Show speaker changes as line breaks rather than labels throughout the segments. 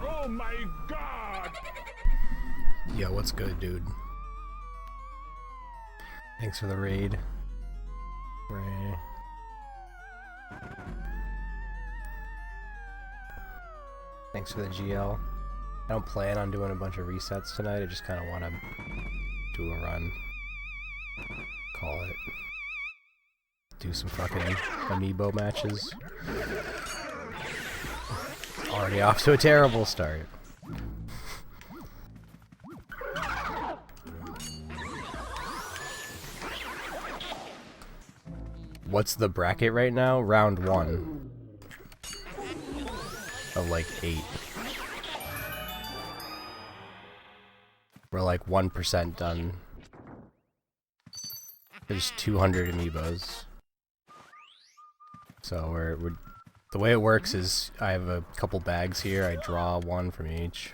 Oh my god!
Yo, what's good, dude? Thanks for the raid. Ray. Thanks for the GL. I don't plan on doing a bunch of resets tonight, I just kind of want to do a run. Call it. Do some fucking Amiibo matches. Already off to a terrible start. What's the bracket right now? Round 1. Of like 8. We're like 1% done. There's 200 Amiibos. So we're the way it works is I have a couple bags here, I draw one from each.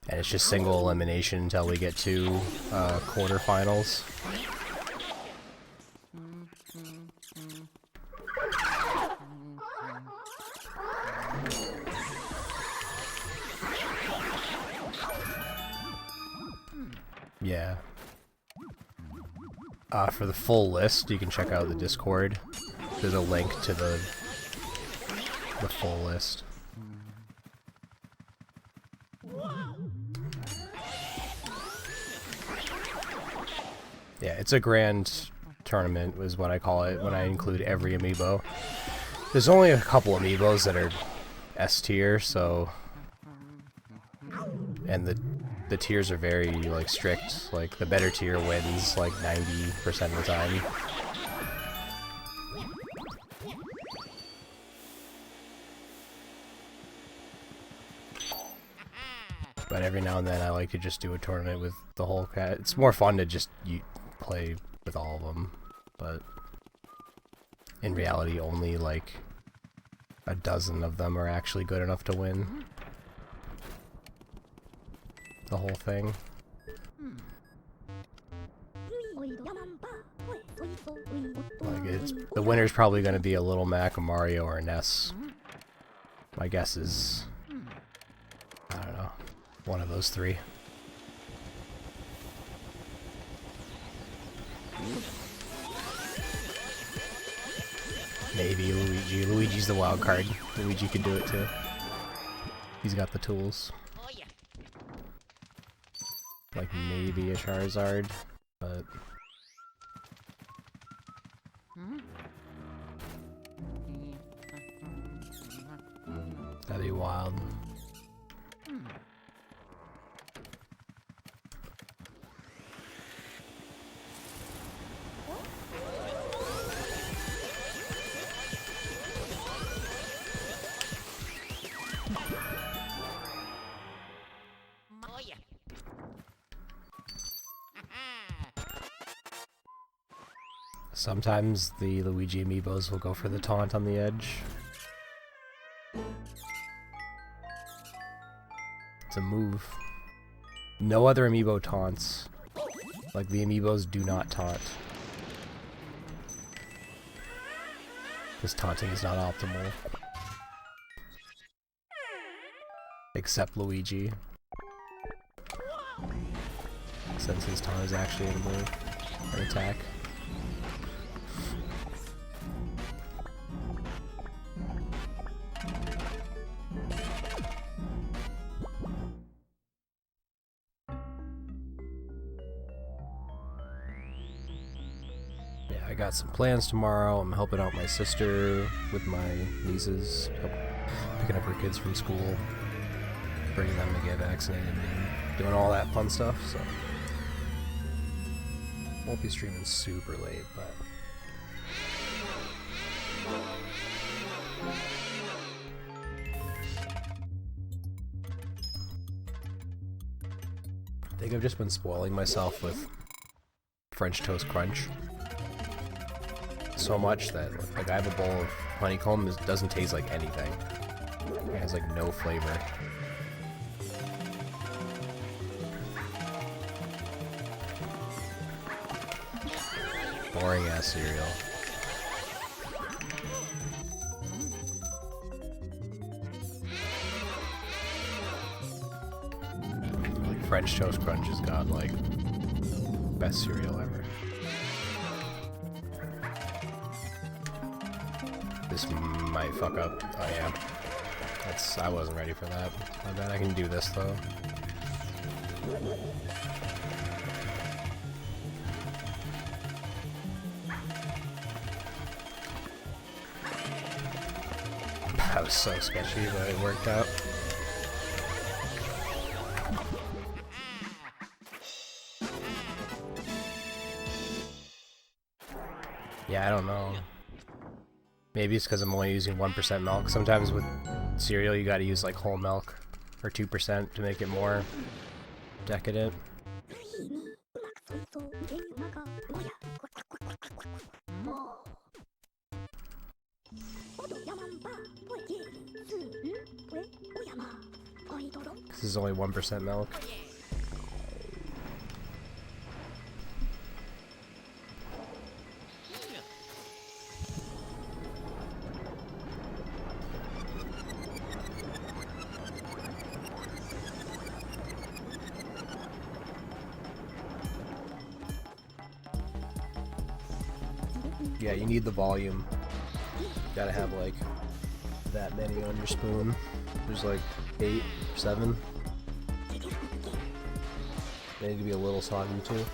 And it's just single elimination until we get to quarterfinals. Yeah. For the full list, you can check out the Discord. There's a link to the full list. Yeah, it's a grand tournament is what I call it when I include every amiibo. There's only a couple amiibos that are S tier, so... And the tiers are very, like, strict. Like, the better tier wins, like, 90% of the time. But every now and then I like to just do a tournament with the whole cat. It's more fun to just play with all of them, but in reality only like a dozen of them are actually good enough to win the whole thing. Like the winner's probably going to be a Little Mac, a Mario, or a Ness. My guess is, I don't know, one of those three. Maybe Luigi. Luigi's the wild card. Luigi could do it too. He's got the tools. Like maybe a Charizard, but that'd be wild. Sometimes the Luigi amiibos will go for the taunt on the edge. It's a move. No other amiibo taunts. Like, the amiibos do not taunt. This taunting is not optimal. Except Luigi. Since his taunt is actually a move, an attack. I got some plans tomorrow. I'm helping out my sister with my nieces, picking up her kids from school, bringing them to get vaccinated, and doing all that fun stuff, so won't be streaming super late, but I think I've just been spoiling myself with French Toast Crunch so much that, like, I have a bowl of honeycomb that doesn't taste like anything. It has like no flavor. Boring ass cereal. Like, French Toast Crunch has got like best cereal ever. This might fuck up. Oh yeah. I wasn't ready for that. I bet I can do this though. That was so sketchy, but it worked out. Yeah, I don't know. Maybe it's because I'm only using 1% milk. Sometimes with cereal you gotta use like whole milk, or 2% to make it more decadent. This is only 1% milk. Yeah, you need the volume. You gotta have like that many on your spoon. There's like 8, 7. They need to be a little soggy too.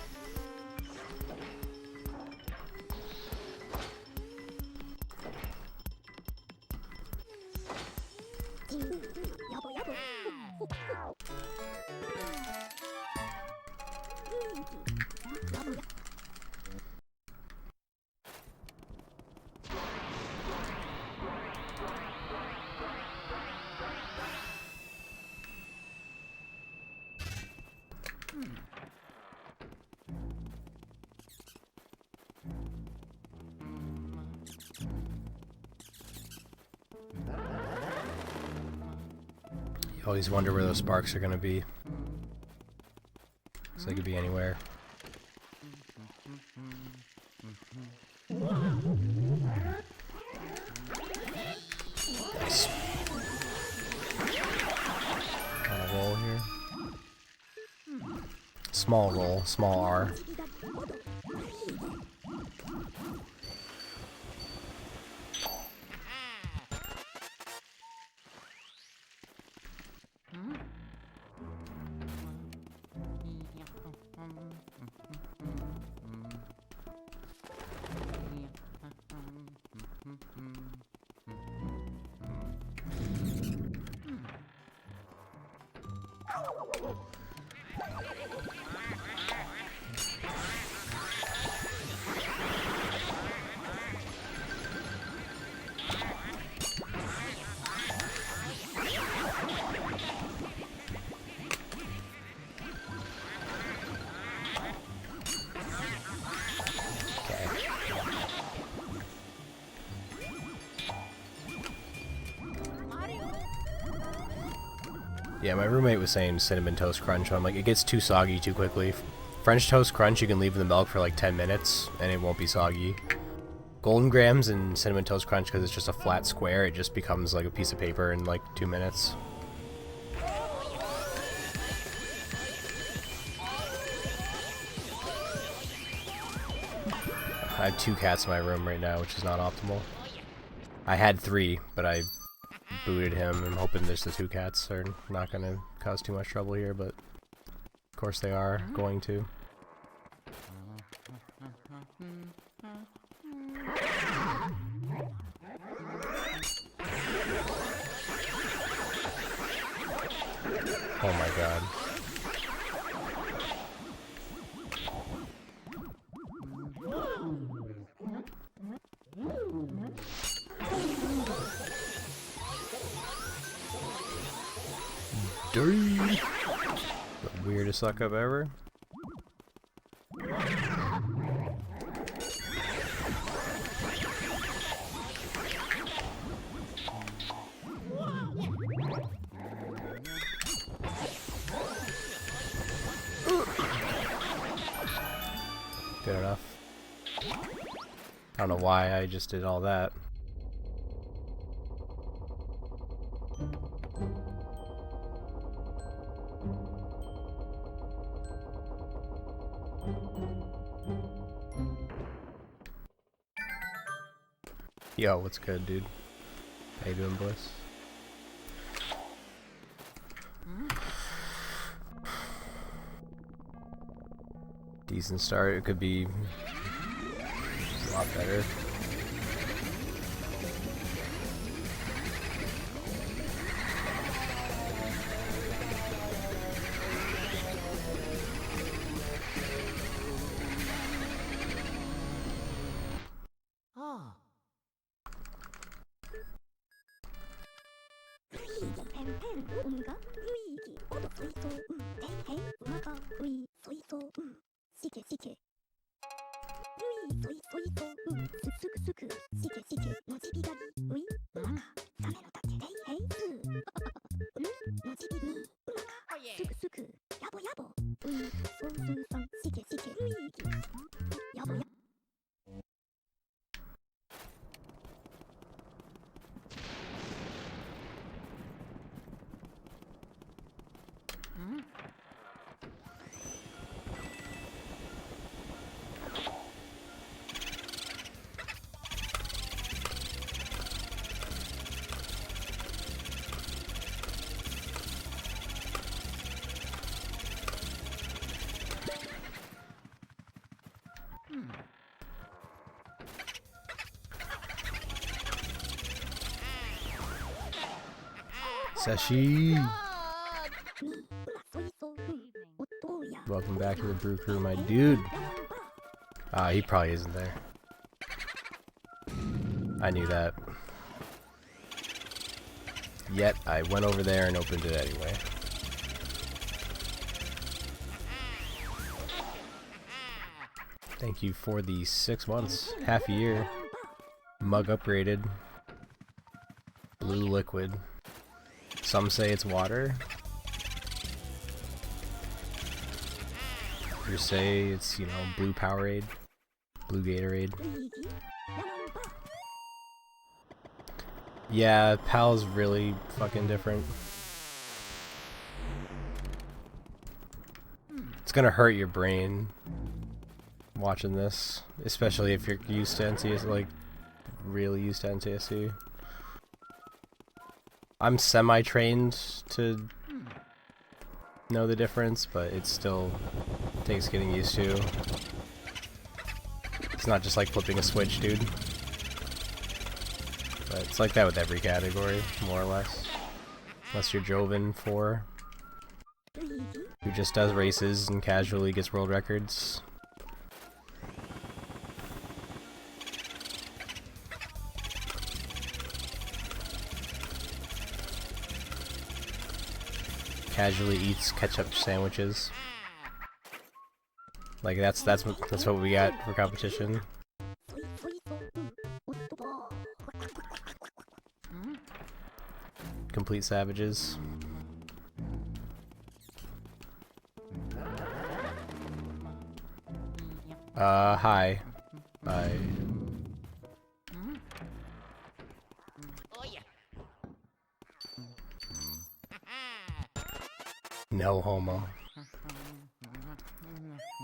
You always wonder where those sparks are gonna be. So they could be anywhere. Nice. On a roll here. Small roll, small R. Yeah, my roommate was saying Cinnamon Toast Crunch, so I'm like, it gets too soggy too quickly. French Toast Crunch, you can leave in the milk for like 10 minutes, and it won't be soggy. Golden Grams and Cinnamon Toast Crunch, because it's just a flat square, it just becomes like a piece of paper in like 2 minutes. I have 2 cats in my room right now, which is not optimal. I had 3, but I booted him. I'm hoping just the 2 cats are not going to cause too much trouble here, but of course they are going to. Oh my god. Dirty. The weirdest suck up ever. Good enough. I don't know why I just did all that. Yo, what's good, dude? How you doing, boys? Decent start. It could be a lot better. Sashi! Welcome back to the brew crew, my dude. He probably isn't there. I knew that. Yet, I went over there and opened it anyway. Thank you for the 6 months, half a year. Mug upgraded. Blue liquid. Some say it's water. Others say it's, you know, blue Powerade, blue Gatorade. Yeah, PAL's really fucking different. It's gonna hurt your brain watching this, especially if you're used to NCS, like really used to NCSC. I'm semi-trained to know the difference, but it still takes getting used to. It's not just like flipping a switch, dude. But it's like that with every category, more or less. Unless you're Joven 4, who just does races and casually gets world records. Casually eats ketchup sandwiches. Like that's what we got for competition. Complete savages. Hi. Bye. No homo.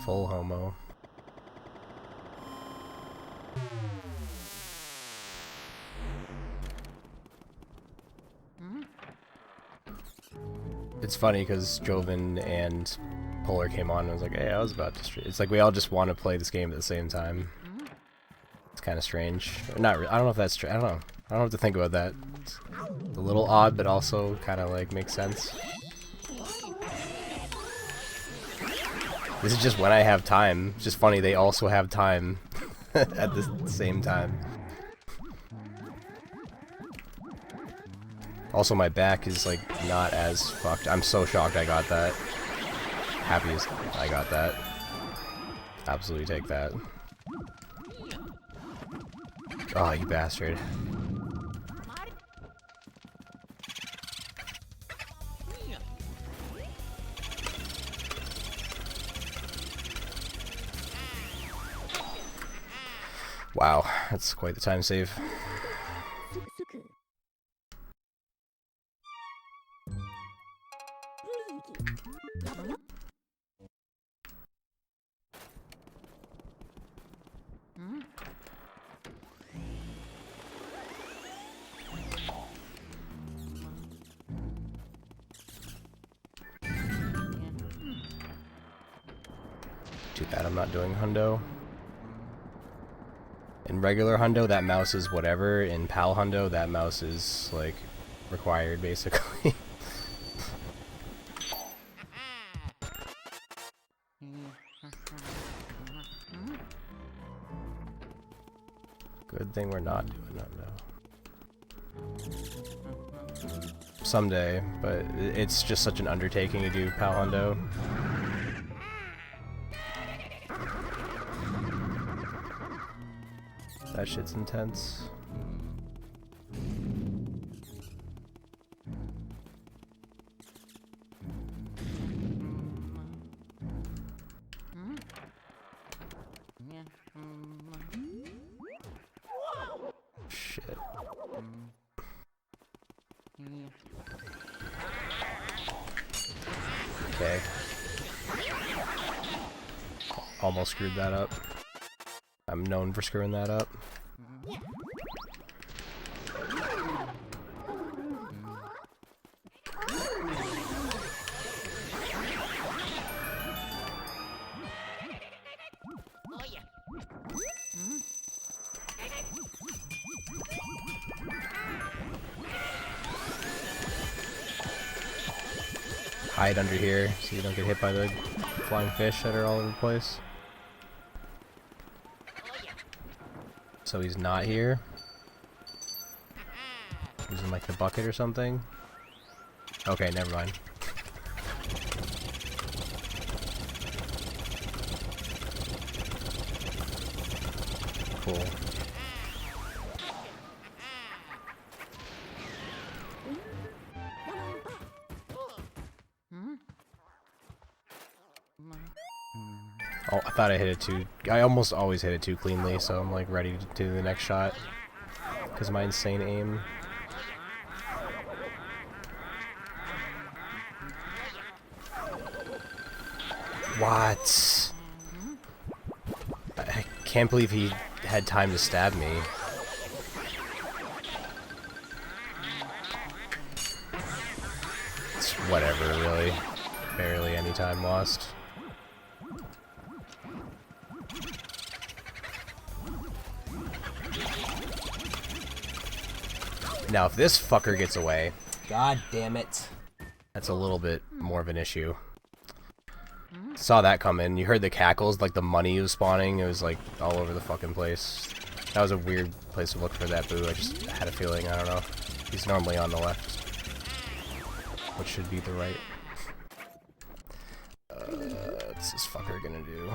Full homo. It's funny because Joven and Polar came on and I was like, hey, I was about to stream. It's like we all just want to play this game at the same time. It's kind of strange. Or not. I don't know if that's true. I don't know. I don't know what to think about that. It's a little odd, but also kind of like makes sense. This is just when I have time. It's just funny, they also have time at the same time. Also, my back is like not as fucked. I'm so shocked I got that. Happy as I got that. Absolutely take that. Oh, you bastard. Wow, that's quite the time save. Too bad I'm not doing hundo. In regular hundo, that mouse is whatever. In PAL hundo, that mouse is like required, basically. Good thing we're not doing hundo. Someday, but it's just such an undertaking to do PAL hundo. That shit's intense. Shit. Okay. Almost screwed that up. I'm known for screwing that up. Hide under here so you don't get hit by the flying fish that are all over the place. So he's not here. He's in like the bucket or something. Okay, never mind. Cool. Oh, I thought I hit it too. I almost always hit it too cleanly, so I'm like ready to do the next shot because of my insane aim. What? I can't believe he had time to stab me. It's whatever, really. Barely any time lost. Now, if this fucker gets away, god damn it, that's a little bit more of an issue. Saw that come in. You heard the cackles, like the money was spawning. It was like all over the fucking place. That was a weird place to look for that boo. I just had a feeling. I don't know. He's normally on the left, which should be the right. What's this fucker gonna do?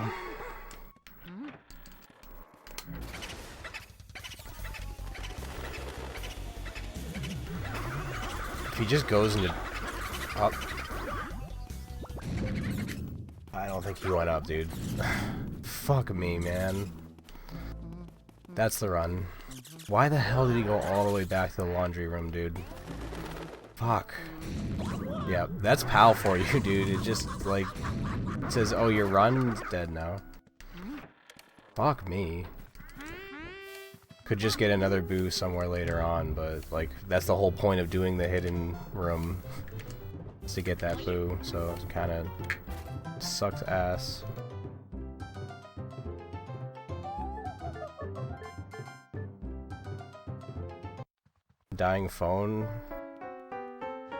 If he just goes into up, I don't think he went up, dude. Fuck me, man. That's the run. Why the hell did he go all the way back to the laundry room, dude? Fuck. Yeah, that's PAL for you, dude. It just, like, it says, oh, your run's dead now. Fuck me. Could just get another boo somewhere later on, but, like, that's the whole point of doing the hidden room. Is to get that boo, so it kinda sucks ass. Dying phone.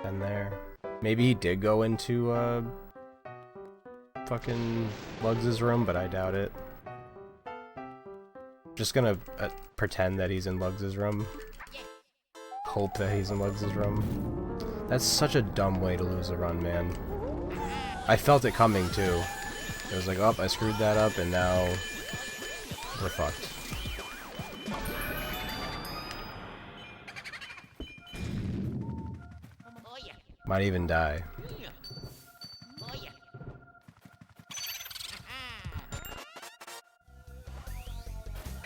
Been there. Maybe he did go into, fucking Lugs' room, but I doubt it. Just gonna pretend that he's in Lugs' room. Hope that he's in Lugs' room. That's such a dumb way to lose a run, man. I felt it coming, too. It was like, oh, I screwed that up, and now we're fucked. Might even die.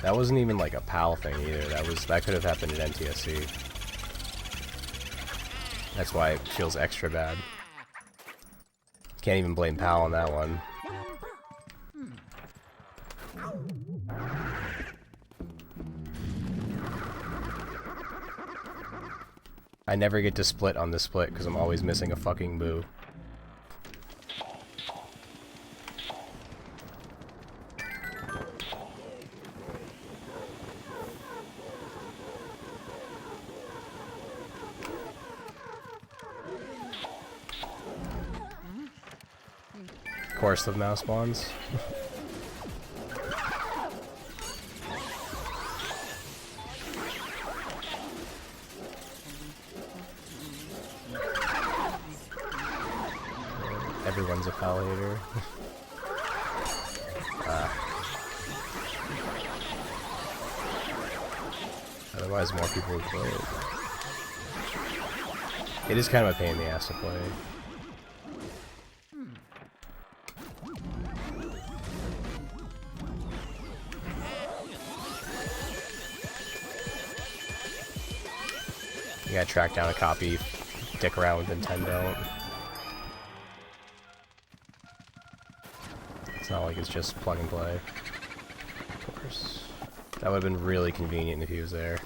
That wasn't even like a PAL thing either. That could have happened at NTSC. That's why it feels extra bad. Can't even blame PAL on that one. I never get to split on the split because I'm always missing a fucking boo. Of course the mouse spawns. Everyone's a PAL hater. Otherwise more people would play it. It is kind of a pain in the ass to play. You gotta track down a copy, dick around with Nintendo. It's not like it's just plug and play. Of course. That would have been really convenient if he was there.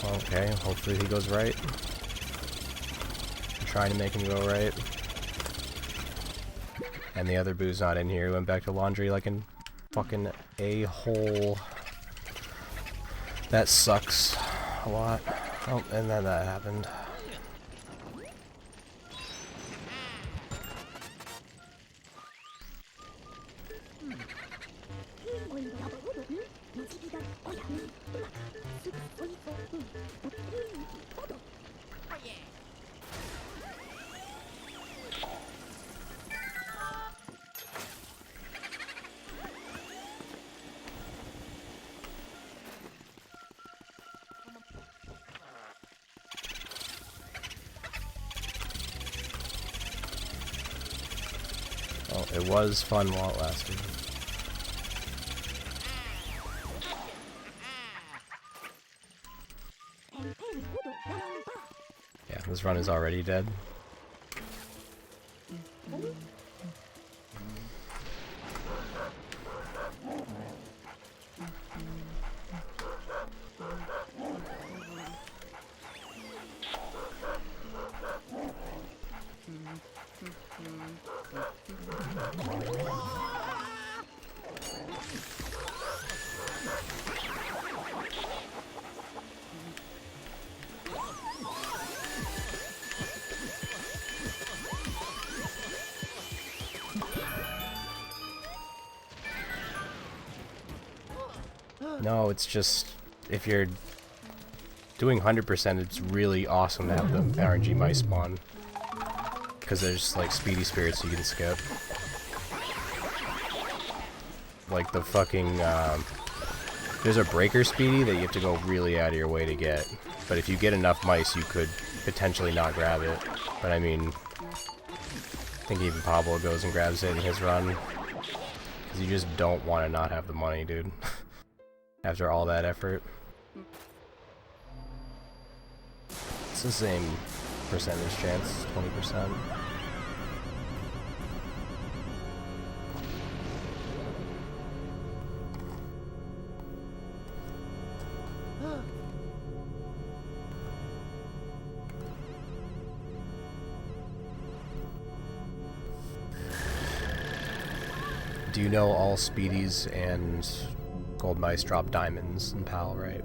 Okay, hopefully he goes right. I'm trying to make him go right. And the other boo's not in here. He went back to laundry like an fucking a-hole. That sucks a lot. Oh, and then that happened. Well, it was fun while it lasted. this run is already dead. No, it's just, if you're doing 100%, it's really awesome to have the RNG mice spawn. Because there's, like, speedy spirits you can skip. Like the fucking, there's a breaker speedy that you have to go really out of your way to get. But if you get enough mice, you could potentially not grab it. But I mean, I think even Pablo goes and grabs it in his run. Because you just don't want to not have the money, dude. After all that effort. It's the same percentage chance, 20%. Do you know all speedies and gold mice drop diamonds in PAL, right?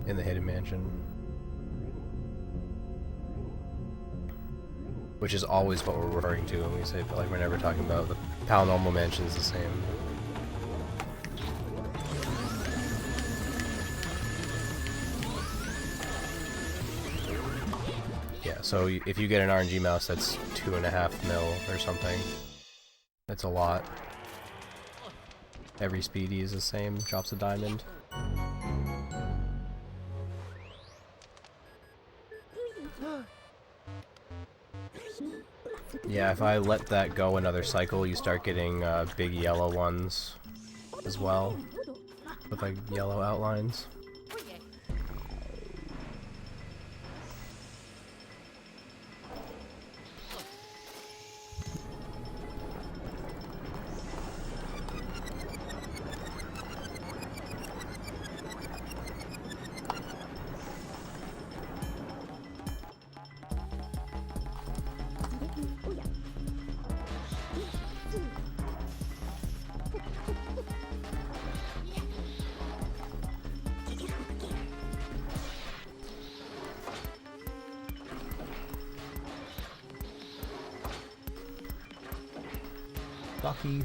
In the Hidden Mansion. Which is always what we're referring to when we say, like, we're never talking about the PAL normal mansion's the same. Yeah, so if you get an RNG mouse that's 2.5 mil or something, that's a lot. Every speedy is the same, drops a diamond. Yeah, if I let that go another cycle, you start getting big yellow ones as well, with like yellow outlines. Lucky.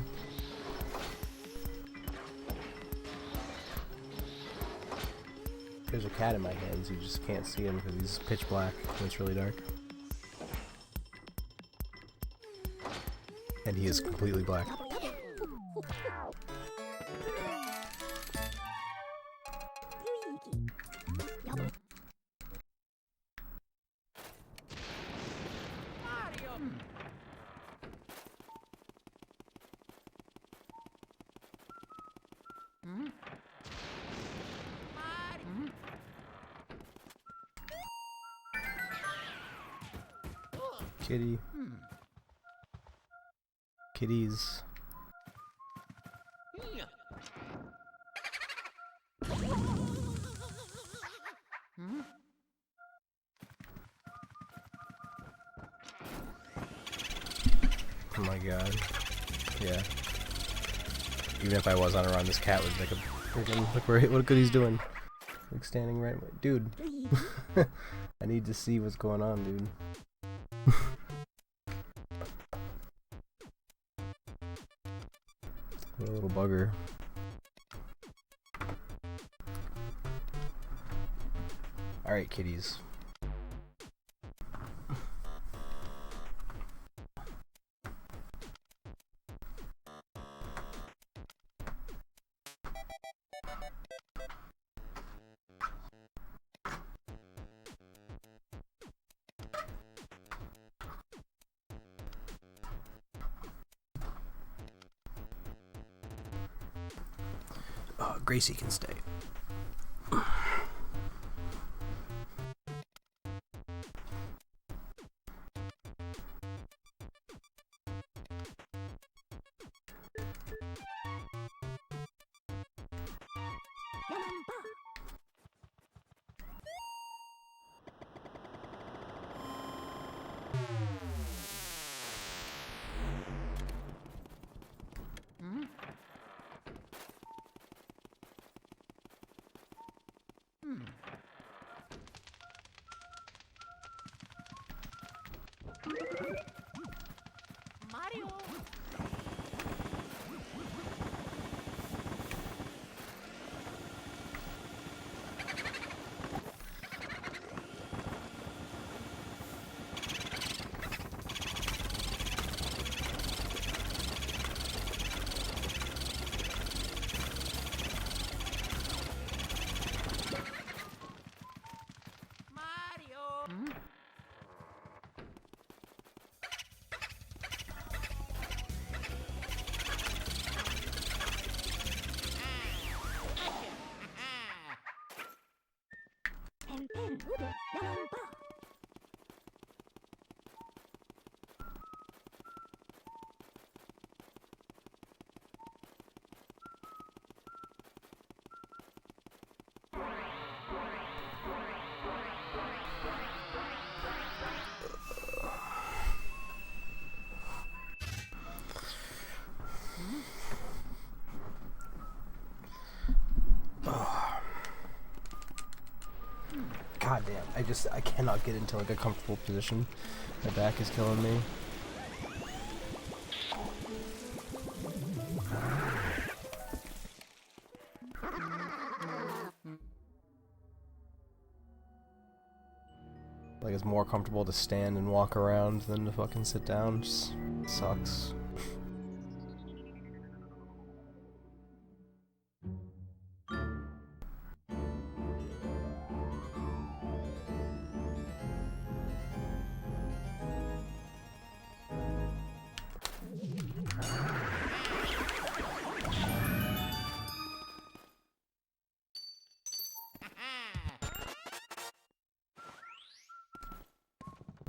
There's a cat in my hands, you just can't see him because he's pitch black and it's really dark. And he is completely black. Kitty. Kitties. Oh my god. Yeah. Even if I was on a run, this cat would like a freaking look what he's doing. Like standing right, dude. I need to see what's going on, dude. What a little bugger. Alright, kitties. Gracie can stay. God damn, I cannot get into like a comfortable position. My back is killing me. Like it's more comfortable to stand and walk around than to fucking sit down. Just sucks.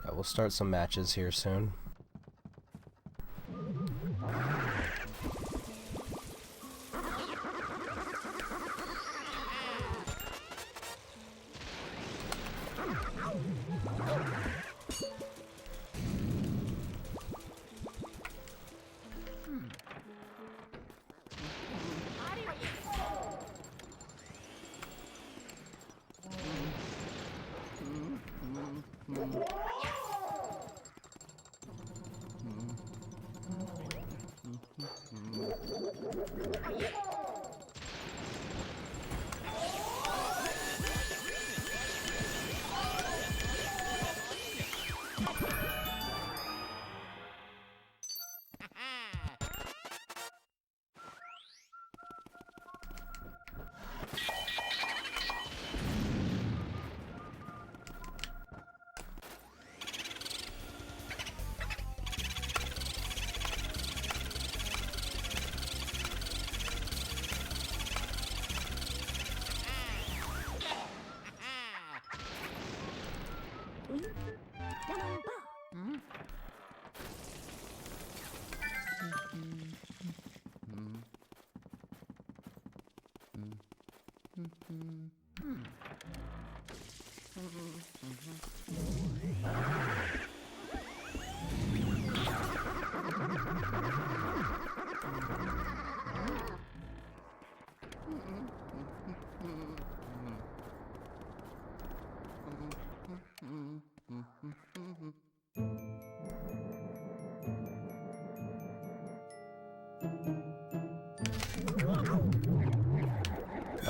Yeah, we'll start some matches here soon.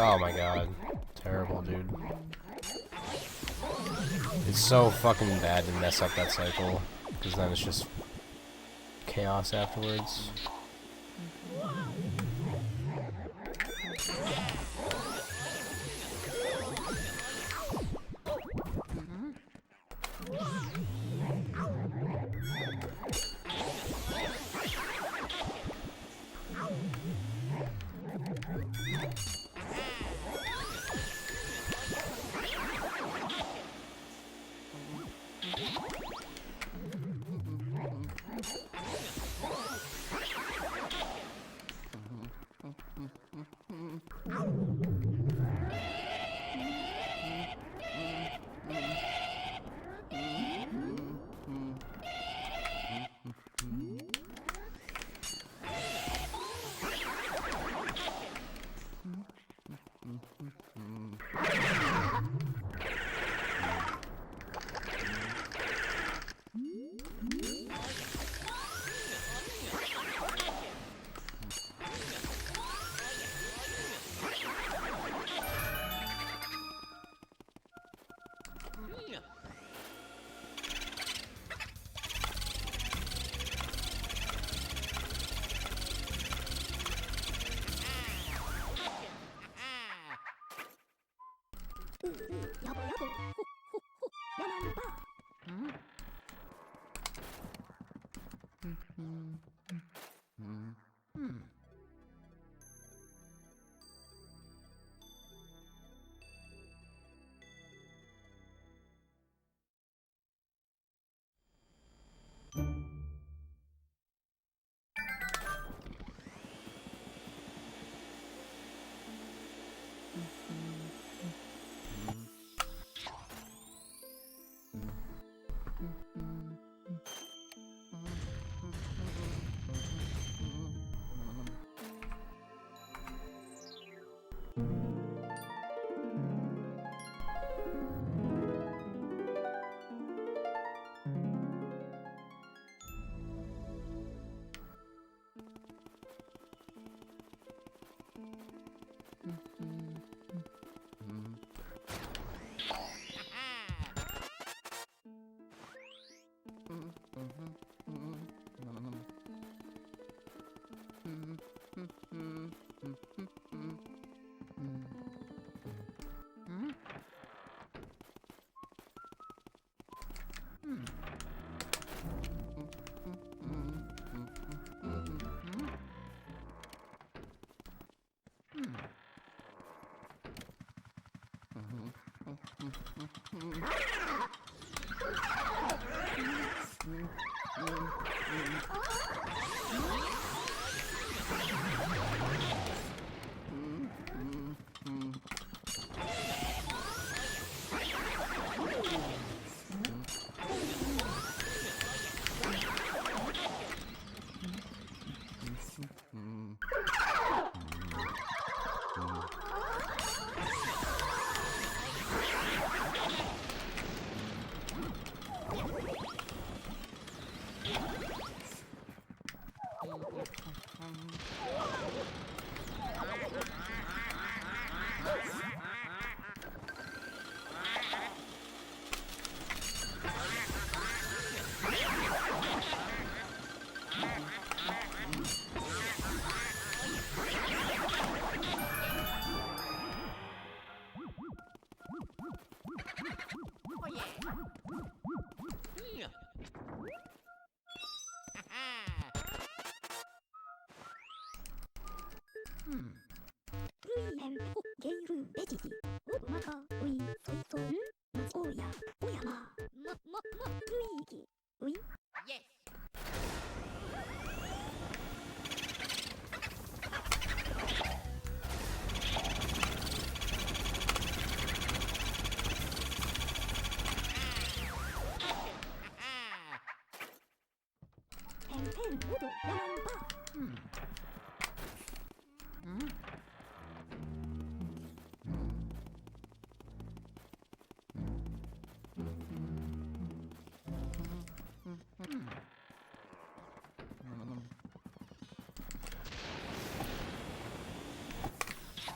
Oh my god. Terrible, dude. It's so fucking bad to mess up that cycle, because then it's just chaos afterwards.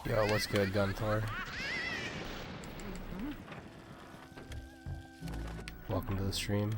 Yo, what's good, Gunthor? Welcome to the stream.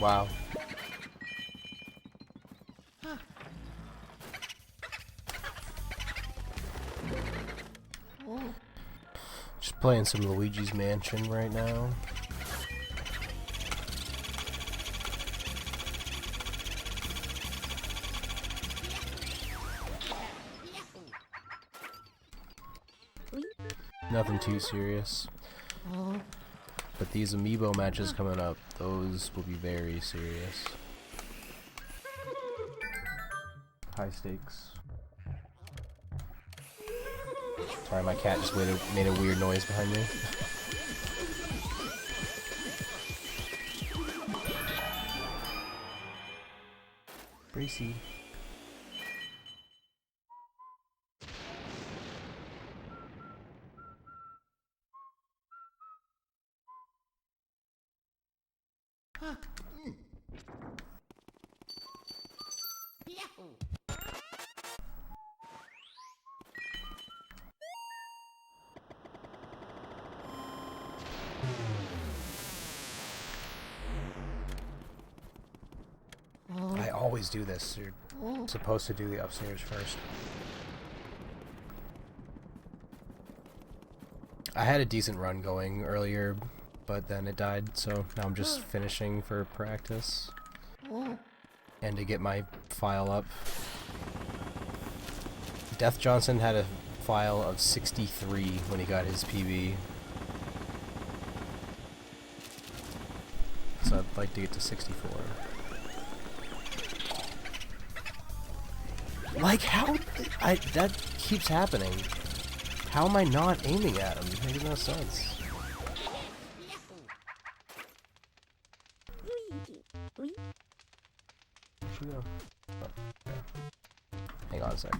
Wow. Just playing some Luigi's Mansion right now. Nothing too serious. But these Amiibo matches coming up, those will be very serious. High stakes. Sorry, my cat just made a weird noise behind me. Bracy. I always do this. You're supposed to do the upstairs first. I had a decent run going earlier, but then it died, so now I'm just finishing for practice. And to get my file up. Death Johnson had a file of 63 when he got his PB. So I'd like to get to 64. Like, how? That keeps happening. How am I not aiming at him? It makes no sense. Where'd she go? Oh, yeah. Hang on a sec.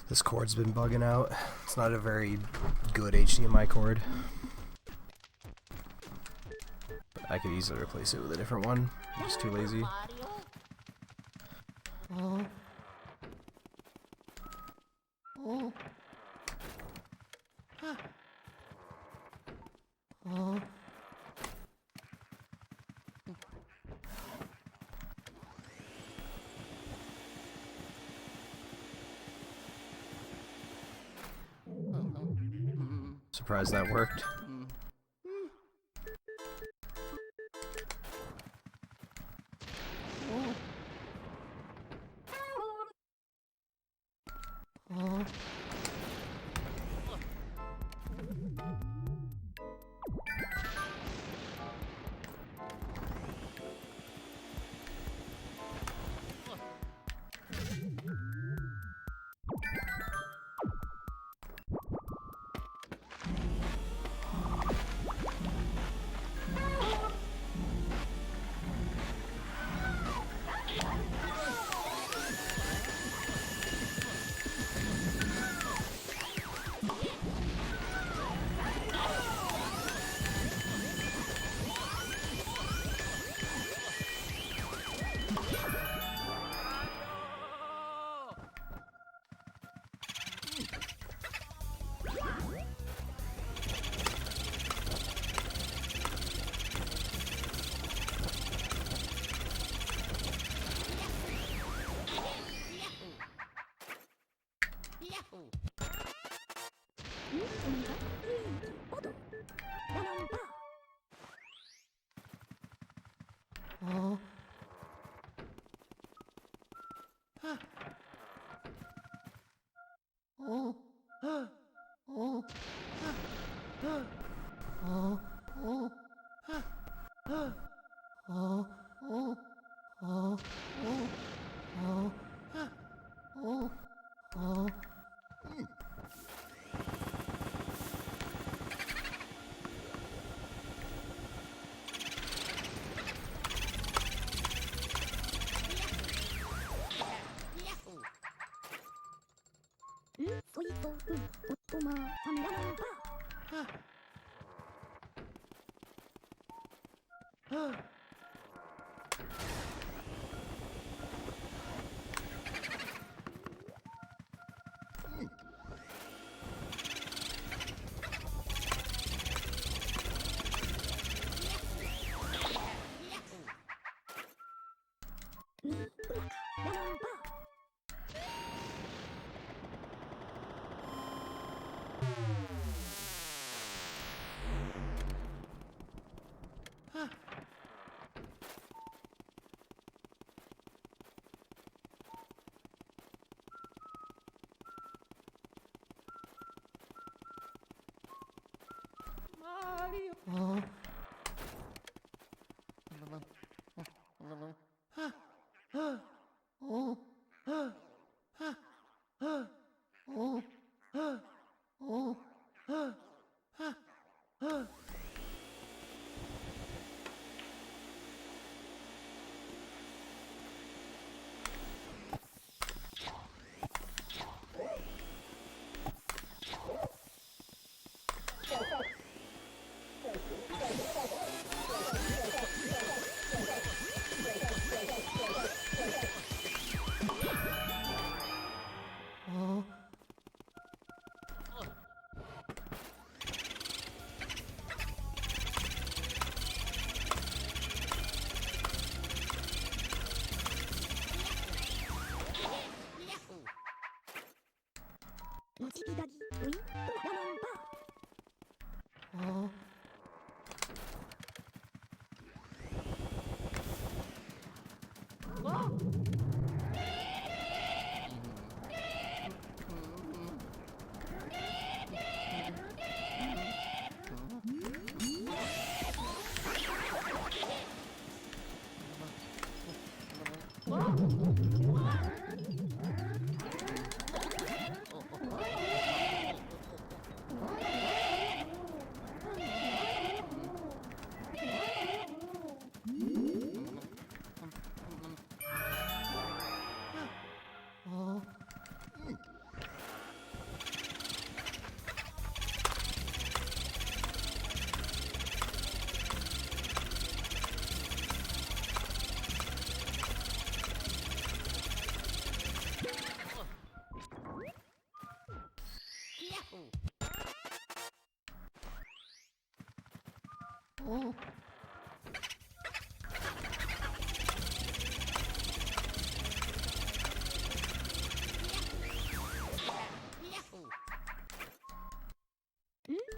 This cord's been bugging out. It's not a very good HDMI cord. But I could easily replace it with a different one. I'm just too lazy. Surprised that worked.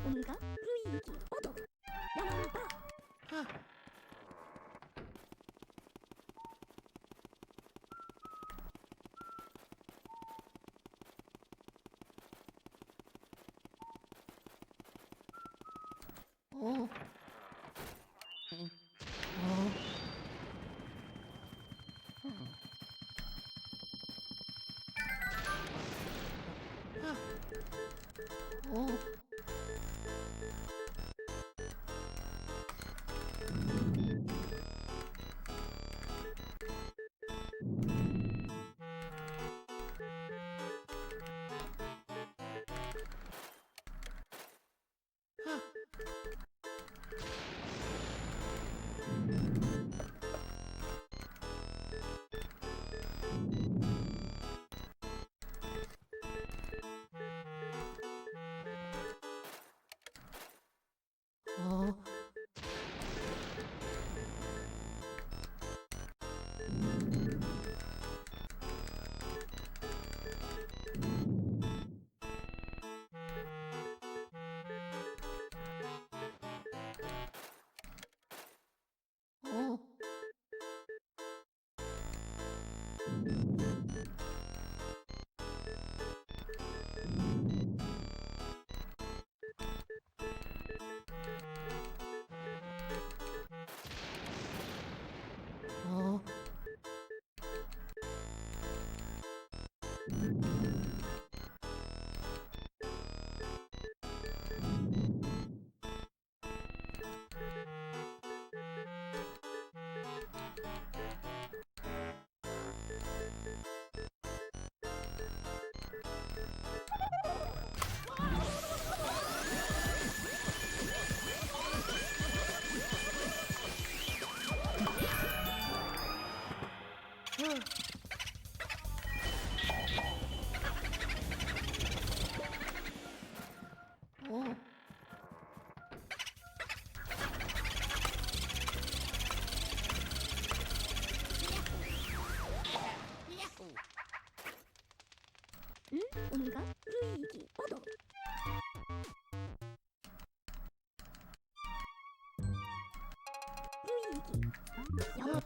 온갖 루이기 오도 양파 온갖 루이기 오도 루이기 양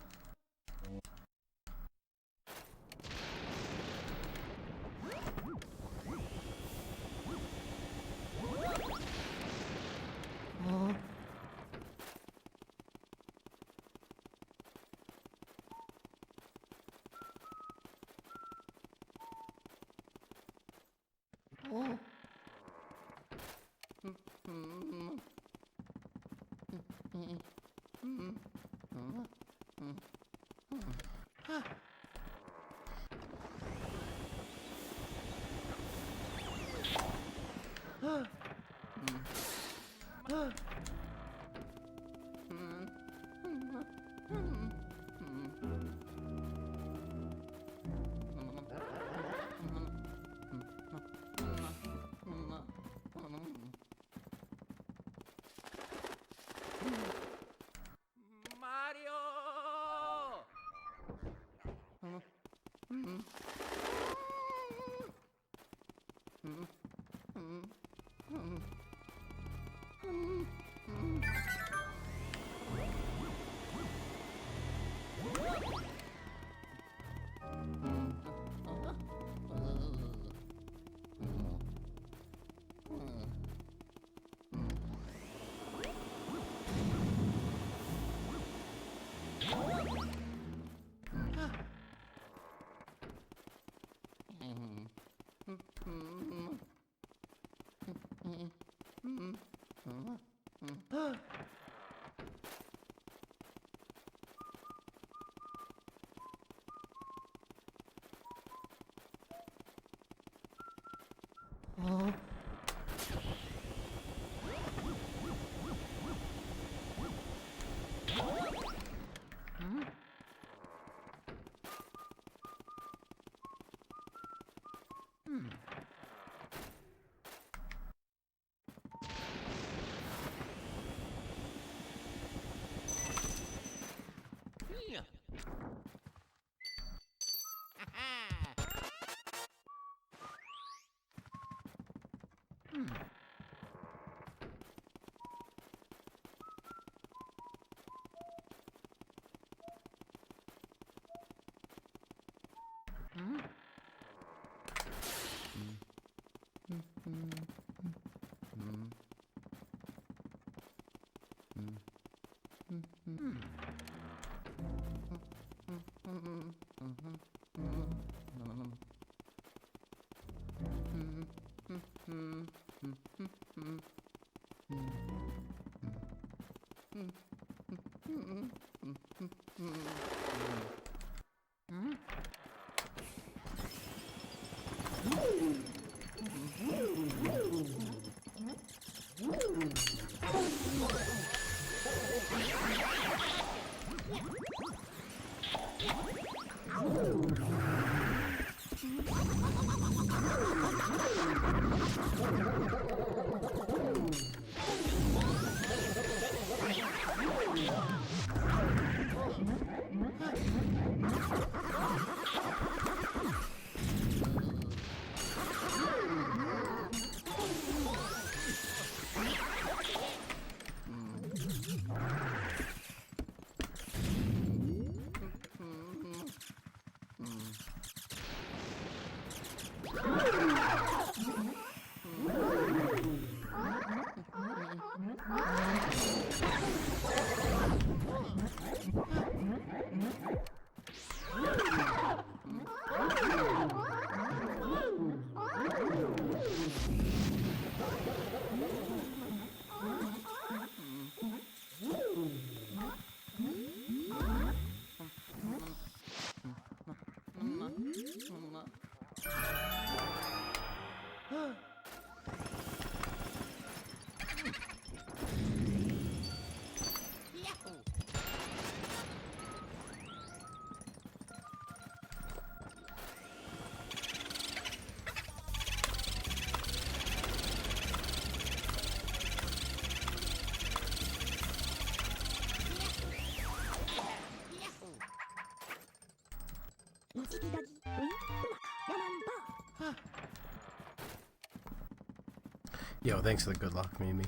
Yo, thanks for the good luck, Mimi.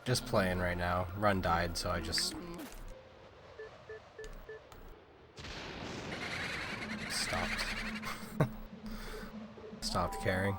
Just playing right now. Run died, so I just stopped. Stopped caring.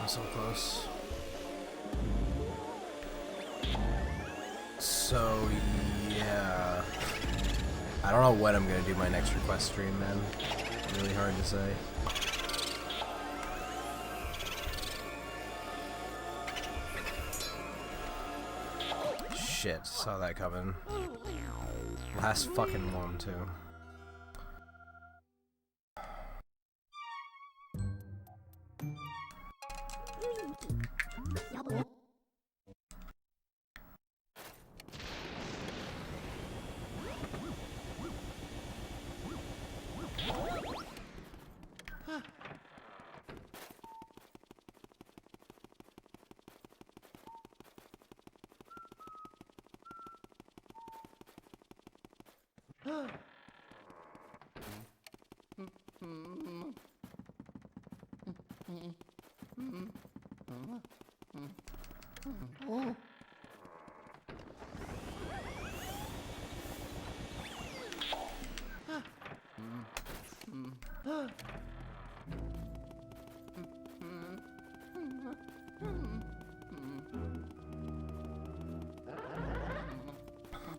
So close. So yeah, I don't know when I'm gonna do my next request stream, man. Really hard to say. Shit, saw that coming. Last fucking one too.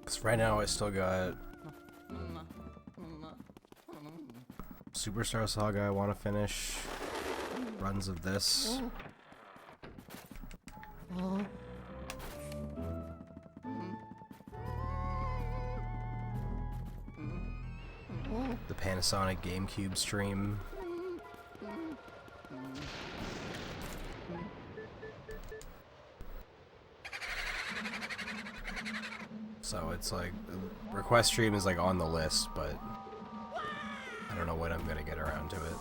'Cause right now I still got Superstar Saga I want to finish. Runs of this. The Panasonic GameCube stream. So it's like, the request stream is like on the list, but I don't know when I'm gonna get around to it.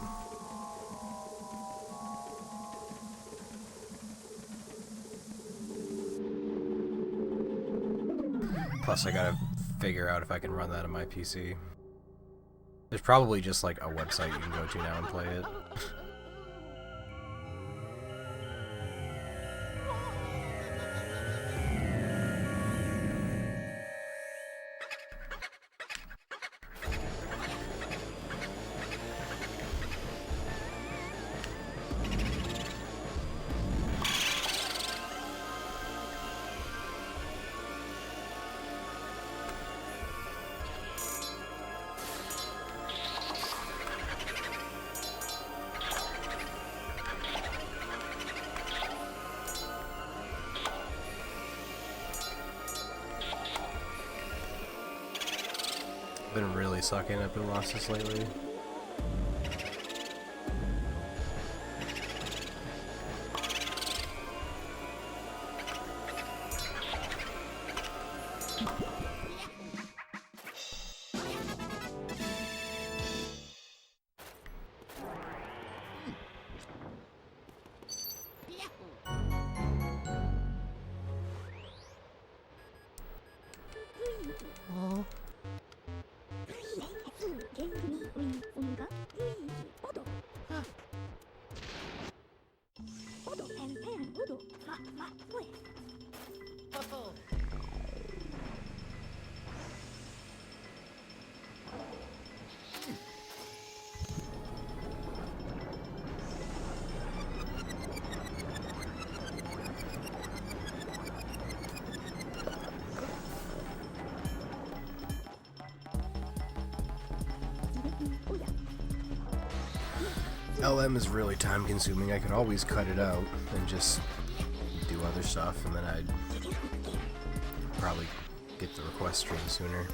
Plus I gotta figure out if I can run that on my PC. There's probably just like a website you can go to now and play it. Been really sucking up in losses lately. LM is really time consuming. I could always cut it out and just do other stuff, and then I'd probably get the request stream sooner.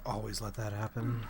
Always let that happen.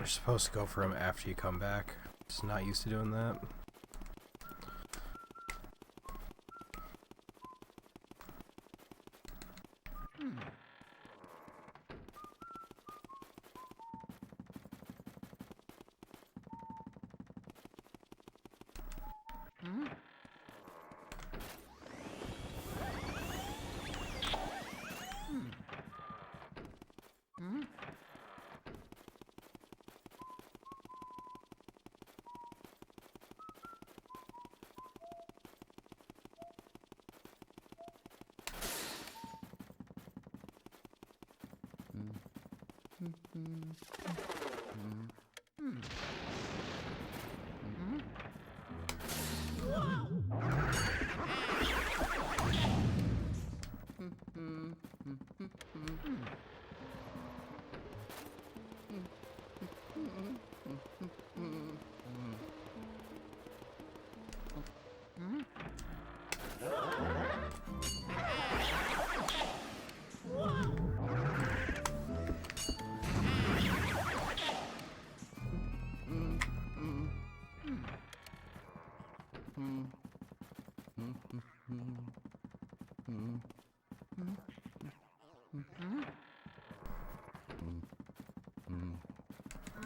You're supposed to go for him after you come back. Just not used to doing that.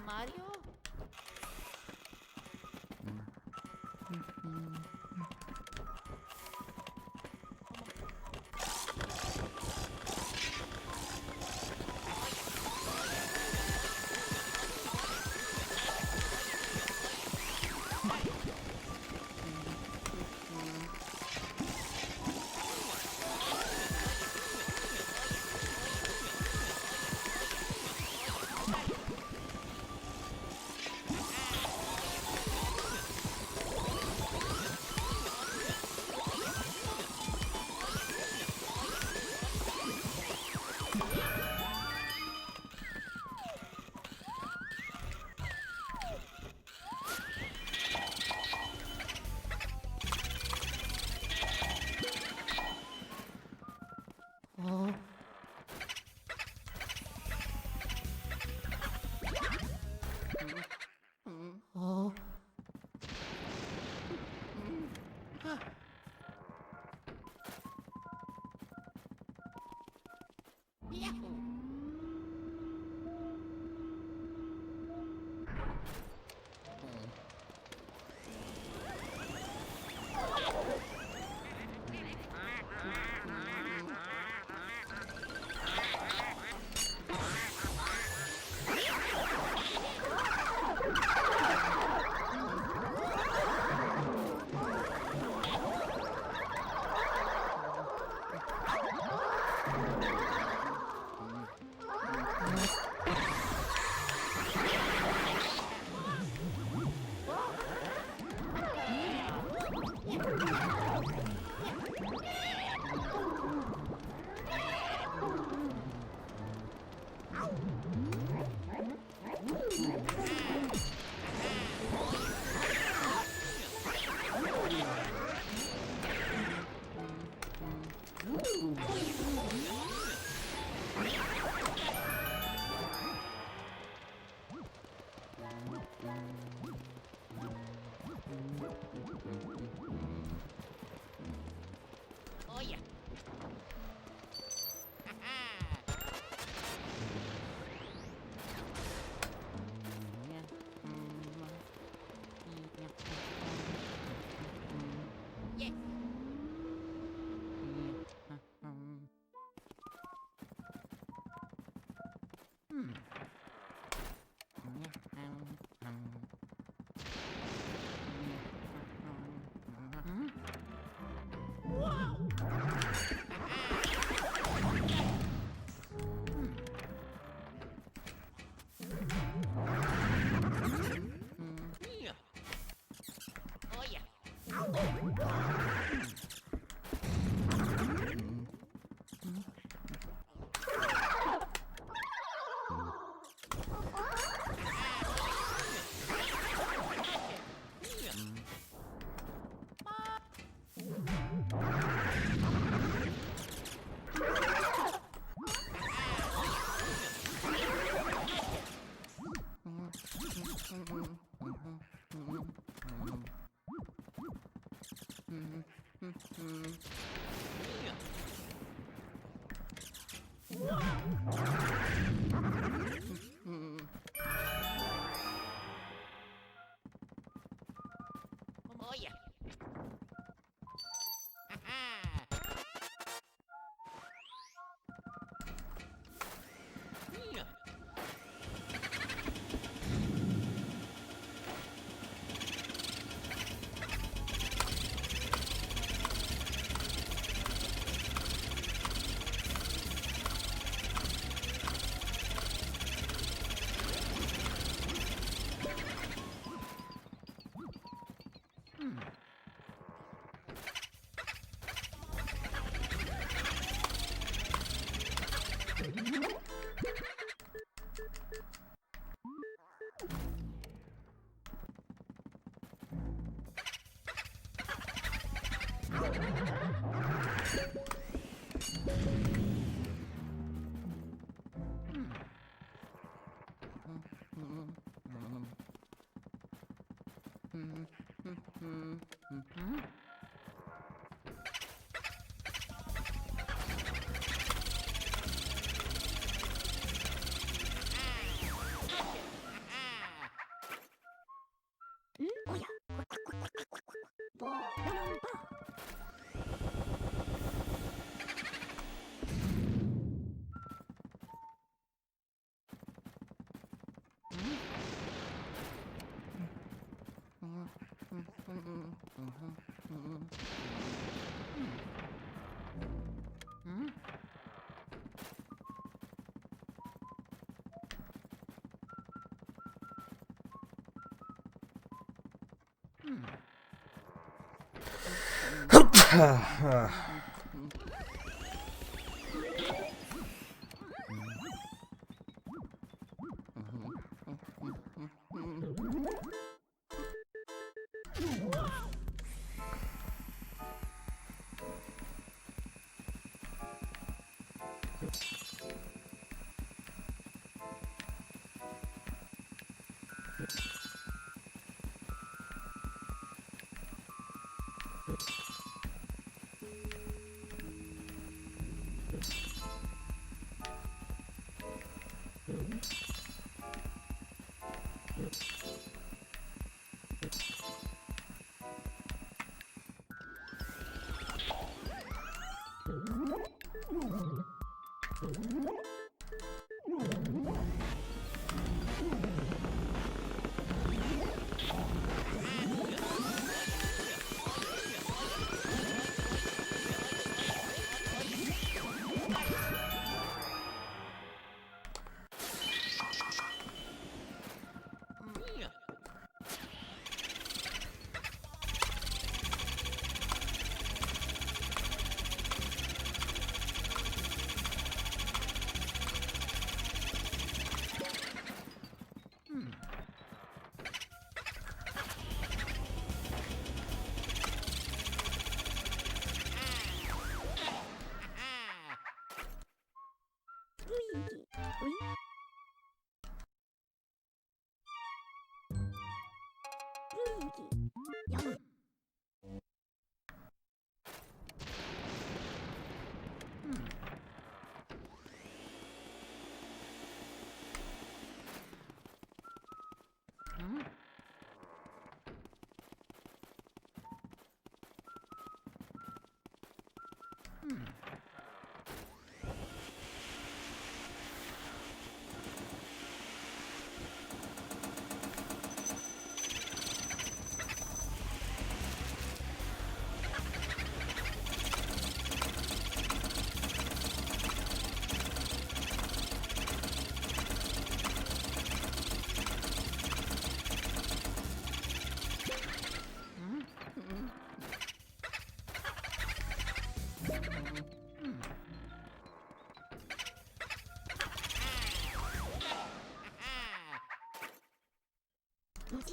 Mario?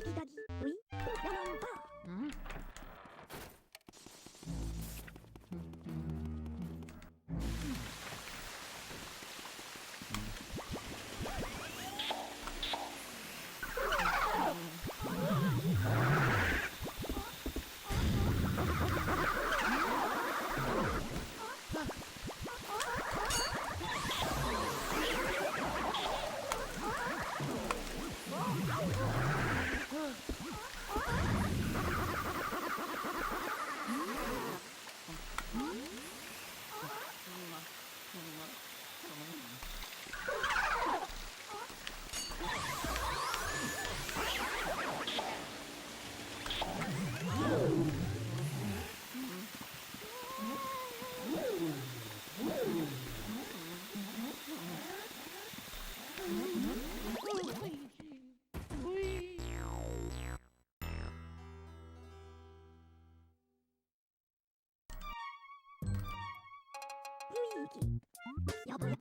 Daddy, oui. Yamamba. Luigi. 여보야.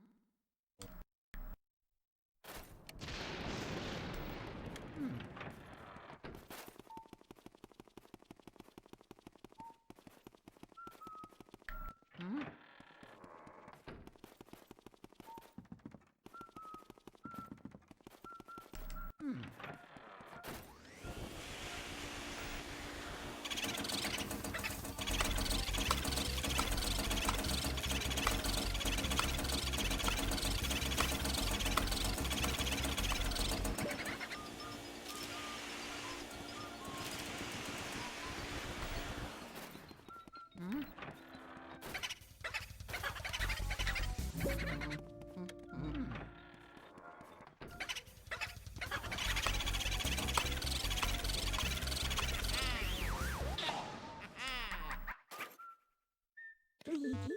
루이기.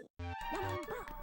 야만바.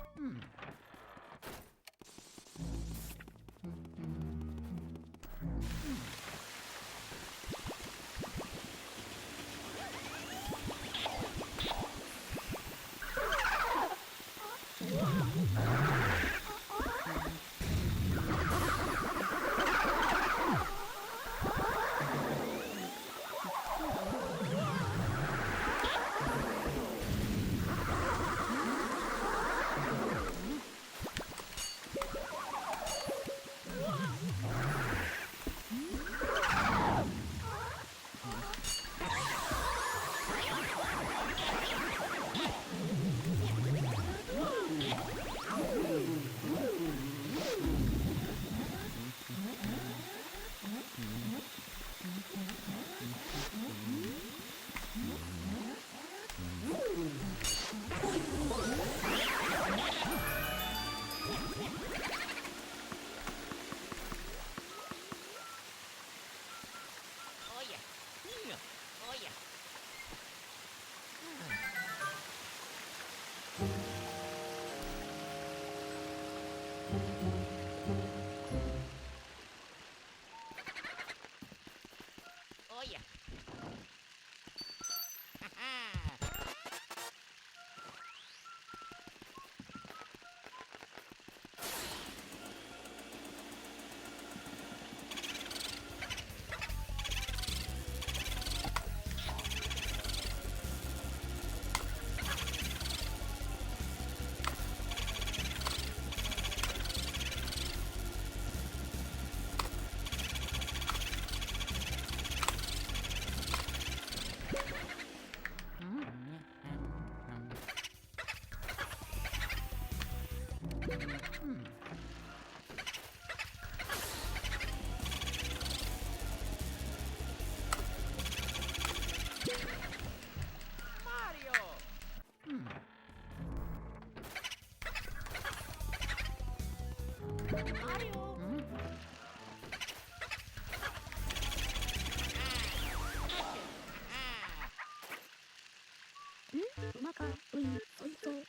음악아, 우이, 소이소,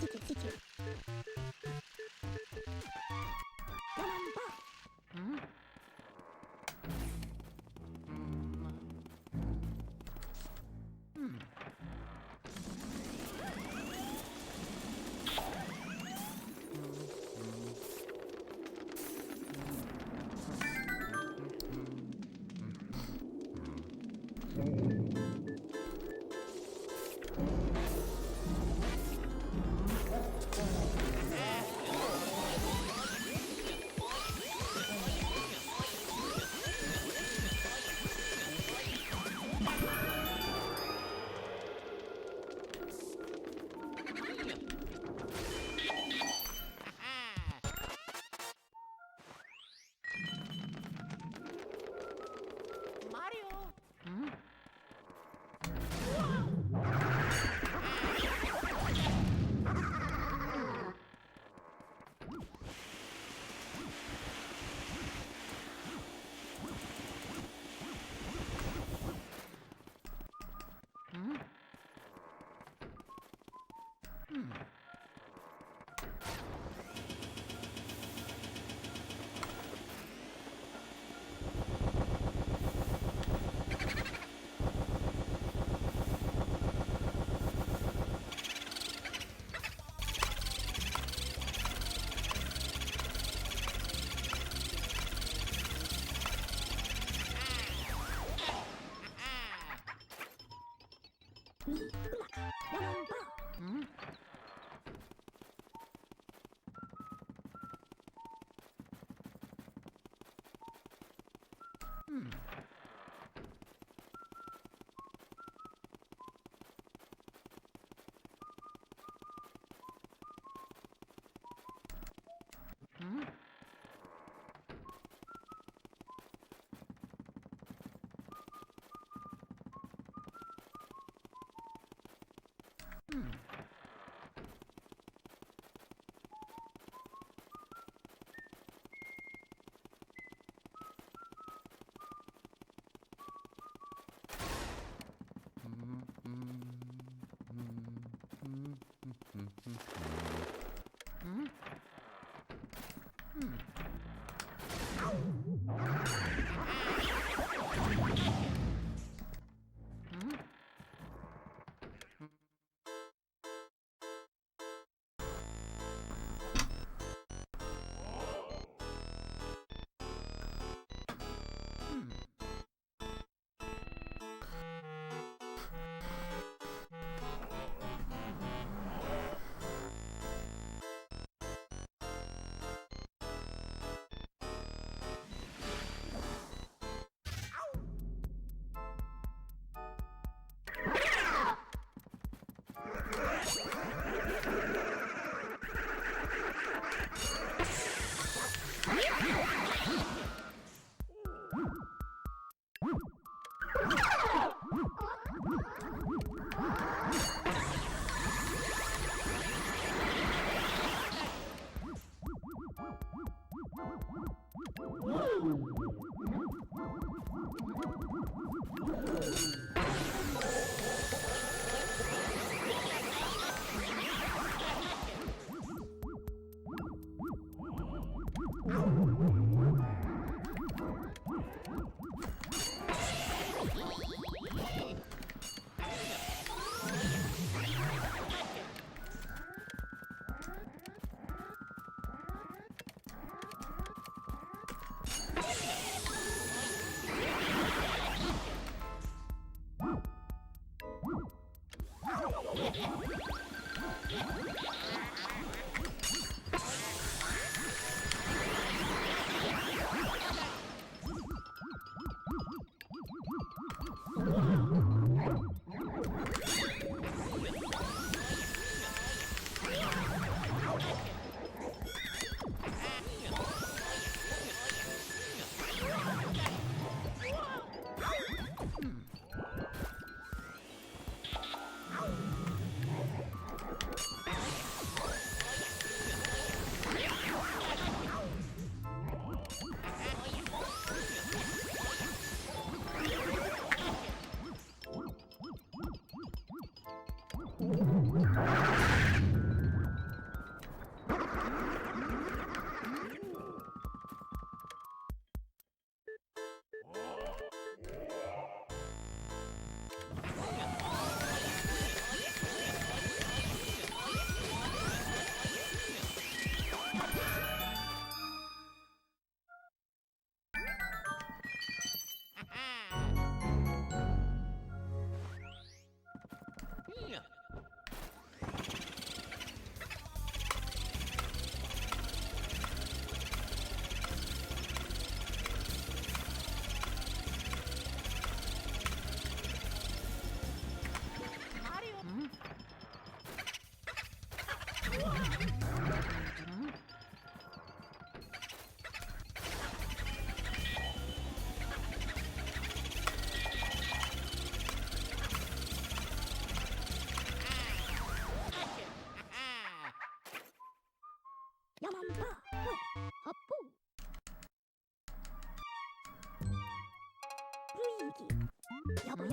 시체, 시체. 야만바. やばい。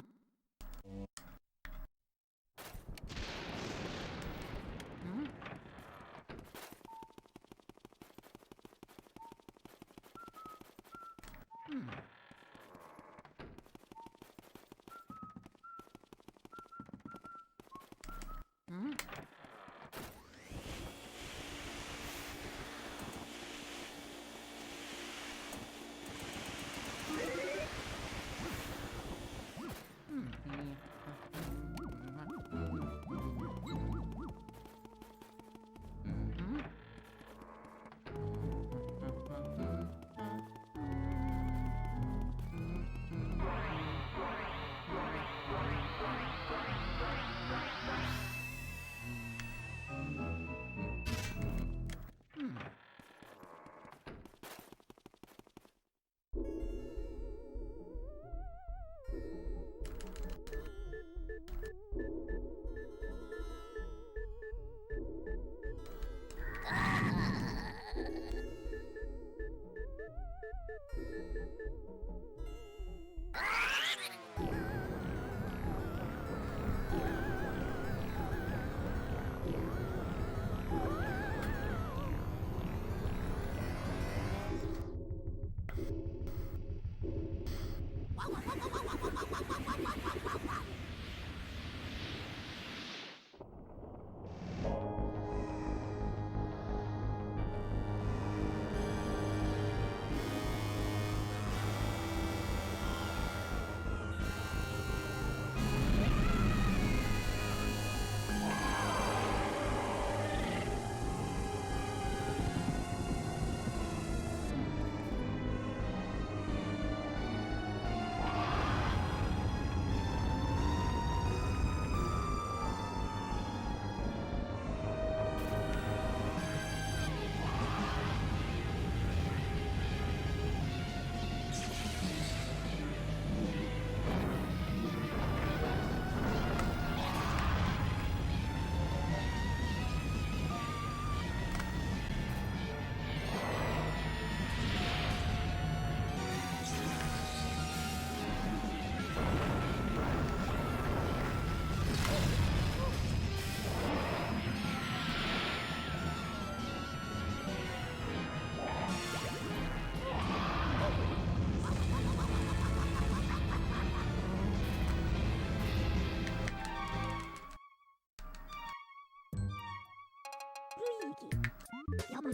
やばい。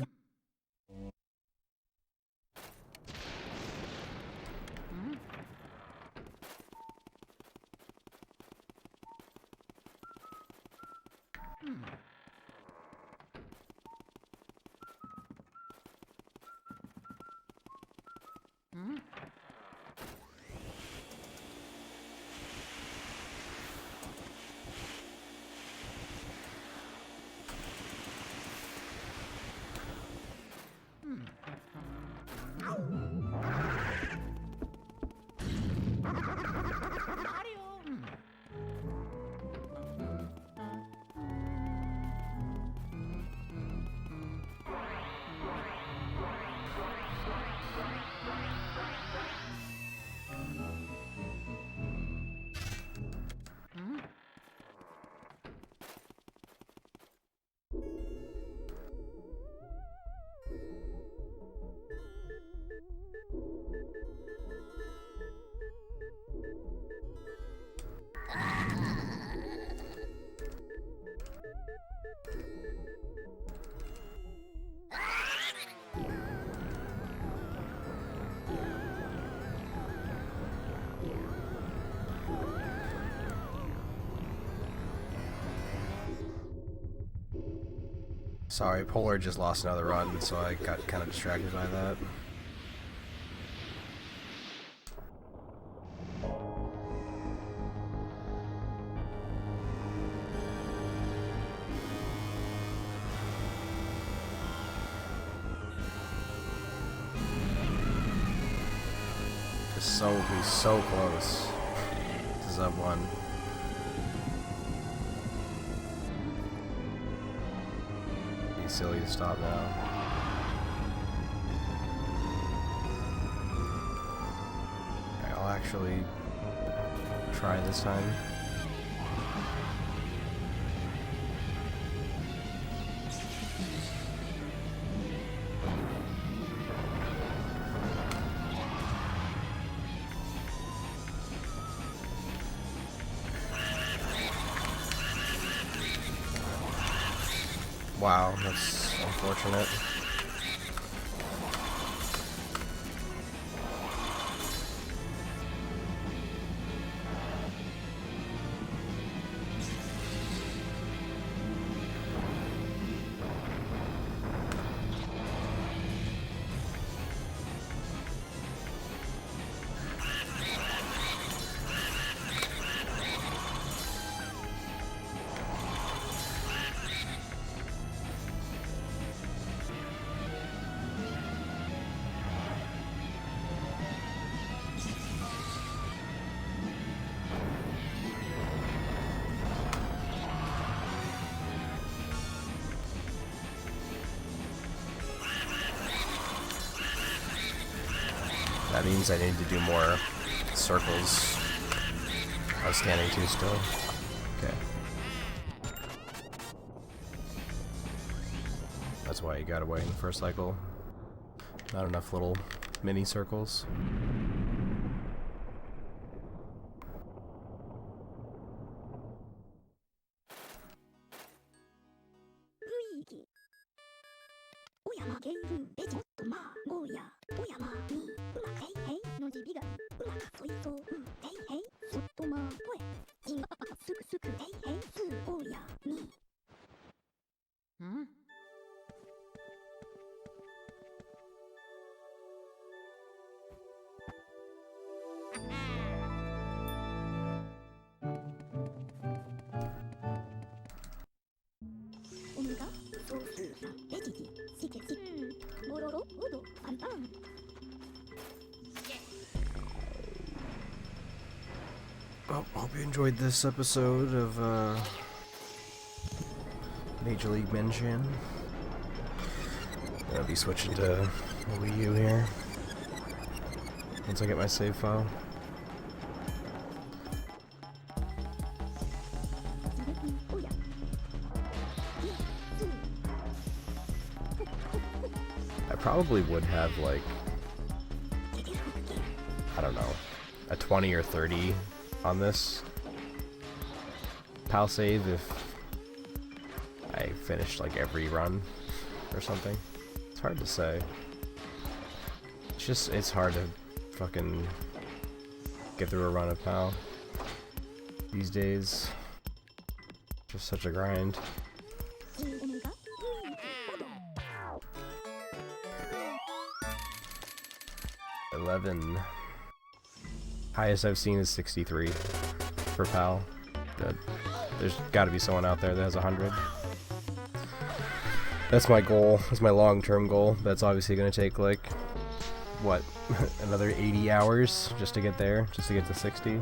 Sorry, Polar just lost another run, so I got kind of distracted by that. He's so close to sub 1. He's silly to stop now. Okay, I'll actually try this time. Wow, that's unfortunate. That means I need to do more circles. I was scanning too still. Okay. That's why you got away in the first cycle. Not enough little mini circles. Well, hope you enjoyed this episode of Major League Minshin. I'll be switching to the Wii U here once I get my save file. I probably would have, like, I don't know, a 20 or 30 on this PAL save if I finished like every run or something. It's hard to say. It's hard to fucking get through a run of PAL these days. Just such a grind. 11. Highest I've seen is 63 for PAL. There's got to be someone out there that has 100. That's my goal. That's my long-term goal. That's obviously going to take, like, what, another 80 hours just to get there, just to get to 60.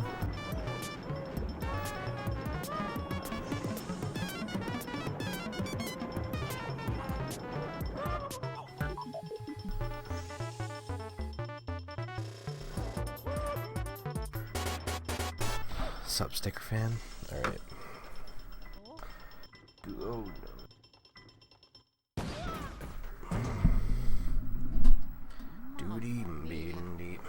Sup, sticker fan? Alright. Oh, no. Duty indeed.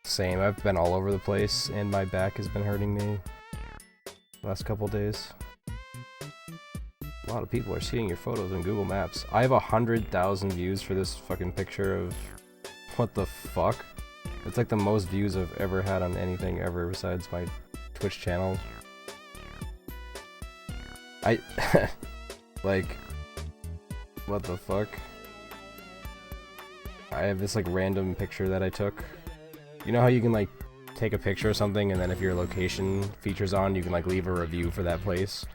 Same, I've been all over the place and my back has been hurting me. last couple days. A lot of people are seeing your photos on Google Maps. I have 100,000 views for this fucking picture of... What the fuck? It's like the most views I've ever had on anything ever besides my Twitch channel. Like... What the fuck? I have this like random picture that I took. You know how you can like take a picture of something and then if your location features on, you can like leave a review for that place?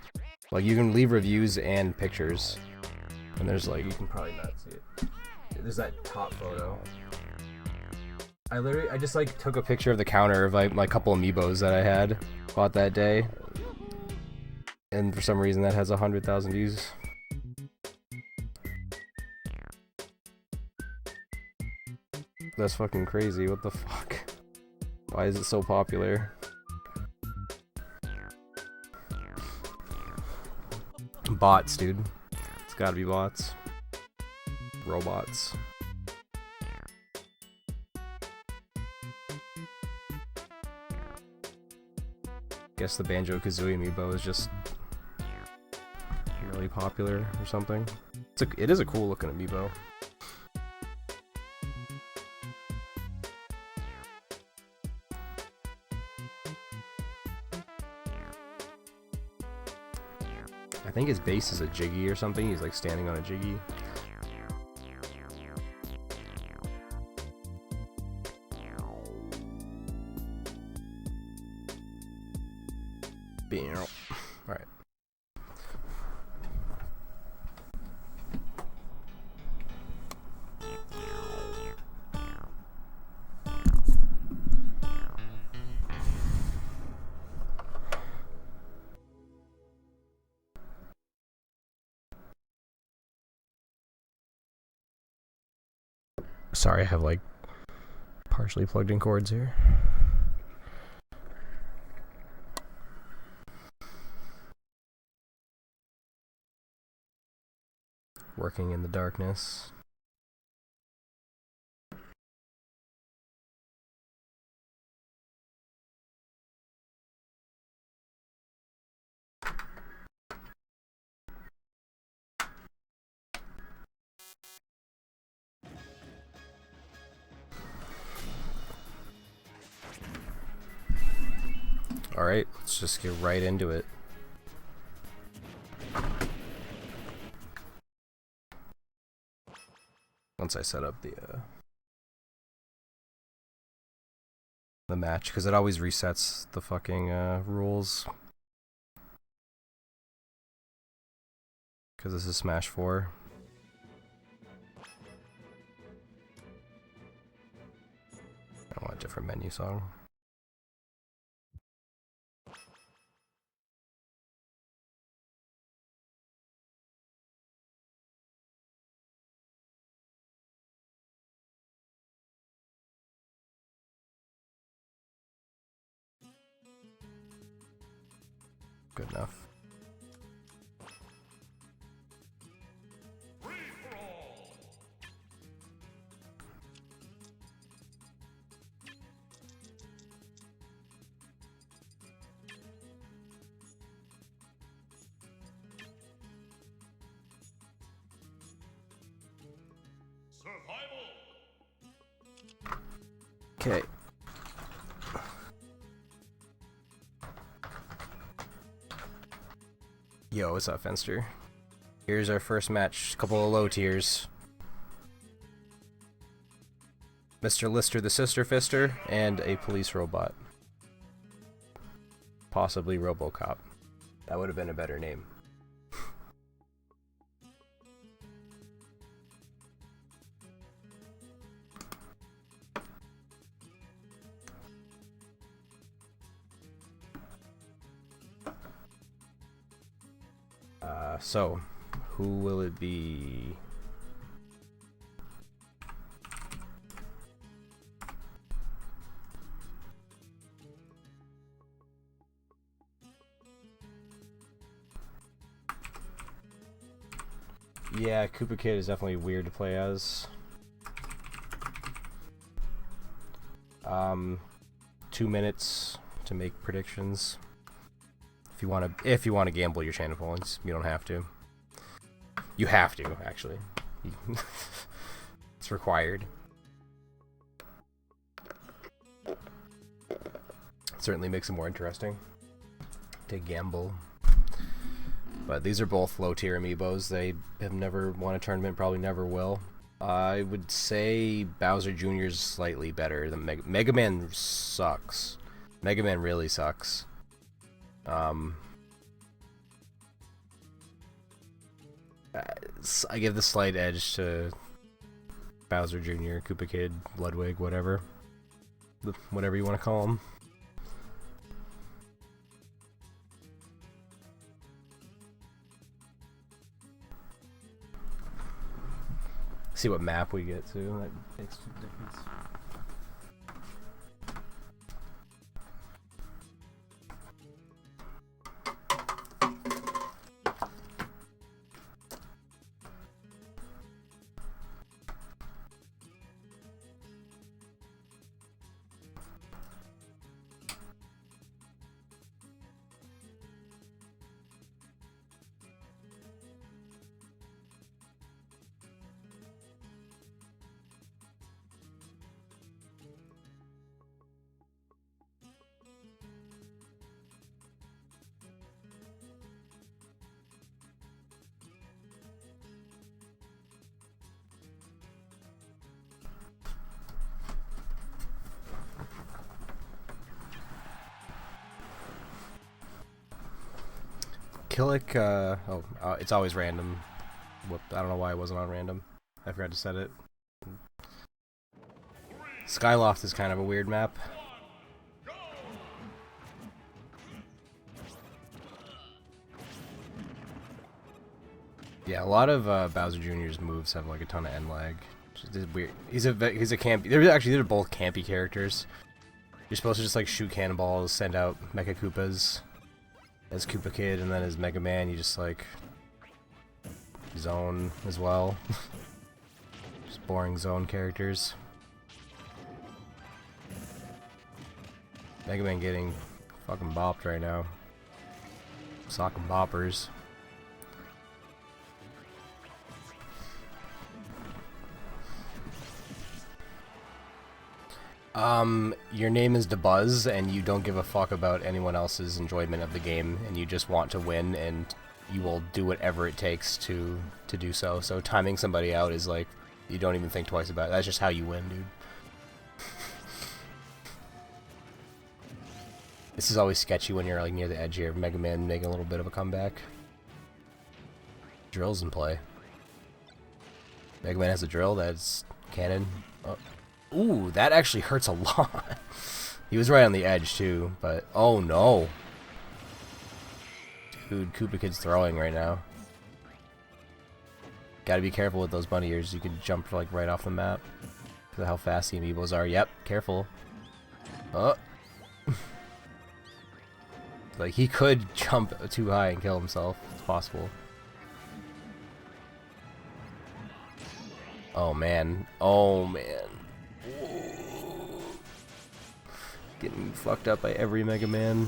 Like you can leave reviews and pictures. And there's like, you can probably not see it. There's that top photo. I just like took a picture of the counter of like my couple amiibos that I had bought that day. And for some reason that has 100,000 views. That's fucking crazy, what the fuck? Why is it so popular? Bots, dude. It's gotta be bots. Robots. Guess the Banjo-Kazooie amiibo is just really popular or something. It is a cool looking amiibo. I think his base is a Jiggy or something. He's like standing on a Jiggy. Alright. Sorry, I have like partially plugged in cords here. Working in the darkness. Alright, let's just get right into it. Once I set up the match, because it always resets the fucking rules. Because this is Smash 4. I want a different menu song. Good enough. Okay. Yo, what's up, Fenster? Here's our first match. Couple of low tiers. Mr. Lister the Sister Fister, and a police robot. Possibly RoboCop. That would have been a better name. So, who will it be? Yeah, Koopa Kid is definitely weird to play as. 2 minutes to make predictions. if you want to gamble your channel points, you don't have to. You have to, actually. It's required. Certainly makes it more interesting to gamble. But these are both low tier amiibos. They have never won a tournament, probably never will. I would say Bowser Jr. is slightly better than Mega Man sucks. Mega Man really sucks. I give the slight edge to Bowser Jr., Koopa Kid, Ludwig, whatever you want to call him. See what map we get to. That makes a difference. Killick, it's always random. Whoop, I don't know why it wasn't on random. I forgot to set it. Skyloft is kind of a weird map. Yeah, a lot of Bowser Jr.'s moves have like a ton of end lag. It's weird. He's a campy. They're both campy characters. You're supposed to just like shoot cannonballs, send out Mecha Koopas as Koopa Kid, and then as Mega Man you just like zone as well. Just boring zone characters. Mega Man getting fucking bopped right now. Socking boppers. Your name is DeBuzz, and you don't give a fuck about anyone else's enjoyment of the game, and you just want to win, and you will do whatever it takes to do so. So timing somebody out is like, you don't even think twice about it. That's just how you win, dude. This is always sketchy when you're like near the edge here. Mega Man making a little bit of a comeback. Drill's in play. Mega Man has a drill that's canon. Oh. Ooh, that actually hurts a lot. He was right on the edge too, but oh no. Dude, Koopa Kid's throwing right now. Gotta be careful with those bunny ears. You could jump like right off the map. Because of how fast the amiibos are. Yep, careful. Oh. Like, he could jump too high and kill himself. It's possible. Oh man. Oh man. Getting fucked up by every Mega Man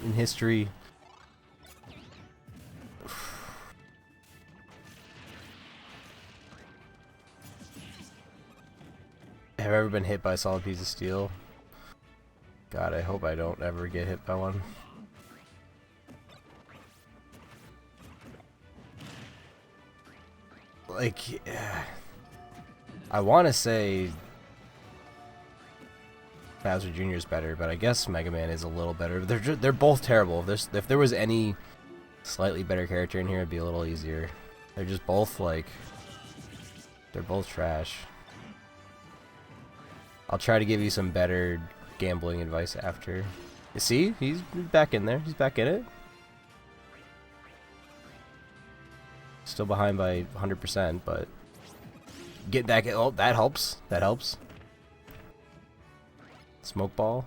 in history. Have I ever been hit by a solid piece of steel? God, I hope I don't ever get hit by one. Like, I want to say Bowser Jr. is better, but I guess Mega Man is a little better. They're both terrible. If there was any slightly better character in here, it'd be a little easier. They're just both like, they're both trash. I'll try to give you some better gambling advice after. You see, he's back in there. He's back in it. Still behind by 100%, but get back. Oh, that helps. That helps. Smoke ball.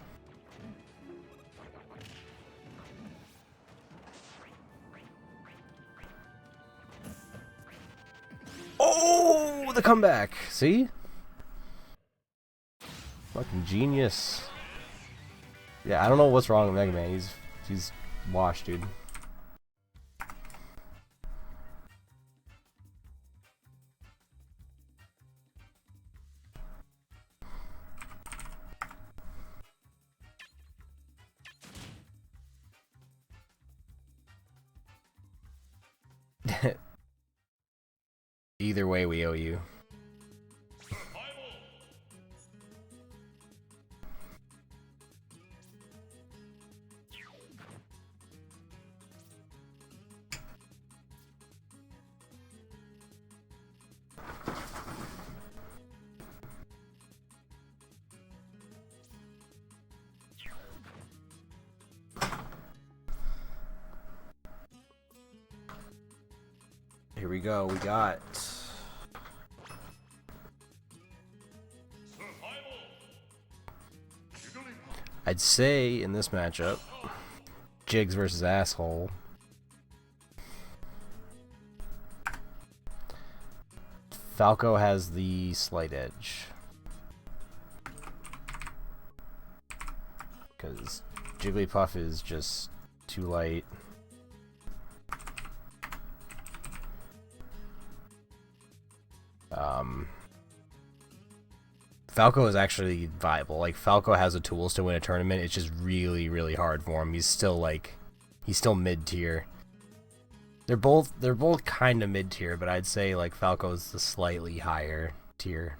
Oh, the comeback. See? Fucking genius. Yeah, I don't know what's wrong with Mega Man. He's She's washed, dude. Either way, we owe you. Here we go, we got... I'd say in this matchup, Jigs versus Asshole. Falco has the slight edge. Because Jigglypuff is just too light. Falco is actually viable. Like, Falco has the tools to win a tournament. It's just really, really hard for him. He's still mid-tier. They're both kind of mid-tier, but I'd say like Falco's the slightly higher tier.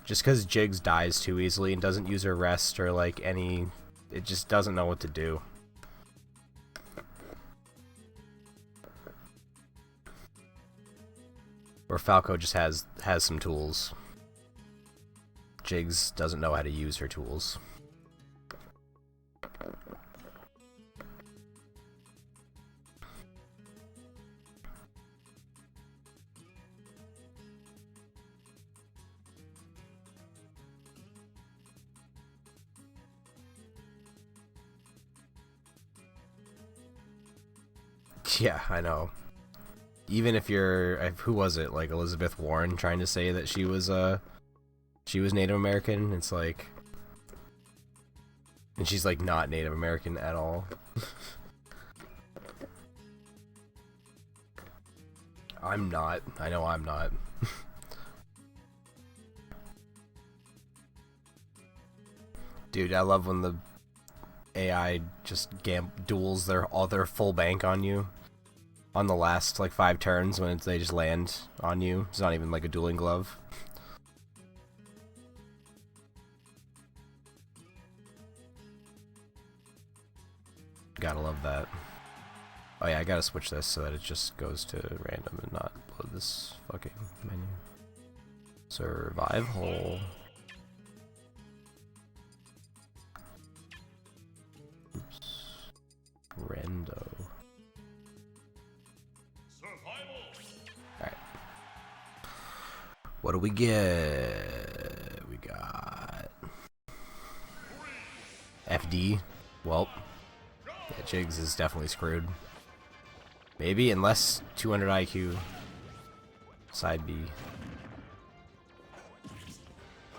Just because Jigs dies too easily and doesn't use her rest or like any, it just doesn't know what to do. Or Falco just has some tools. Jigs doesn't know how to use her tools. Yeah, I know. Even if you're, who was it? Like Elizabeth Warren trying to say that she was Native American. It's like, and she's like not Native American at all. I'm not. I know I'm not. Dude, I love when the AI just duels all their full bank on you. On the last, like, 5 turns when they just land on you. It's not even, like, a dueling glove. Gotta love that. Oh yeah, I gotta switch this so that it just goes to random and not load this fucking menu. Survival. Oops. Rando. Alright. What do we get? We got FD. Well, yeah, Jigs is definitely screwed. Maybe, unless 200 IQ. Side B.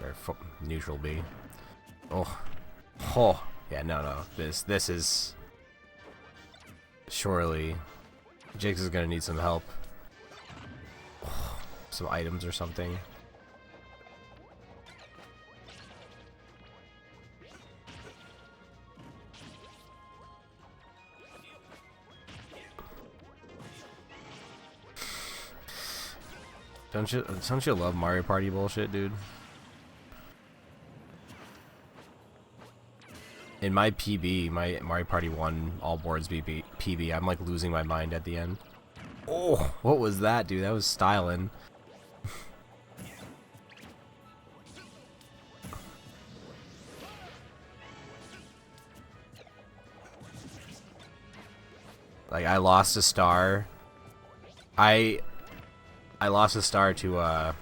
Or neutral B. Oh. Oh. Yeah, no. This is... Surely... Jigs is gonna need some help. Oh, some items or something. Don't you love Mario Party bullshit, dude? In my PB, my Mario Party 1 all boards PB, I'm like losing my mind at the end. Oh, what was that, dude? That was styling. Like, I lost a star. I lost a star to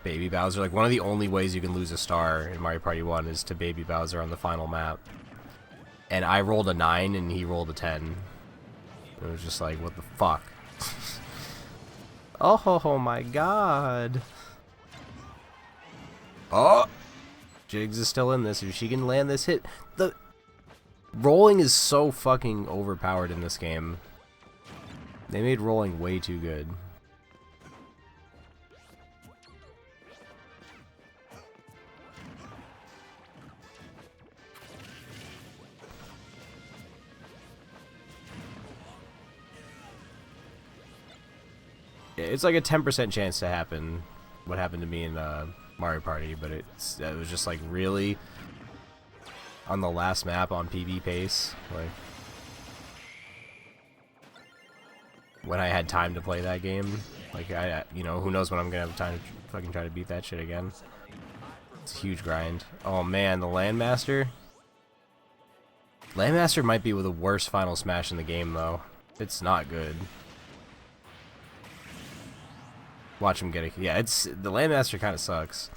Baby Bowser. Like, one of the only ways you can lose a star in Mario Party 1 is to Baby Bowser on the final map. And I rolled a 9 and he rolled a 10. It was just like, what the fuck? Oh my god. Oh! Jigs is still in this. If she can land this hit... The rolling is so fucking overpowered in this game. They made rolling way too good. It's like a 10% chance to happen. What happened to me in Mario Party, but it was just like really on the last map on PB pace, like when I had time to play that game. Like you know, who knows when I'm gonna have time to fucking try to beat that shit again. It's a huge grind. Oh man, the Landmaster. Landmaster might be the worst final smash in the game though. It's not good. Watch him get it. Yeah, the Landmaster kind of sucks.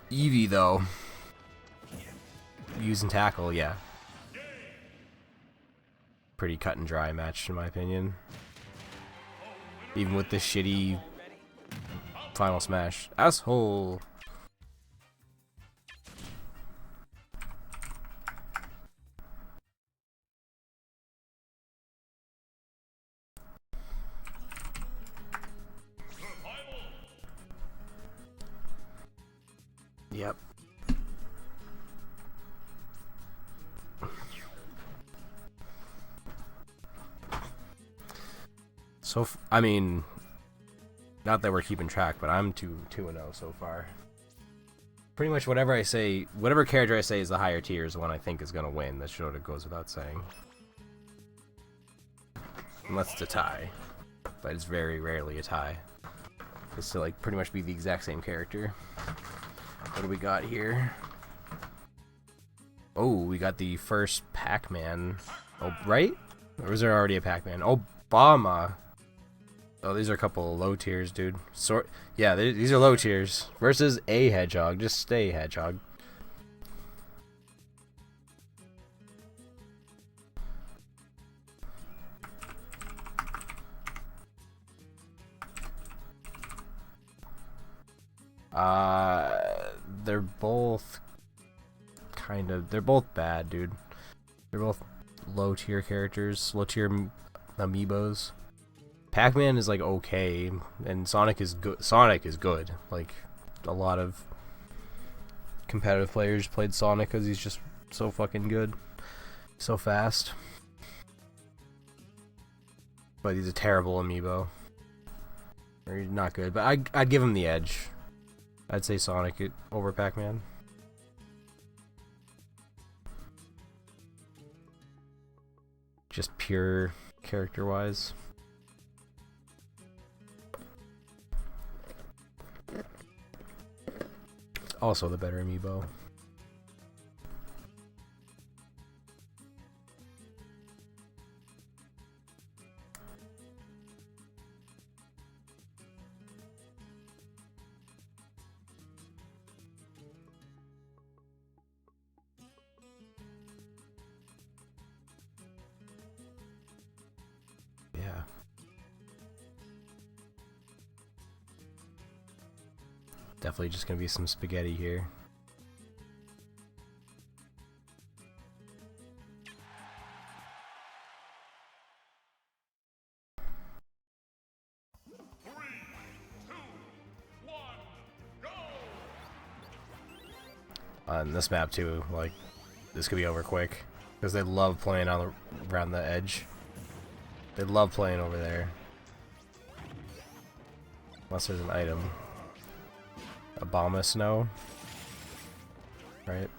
Eevee though, using tackle, yeah, pretty cut and dry match in my opinion. Even with this shitty final smash, asshole. Yep. So, I mean, not that we're keeping track, but I'm 2-0 so far. Pretty much whatever I say, whatever character I say is the higher tier is the one I think is gonna win. That sort of goes without saying. Unless it's a tie. But it's very rarely a tie. It's to like pretty much be the exact same character. What do we got here? Oh, we got the first Pac-Man. Oh, right? Or was there already a Pac-Man? Obama. Oh, these are a couple of low tiers, dude. Yeah, these are low tiers. Versus a Hedgehog. Just stay Hedgehog. They're both they're both bad, dude. They're both low tier characters, low tier amiibos. Pac-Man is like okay, and Sonic is good. Sonic is good. Like a lot of competitive players played Sonic because he's just so fucking good, so fast. But he's a terrible amiibo. Or he's not good, but I'd give him the edge. I'd say Sonic over Pac-Man. Just pure character-wise. Also the better amiibo. Yeah. Definitely just gonna be some spaghetti here. On this map too, like this could be over quick because they love playing around the edge. They love playing over there. Unless there's an item. Obama snow. Right?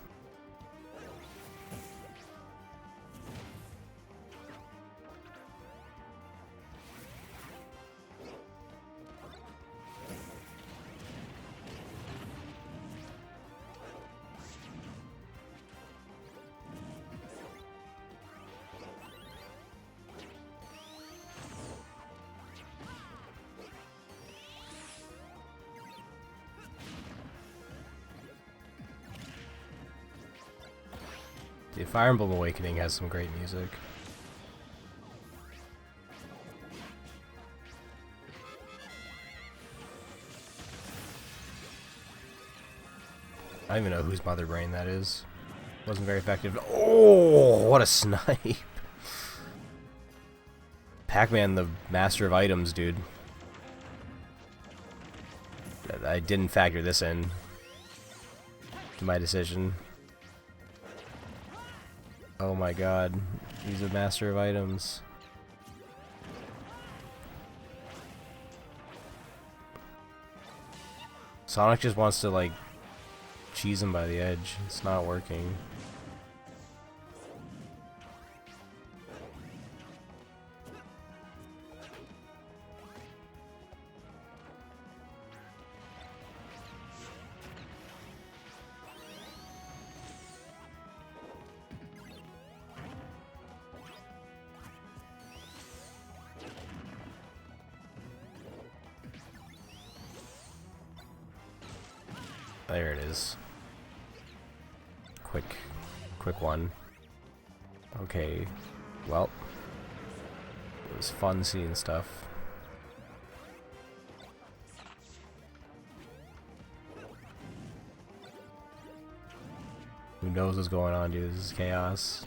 The Fire Emblem Awakening has some great music. I don't even know whose mother brain that is. Wasn't very effective. Oh, what a snipe. Pac-Man, the master of items, dude. I didn't factor this in to my decision. Oh my god. He's a master of items. Sonic just wants to, like, cheese him by the edge. It's not working. There it is. Quick one. Okay, well, it was fun seeing stuff. Who knows what's going on, dude? This is chaos.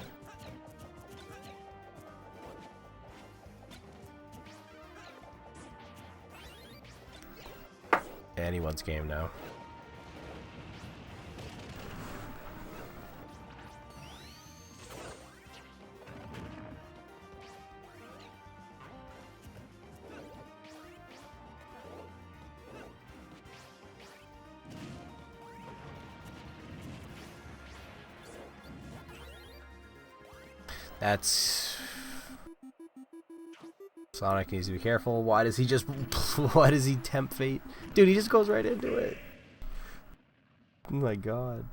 Anyone's game now. That's... Sonic needs to be careful. Why does he just... Why does he tempt fate? Dude, he just goes right into it. Oh my god.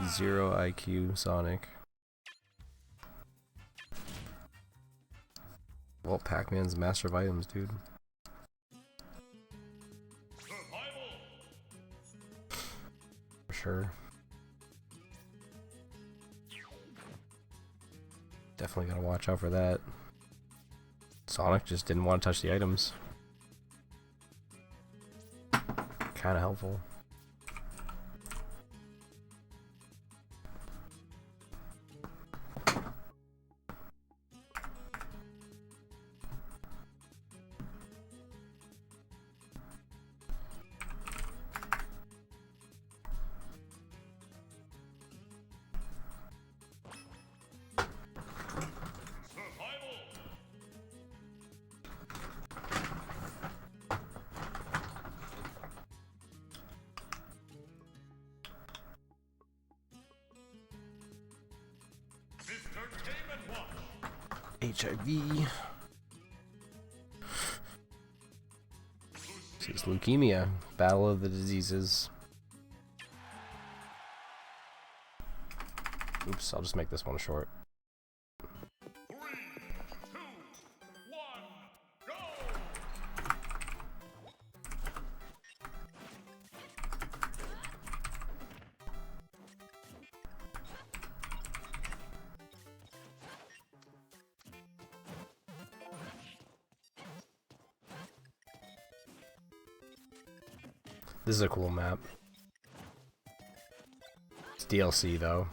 0 IQ Sonic. Well, Pac-Man's master of items, dude. For sure. Definitely gotta watch out for that. Sonic just didn't want to touch the items. Kinda helpful. HIV. This is leukemia. Battle of the diseases. Oops, I'll just make this one short.
3, 2, 1, go!
This is a cool map. It's DLC though.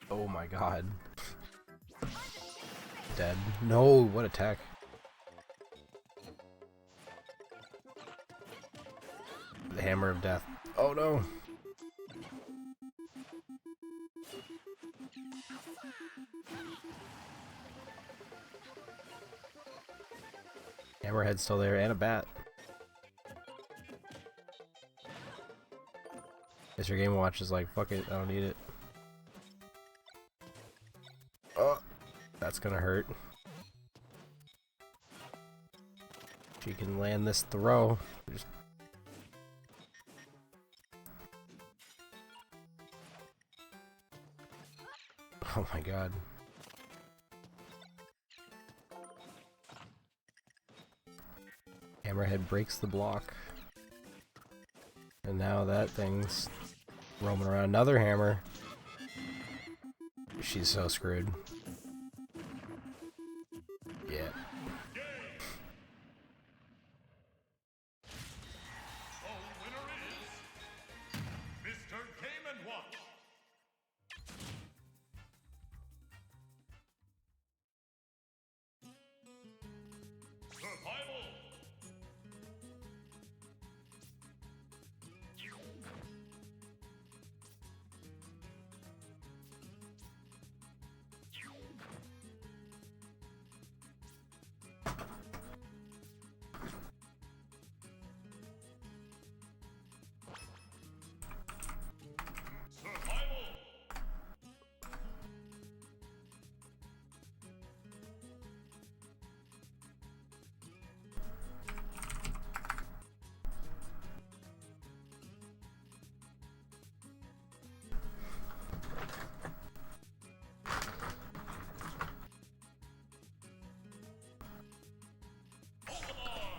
Oh my god. Dead. No, what attack. The hammer of death. Oh no. Hammerhead's still there, and a bat. Guess your Game & Watch is like, fuck it, I don't need it. Oh, that's gonna hurt. She can land this throw. Just... Oh my god. Hammerhead breaks the block. And now that thing's roaming around. Another hammer. She's so screwed. Yeah.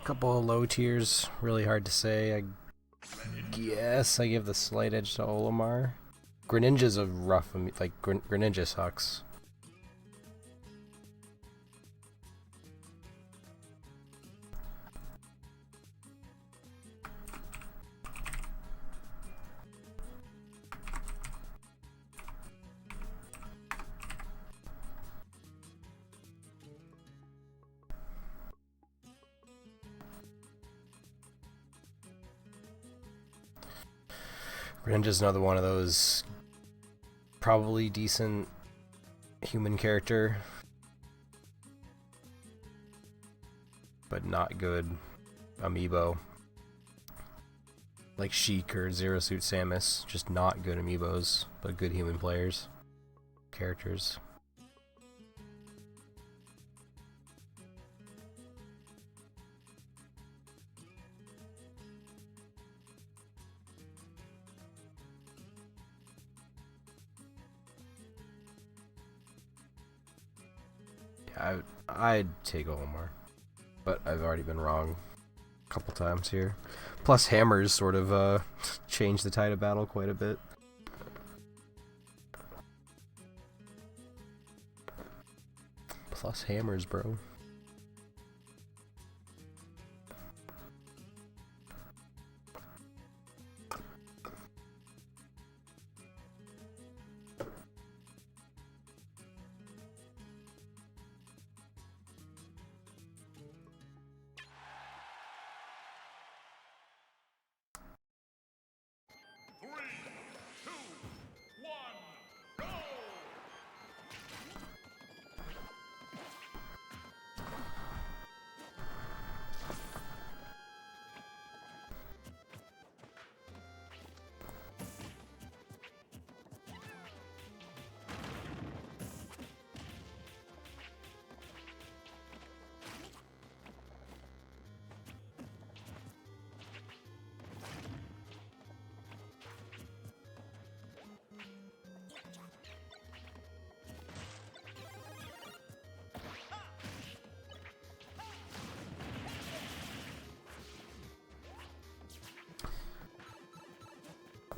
Couple of low tiers, really hard to say. I guess I give the slight edge to Olimar. Greninja's a rough, like Greninja sucks. Greninja's another one of those probably decent human character, but not good amiibo. Like Sheik or Zero Suit Samus, just not good amiibos, but good human players, characters. I'd take Olimar, but I've already been wrong a couple times here. Plus hammers sort of changed the tide of battle quite a bit. Plus hammers, bro.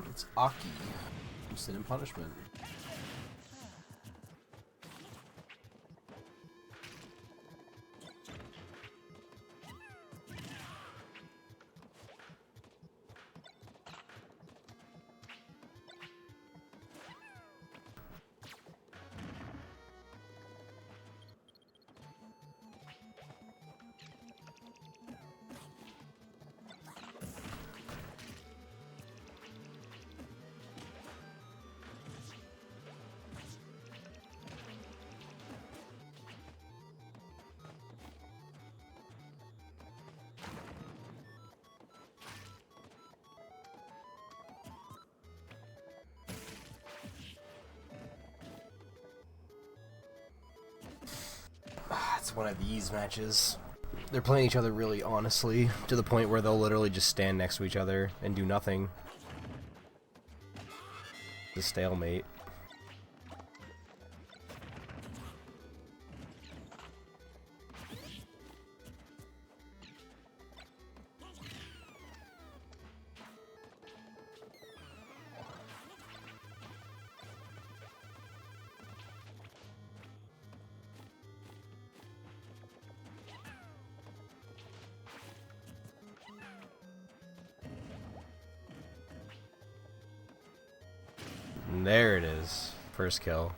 It's Aki from Sin and Punishment. It's one of these matches. They're playing each other really honestly, to the point where they'll literally just stand next to each other and do nothing. The stalemate. And there it is. First kill.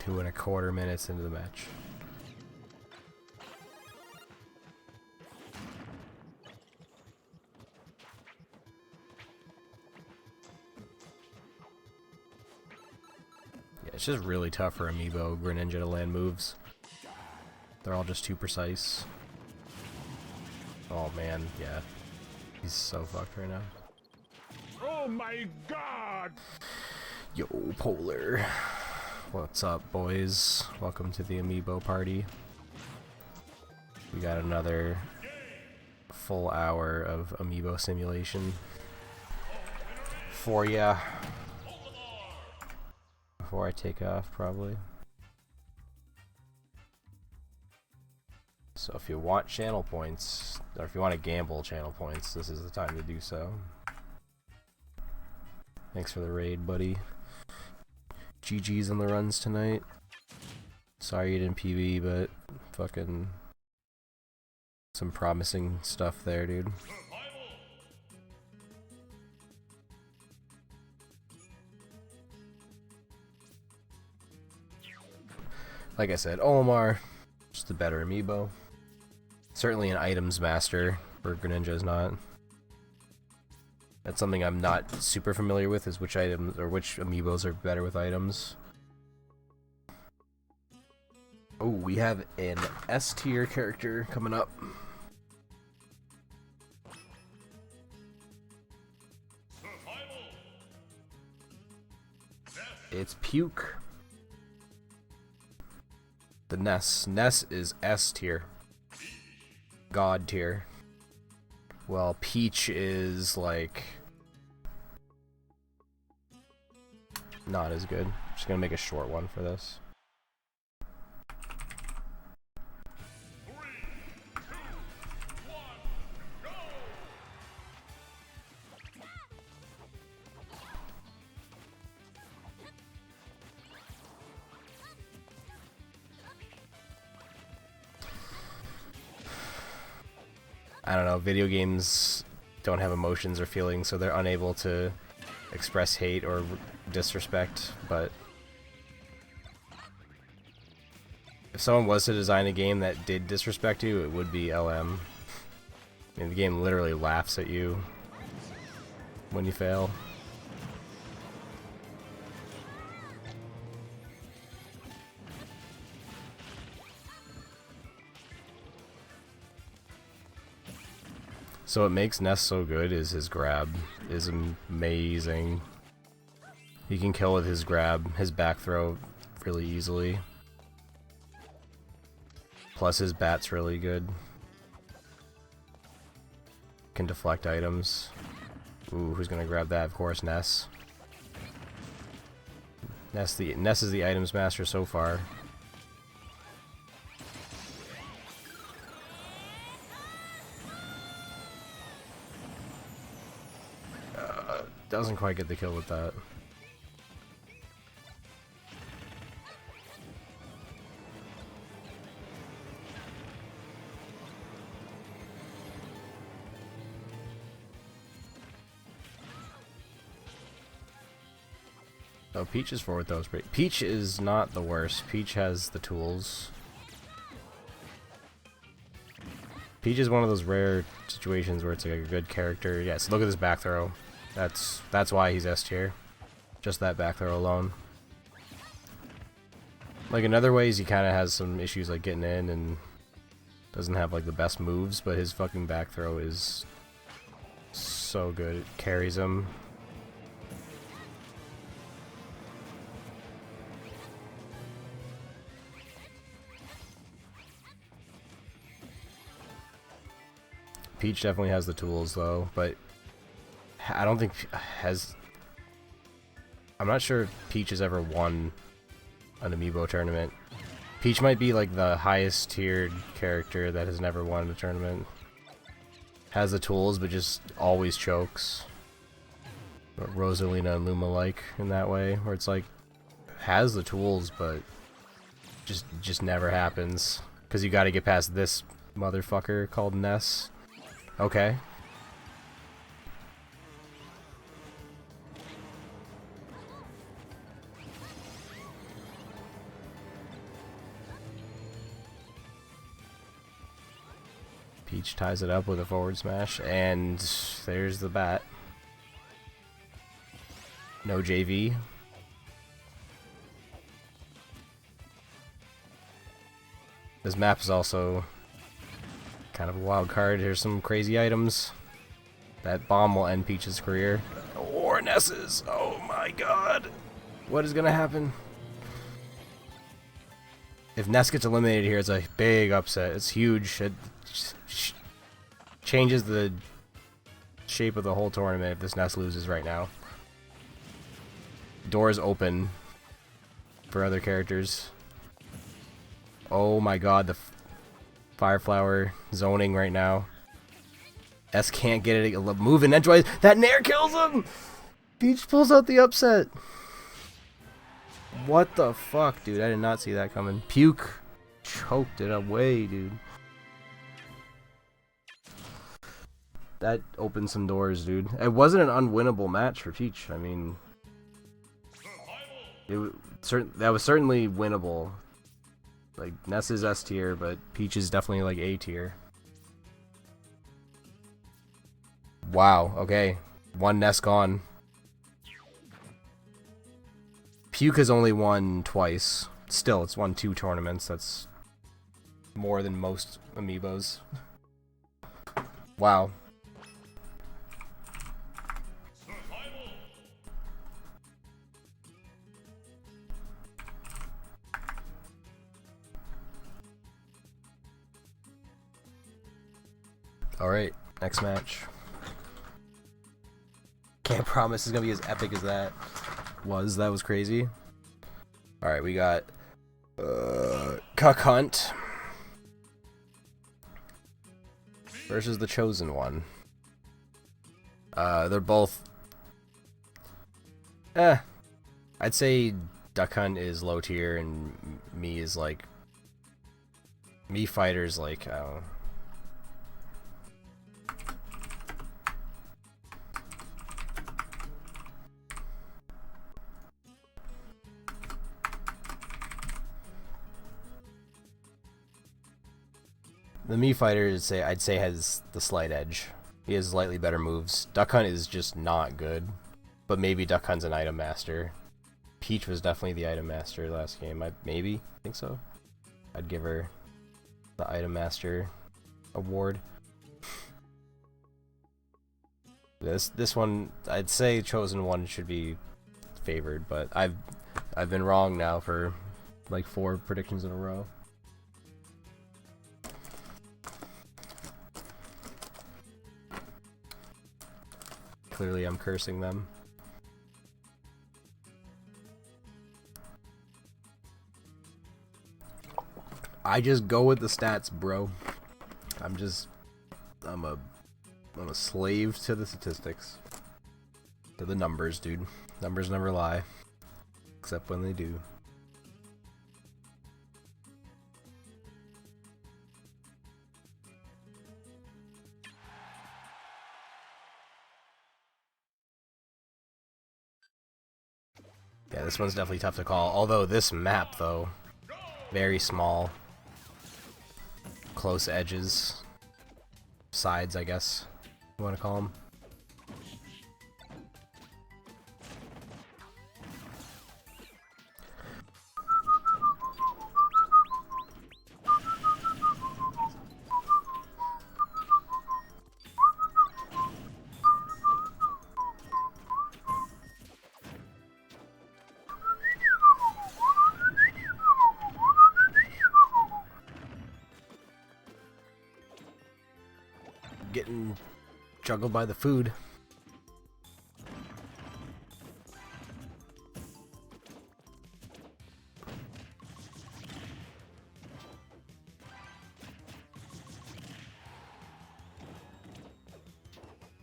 2¼ minutes into the match. Yeah, it's just really tough for Amiibo Greninja to land moves. They're all just too precise. Oh man, yeah. He's so fucked right now.
Oh my god!
Yo, Polar. What's up, boys? Welcome to the Amiibo party. We got another full hour of Amiibo simulation for ya. Before I take off, probably. So if you want channel points, or if you want to gamble channel points, this is the time to do so. Thanks for the raid, buddy. GG's on the runs tonight. Sorry you didn't PB, but fucking some promising stuff there, dude. Like I said, Olimar, just a better Amiibo. Certainly an items master, where Greninja's not. That's something I'm not super familiar with, is which items or which Amiibos are better with items. Oh, we have an S tier character coming up. It's Puke. The Ness. Ness is S tier. God tier. Well, Peach is like not as good. Just gonna make a short one for this. I don't know, video games don't have emotions or feelings, so they're unable to express hate or disrespect, but if someone was to design a game that did disrespect you, it would be LM. I mean, the game literally laughs at you when you fail. So what makes Ness so good is his grab is amazing. He can kill with his grab, his back throw really easily. Plus his bat's really good. Can deflect items. Ooh, who's gonna grab that? Of course, Ness. Ness is the items master so far. Doesn't quite get the kill with that. Oh, Peach is forward though. Peach is not the worst. Peach has the tools. Peach is one of those rare situations where it's like a good character. Yeah, so look at this back throw. That's why he's S tier. Just that back throw alone. Like in other ways, he kind of has some issues like getting in and doesn't have like the best moves, but his fucking back throw is so good. It carries him. Peach definitely has the tools though, but I don't think I'm not sure if Peach has ever won an Amiibo tournament. Peach might be like the highest tiered character that has never won a tournament. Has the tools, but just always chokes. Rosalina and Luma like in that way, where it's like has the tools, but just never happens because you got to get past this motherfucker called Ness. Okay. Peach ties it up with a forward smash, and there's the bat. No JV. This map is also kind of a wild card. Here's some crazy items. That bomb will end Peach's career. Or Ness's! Oh my god! What is gonna happen? If Ness gets eliminated here, it's a big upset. It's huge. It changes the shape of the whole tournament if this Ness loses right now. Doors open for other characters. Oh my god, the Fire Flower zoning right now. S can't get it. Move and edgewise. That Nair kills him! Peach pulls out the upset. What the fuck, dude? I did not see that coming. Puke choked it away, dude. That opened some doors, dude. It wasn't an unwinnable match for Peach. I mean, that was certainly winnable. Like, Ness is S tier, but Peach is definitely like A tier. Wow, okay. One Ness gone. Puke has only won twice. Still, it's won 2 tournaments. That's more than most Amiibos. Wow. Alright, next match. Can't promise it's gonna be as epic as that was. That was crazy. Alright, we got Cuck Hunt versus the Chosen One. They're both I'd say Duck Hunt is low tier and me is like Mii Fighter's like I don't know. The Mii Fighter I'd say has the slight edge. He has slightly better moves. Duck Hunt is just not good, but maybe Duck Hunt's an item master. Peach was definitely the item master last game. I think so. I'd give her the item master award. This one, I'd say Chosen One should be favored, but I've been wrong now for like 4 predictions in a row. Clearly I'm cursing them. I just go with the stats, bro. I'm a slave to the statistics. To the numbers, dude. Numbers never lie. Except when they do. Yeah, this one's definitely tough to call. Although this map, though, very small. Close edges. Sides, I guess you want to call them. getting juggled by the food.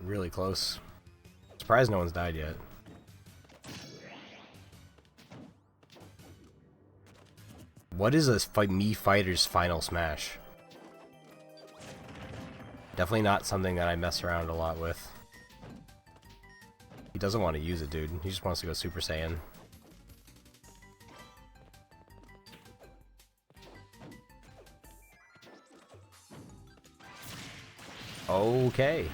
Really close. Surprised no one's died yet. What is a Mii Fighter's final smash? Definitely not something that I mess around a lot with. He doesn't want to use it, dude. He just wants to go Super Saiyan. Okay.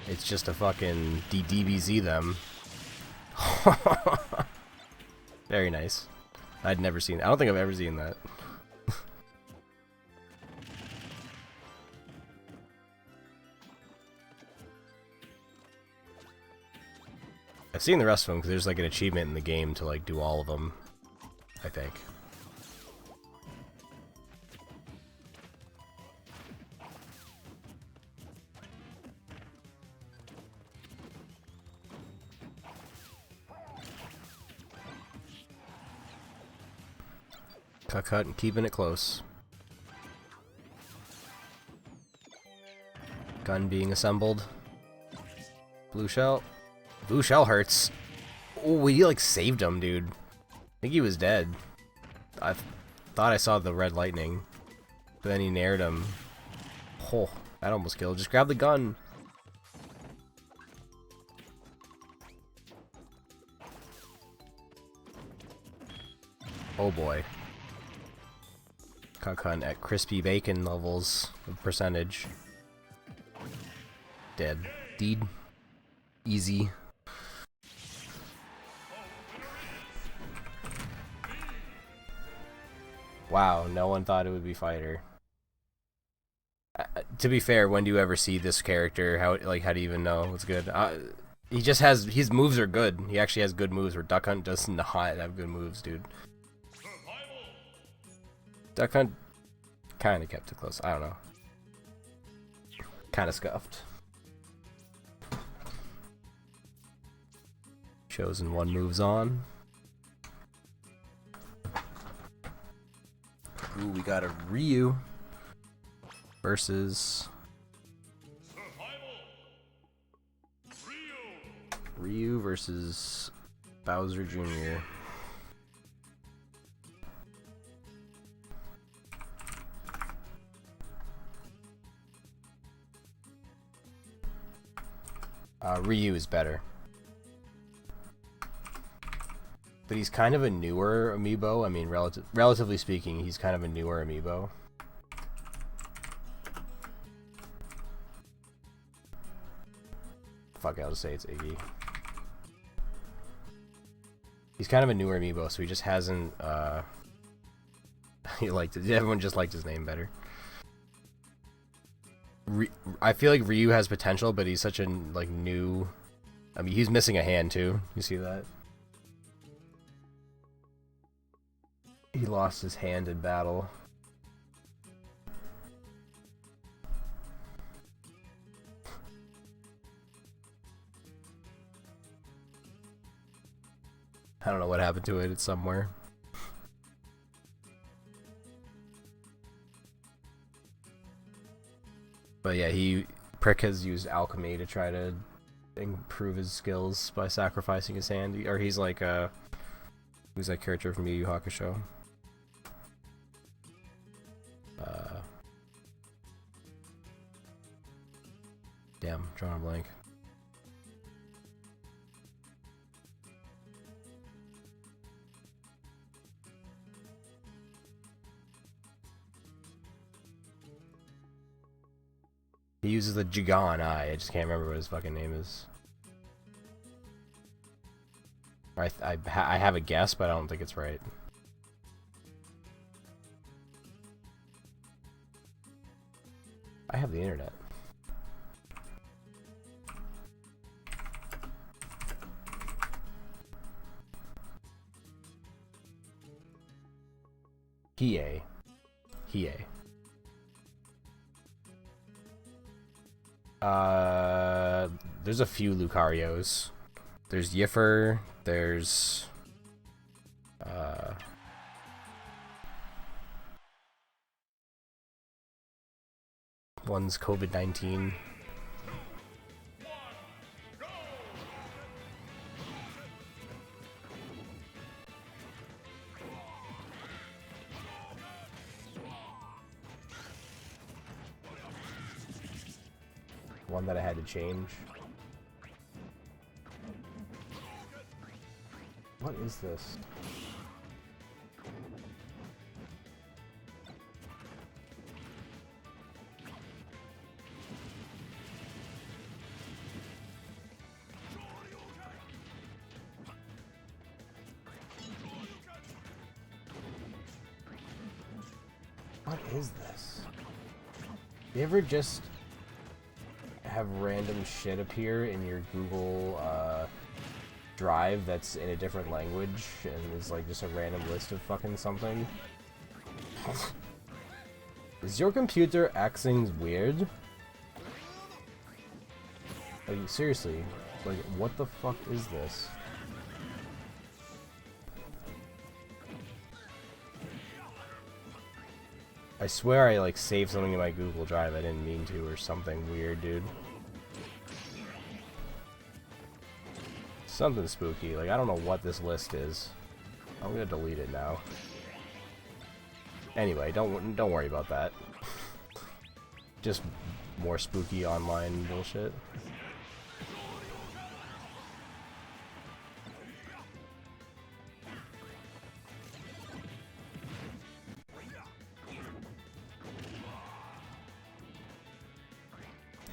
It's just a fucking DBZ them. Very nice. I'd never seen. I don't think I've ever seen that. I've seen the rest of them because there's like an achievement in the game to like do all of them, I think. Cut and keeping it close. Gun being assembled. Blue shell. Blue shell hurts. Oh, he like saved him, dude. I think he was dead. I thought I saw the red lightning, but then he nared him. Oh, that almost killed. Just grab the gun. Oh boy. Cunt at crispy bacon levels of percentage. Dead. Deed. Easy. Wow, no one thought it would be Fighter. To be fair, when do you ever see this character? How do you even know what's good? He just has, his moves are good. He actually has good moves, where Duck Hunt does not have good moves, dude. Duck Hunt kind of kept it close. I don't know. Kind of scuffed. Chosen one moves on. Ooh, we got a Ryu versus Ryu versus Bowser Jr. Ryu is better. But he's kind of a newer amiibo. I mean, relatively speaking, he's kind of a newer amiibo. Fuck, I'll just say it's Iggy. He's kind of a newer amiibo, so he just hasn't, everyone just liked his name better. I feel like Ryu has potential, but he's such a, new... I mean, he's missing a hand, too. You see that? He lost his hand in battle. I don't know what happened to it. It's somewhere. But yeah, Prick has used alchemy to try to improve his skills by sacrificing his hand. Or he's like who's that character from Yu Yu Hakusho? Damn, drawing a blank. He uses the Jigan Eye. I just can't remember what his fucking name is. I have a guess, but I don't think it's right. I have the internet. Hiei. There's a few Lucarios. There's Yiffer, there's one's COVID-19. One that I had to change. What is this? What is this? You ever just have random shit appear in your Google Drive that's in a different language and is like just a random list of fucking something? Is your computer acting weird? Like, seriously, like, what the fuck is this? I swear I like saved something in my Google Drive I didn't mean to, or something weird, dude. Something spooky. Like, I don't know what this list is. I'm gonna delete it now. Anyway, don't worry about that. Just more spooky online bullshit.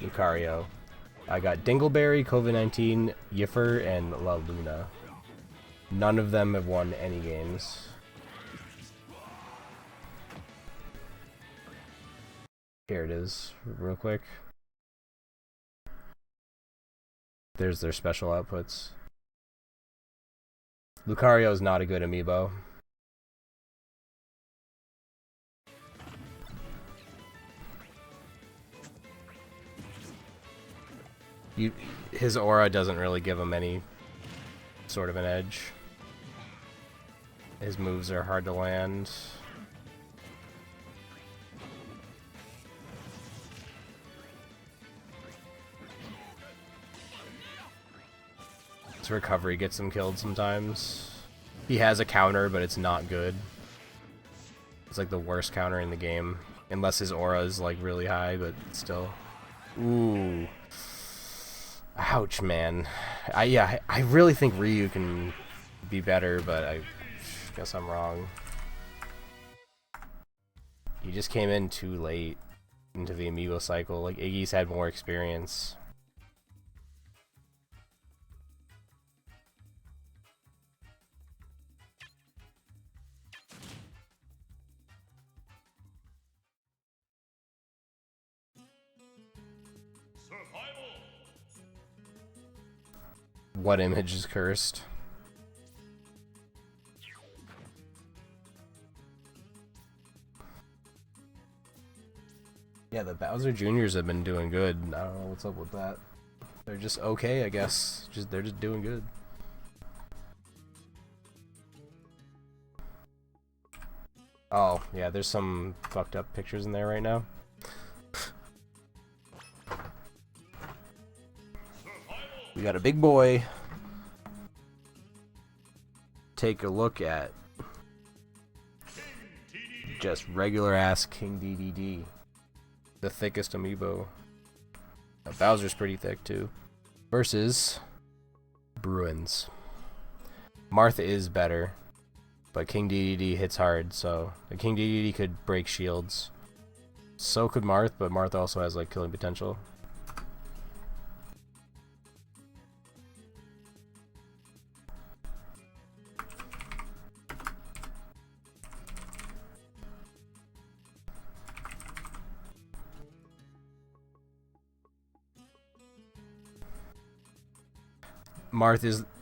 Lucario. I got Dingleberry, COVID-19, Yiffer, and La Luna. None of them have won any games. Here it is, real quick. There's their special outputs. Lucario is not a good amiibo. His aura doesn't really give him any sort of an edge. His moves are hard to land. His recovery gets him killed sometimes. He has a counter, but it's not good. It's like the worst counter in the game. Unless his aura is like really high, but still. Ooh. Ouch, man. I really think Ryu can be better, but I guess I'm wrong. He just came in too late into the amiibo cycle. Like, Iggy's had more experience. What image is cursed? Yeah, the Bowser Juniors have been doing good. I don't know what's up with that. They're just okay, I guess. They're just doing good. Oh, yeah, there's some fucked up pictures in there right now. We got a big boy. Take a look at just regular ass King DDD. The thickest amiibo. Bowser's pretty thick too. Versus Bruins. Martha is better, but King DDD hits hard, so the King DDD could break shields. So could Marth, but Marth also has like killing potential.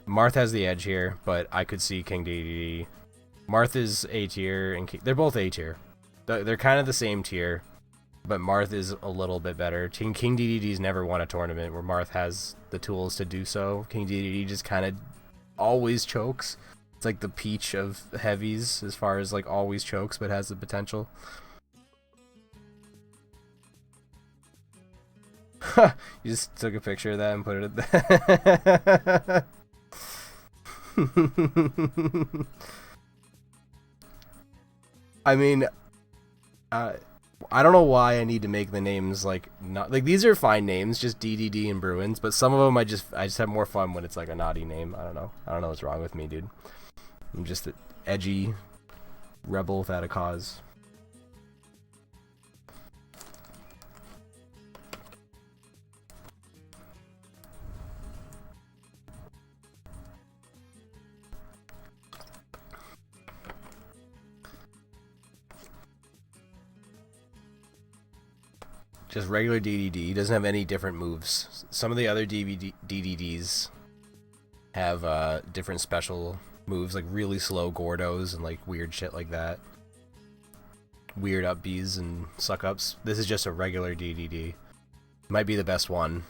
Marth has the edge here, but I could see King DDD. Marth is A tier, and they're both A tier. They're kind of the same tier, but Marth is a little bit better. King DDD's never won a tournament where Marth has the tools to do so. King DDD just kind of always chokes. It's like the Peach of heavies as far as like always chokes, but has the potential. You just took a picture of that and put it there. I mean, I don't know why I need to make the names like not like these are fine names, just DDD and Bruins, but some of them I just have more fun when it's like a naughty name. I don't know what's wrong with me, dude. I'm just an edgy rebel without a cause. Just regular DDD. Doesn't have any different moves. Some of the other DDDs have different special moves, like really slow Gordos and like weird shit like that. Weird up Bs and suck ups. This is just a regular DDD. Might be the best one.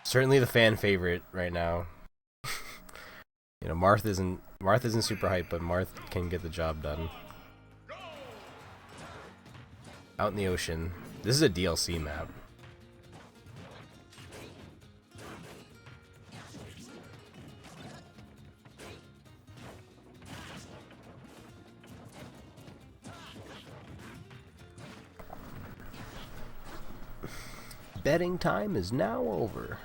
Certainly the fan favorite right now. You know, Marth isn't super hype, but Marth can get the job done. Out in the ocean. This is a DLC map. Betting time is now over.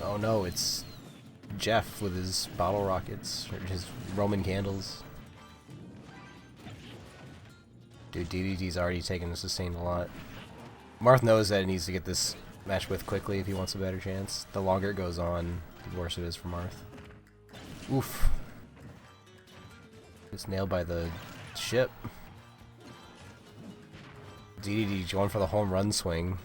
Oh no, it's Jeff with his bottle rockets, or his Roman candles. Dude, DDD's already taken the sustain a lot. Marth knows that he needs to get this match with quickly if he wants a better chance. The longer it goes on, the worse it is for Marth. Oof. It's nailed by the ship. DDD going for the home run swing.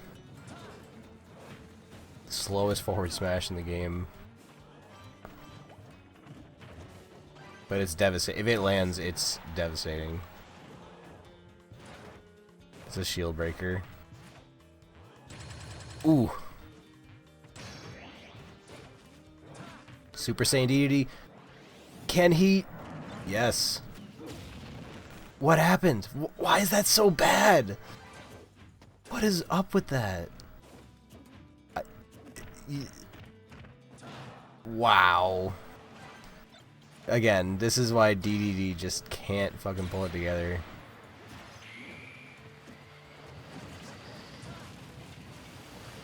The slowest forward smash in the game. But it's devastating. If it lands, it's devastating. It's a shield breaker. Ooh. Super Saiyan DDD. Can he? Yes. What happened? Why is that so bad? What is up with that? Wow. Again, this is why DDD just can't fucking pull it together.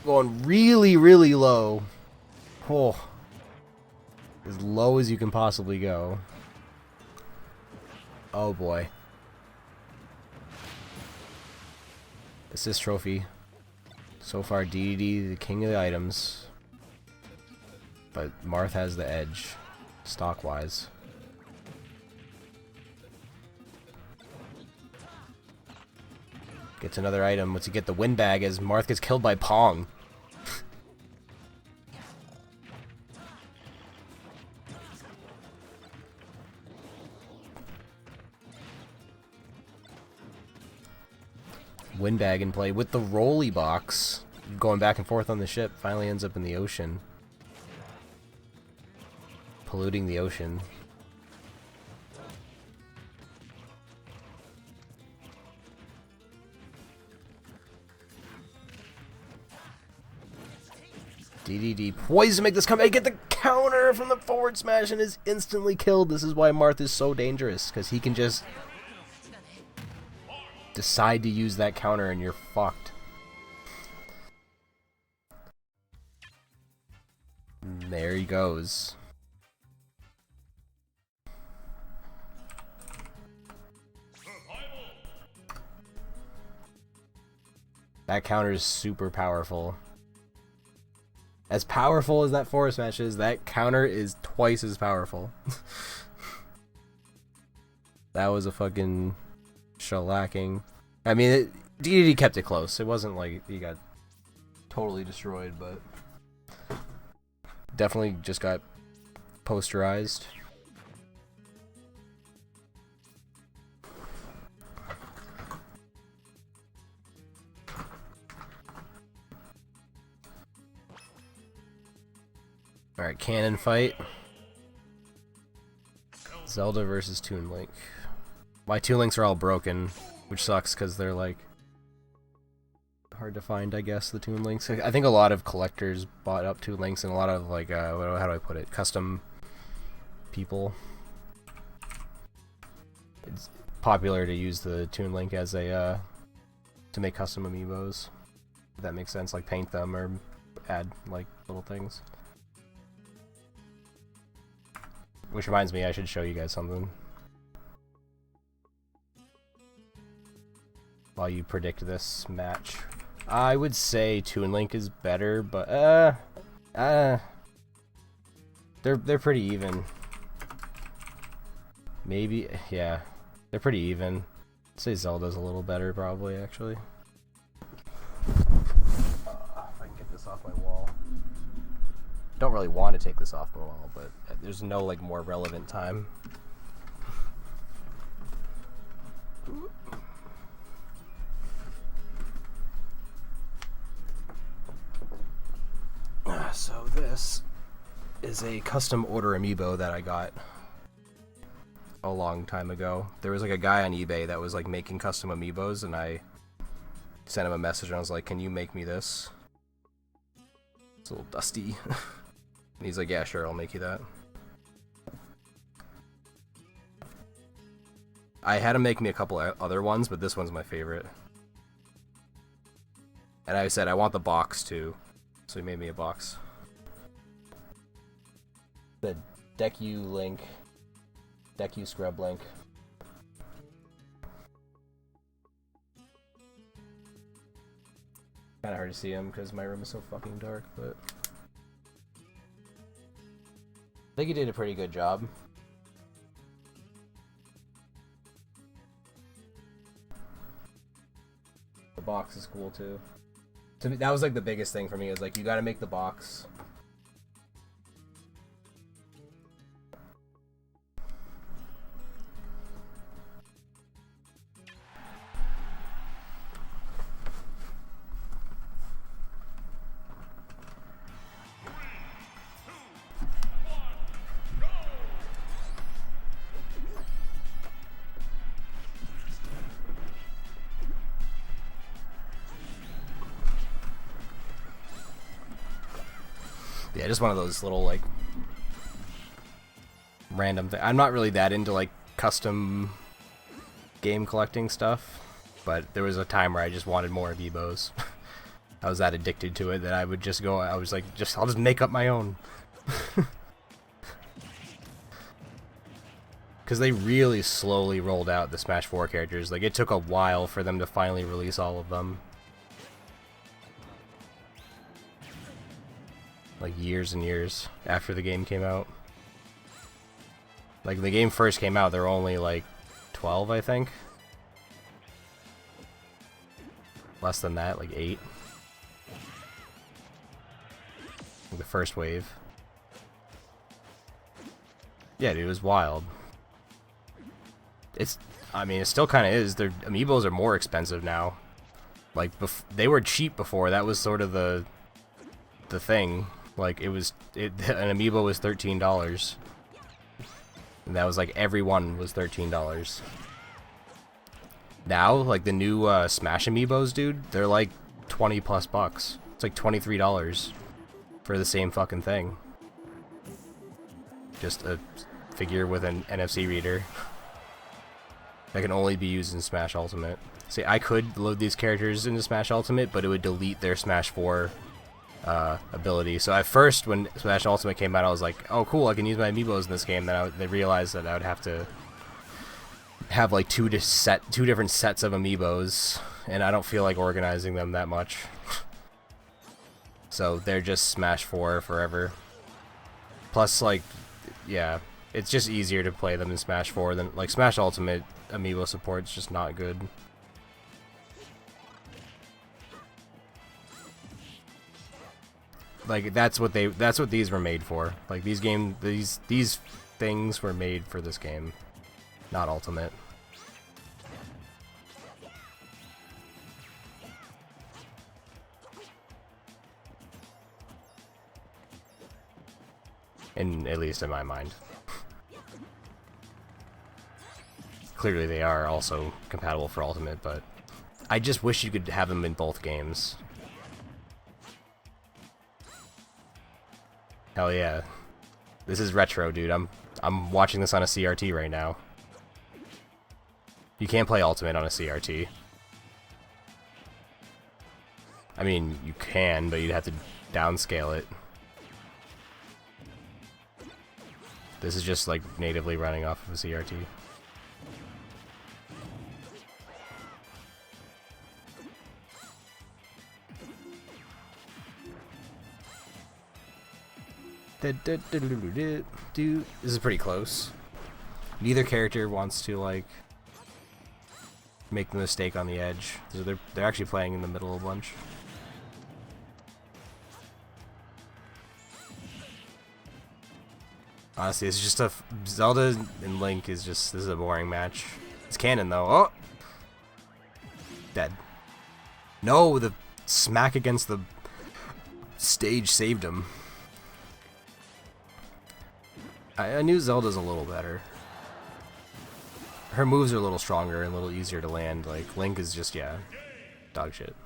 Going really, really low. Oh. As low as you can possibly go. Oh boy. Assist trophy. So far, DDD, the king of the items. But Marth has the edge, stock-wise. Gets another item. Once you get the windbag as Marth gets killed by Pong. Windbag in play with the rolly box. Going back and forth on the ship. Finally ends up in the ocean. Polluting the ocean. DDD poised to make this comeback. Get the counter from the forward smash and is instantly killed. This is why Marth is so dangerous, because he can just decide to use that counter and you're fucked. And there he goes. That counter is super powerful. As powerful as that forward smash is, that counter is twice as powerful. That was a fucking shellacking. I mean, DDD kept it close. It wasn't like he got totally destroyed, but definitely just got posterized. Alright, cannon fight. Zelda versus Toon Link. My Toon Links are all broken, which sucks because they're like hard to find, I guess, the Toon Links. I think a lot of collectors bought up Toon Links and a lot of like, how do I put it, custom people. It's popular to use the Toon Link as a, to make custom amiibos. If that makes sense, like paint them or add like little things. Which reminds me, I should show you guys something. While you predict this match. I would say Toon Link is better, but they're pretty even. Maybe, yeah, they're pretty even. I'd say Zelda's a little better, probably, actually. If I can get this off my wall. Don't really want to take this off my wall, but there's no like more relevant time. So this is a custom order amiibo that I got a long time ago. There was like a guy on eBay that was like making custom amiibos, and I sent him a message and I was like, can you make me this? It's a little dusty. And he's like, yeah, sure, I'll make you that. I had him make me a couple other ones, but this one's my favorite. And I said, I want the box too. So he made me a box. The Deku Link. Deku Scrub Link. Kinda hard to see him because my room is so fucking dark, but I think he did a pretty good job. The box is cool too. To me, that was like the biggest thing for me, is like, you gotta make the box. Yeah, just one of those little, like, random things. I'm not really that into, like, custom game collecting stuff, but there was a time where I just wanted more amiibos. I was that addicted to it that I would just go, I was like, I'll just make up my own. Because they really slowly rolled out the Smash 4 characters. Like, it took a while for them to finally release all of them. Like years and years after the game came out. Like, the game first came out, there were only like 12, I think. Less than that, like 8. Like the first wave. Yeah, dude, it was wild. I mean, it still kind of is. Their amiibos are more expensive now. Like, they were cheap before. That was sort of the thing. Like, an amiibo was $13. And that was like, every one was $13. Now, like, the new Smash amiibos, dude, they're like 20 plus bucks. It's like $23 for the same fucking thing. Just a figure with an NFC reader that can only be used in Smash Ultimate. See, I could load these characters into Smash Ultimate, but it would delete their Smash 4 ability. So at first, when Smash Ultimate came out, I was like, oh cool, I can use my amiibos in this game. Then they realized that I would have to have like two different sets of amiibos, and I don't feel like organizing them that much. So they're just Smash 4 forever. Plus, like, yeah, it's just easier to play them in Smash 4 than, like, Smash Ultimate amiibo support's just not good. Like, that's what these were made for. Like, these things were made for this game, not Ultimate. At least in my mind. Clearly they are also compatible for Ultimate, but I just wish you could have them in both games. Hell yeah. This is retro, dude. I'm watching this on a CRT right now. You can't play Ultimate on a CRT. I mean, you can, but you'd have to downscale it. This is just like natively running off of a CRT. This is pretty close. Neither character wants to like make the mistake on the edge, so they're actually playing in the middle a bunch. Honestly, it's just Zelda and Link is just, this is a boring match. It's canon though. Oh! Dead. No, the smack against the stage saved him. I knew Zelda's a little better. Her moves are a little stronger and a little easier to land. Like, Link is just, yeah, dog shit.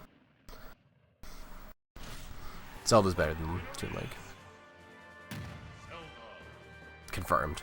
Zelda's better than Toon Link. Confirmed.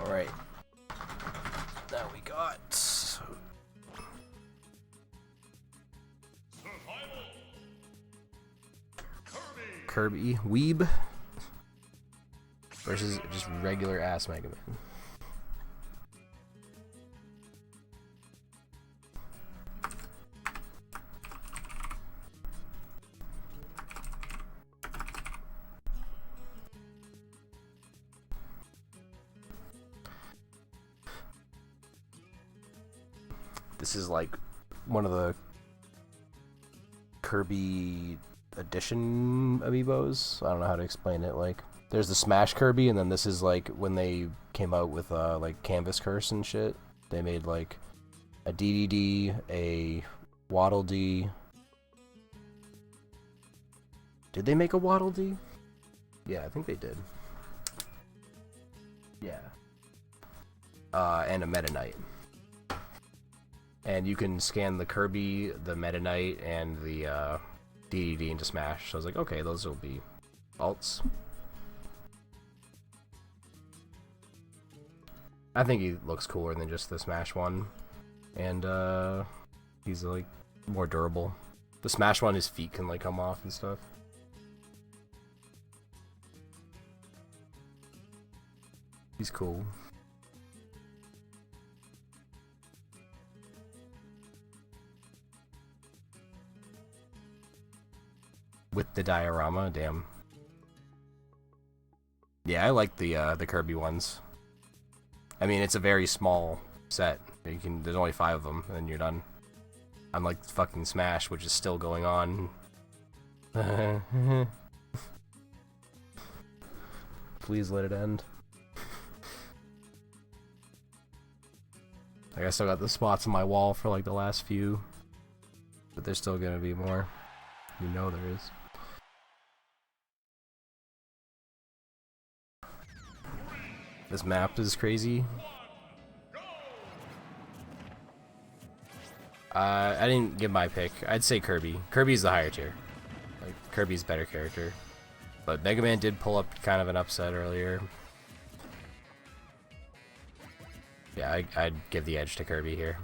Alright. Now we got Kirby Weeb versus just regular ass Mega Man. This is like one of the Kirby Edition amiibos. I don't know how to explain it. Like, there's the Smash Kirby, and then this is like when they came out with like Canvas Curse and shit. They made like a DDD, a Waddle Dee. Did they make a Waddle Dee? Yeah, I think they did. Yeah. And a Meta Knight. And you can scan the Kirby, the Meta Knight, and the DDD into Smash. So I was like, okay, those will be alts. I think he looks cooler than just the Smash one. And he's like more durable. The Smash one, his feet can like come off and stuff. He's cool. With the diorama, damn. Yeah, I like the Kirby ones. I mean, it's a very small set. There's only 5 of them, and then you're done. Unlike fucking Smash, which is still going on. Please let it end. Like, I still got the spots on my wall for like the last few, but there's still gonna be more. You know there is. This map is crazy. I didn't give my pick. I'd say Kirby. Kirby's the higher tier. Like, Kirby's better character. But Mega Man did pull up kind of an upset earlier. Yeah, I'd give the edge to Kirby here.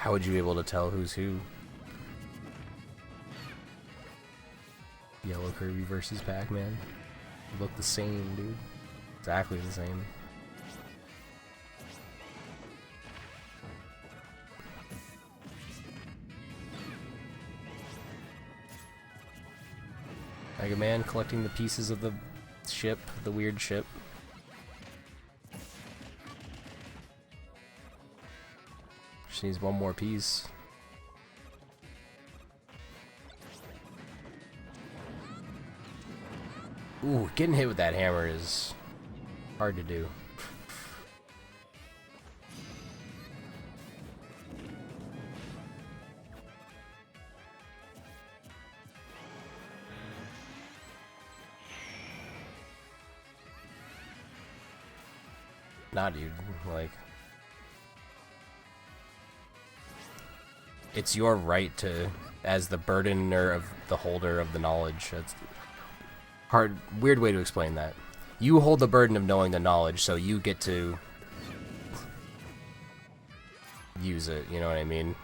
How would you be able to tell who's who? Yellow Kirby versus Pac-Man. They look the same, dude. Exactly the same. Mega Man collecting the pieces of the ship, the weird ship. Just needs one more piece. Ooh, getting hit with that hammer is hard to do. Nah, dude, like, it's your right to, as the burdener of the holder of the knowledge. That's hard, weird way to explain that. You hold the burden of knowing the knowledge, so you get to use it, you know what I mean?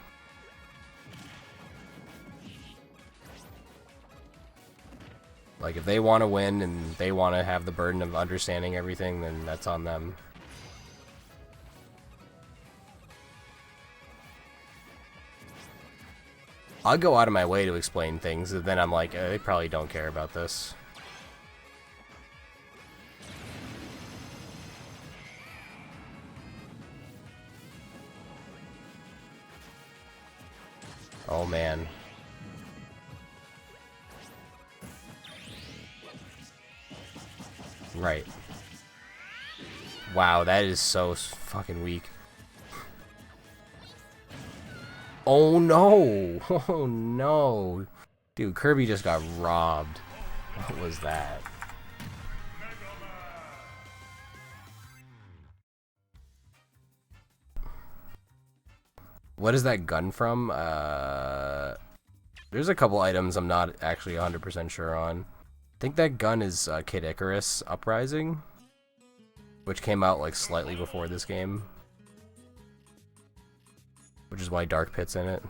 Like, if they want to win and they want to have the burden of understanding everything, then that's on them. I'll go out of my way to explain things, and then I'm like, they probably don't care about this. Oh man. Right. Wow, that is so fucking weak. Oh no! Oh no! Dude, Kirby just got robbed. What was that? What is that gun from? There's a couple items I'm not actually 100% sure on. I think that gun is Kid Icarus Uprising, which came out like slightly before this game. Which is why Dark Pit's in it.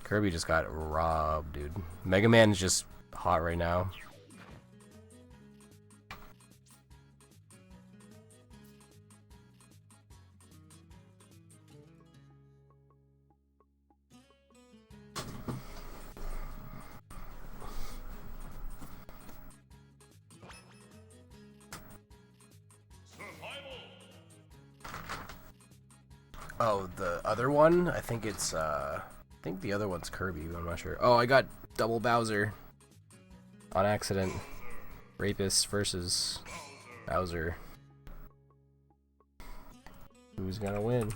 Kirby just got robbed, dude. Mega Man's just hot right now. Oh, the other one? I think it's, I think the other one's Kirby, but I'm not sure. Oh, I got double Bowser. On accident. Rapist versus Bowser. Who's gonna win?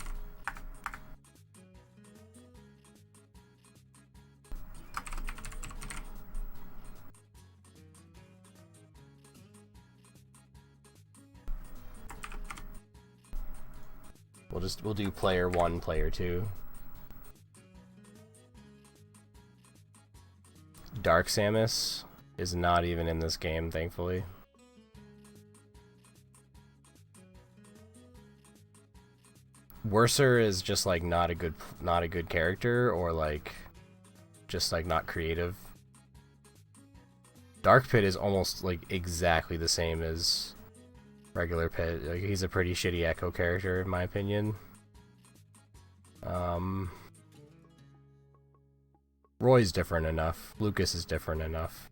We'll do player 1, player 2. Dark Samus is not even in this game, thankfully. Worser is just like not a good character, or like just like not creative. Dark Pit is almost like exactly the same as regular Pit. Like, he's a pretty shitty Echo character in my opinion. Roy's different enough. Lucas is different enough.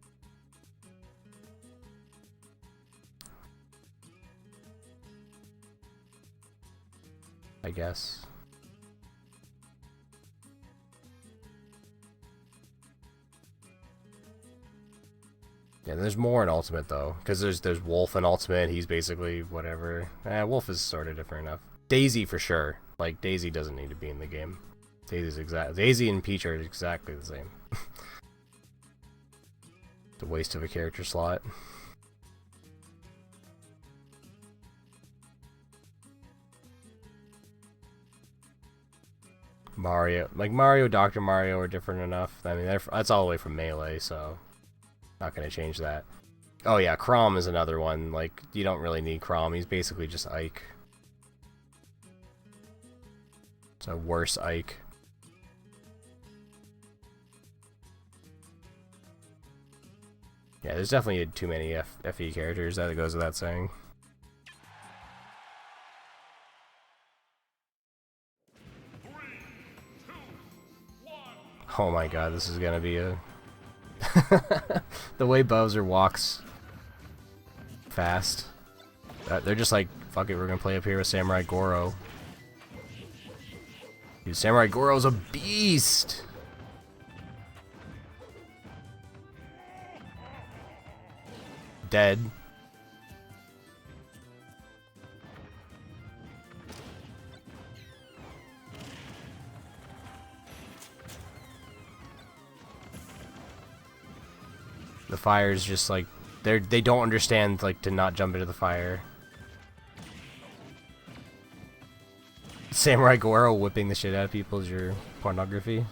I guess. Yeah, there's more in Ultimate though, because there's Wolf in Ultimate. He's basically whatever. Wolf is sort of different enough. Daisy for sure. Like, Daisy doesn't need to be in the game. Daisy and Peach are exactly the same. It's a waste of a character slot. Mario, like Mario, Dr. Mario are different enough. I mean, that's all the way from Melee, so not gonna change that. Oh yeah, Chrom is another one. Like, you don't really need Chrom. He's basically just Ike. A worse Ike. Yeah, there's definitely too many FE characters, that goes without saying. Oh my god, this is gonna be a... The way Bowser walks fast. They're just like, fuck it, we're gonna play up here with Samurai Goro. Dude, Samurai Goro's a beast! Dead. The fire's just like, they don't understand like to not jump into the fire. Samurai Goro whipping the shit out of people is your pornography.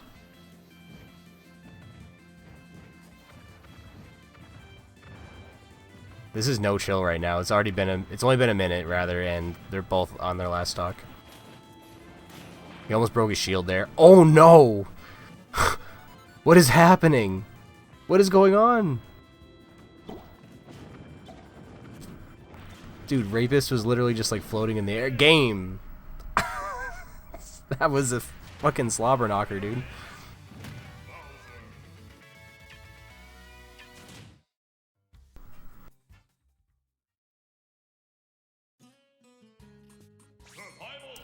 This is no chill right now. It's only been a minute rather, and they're both on their last stock. He almost broke his shield there. Oh no! What is happening? What is going on? Dude, Rapist was literally just like floating in the air. Game! That was a fucking slobber knocker, dude.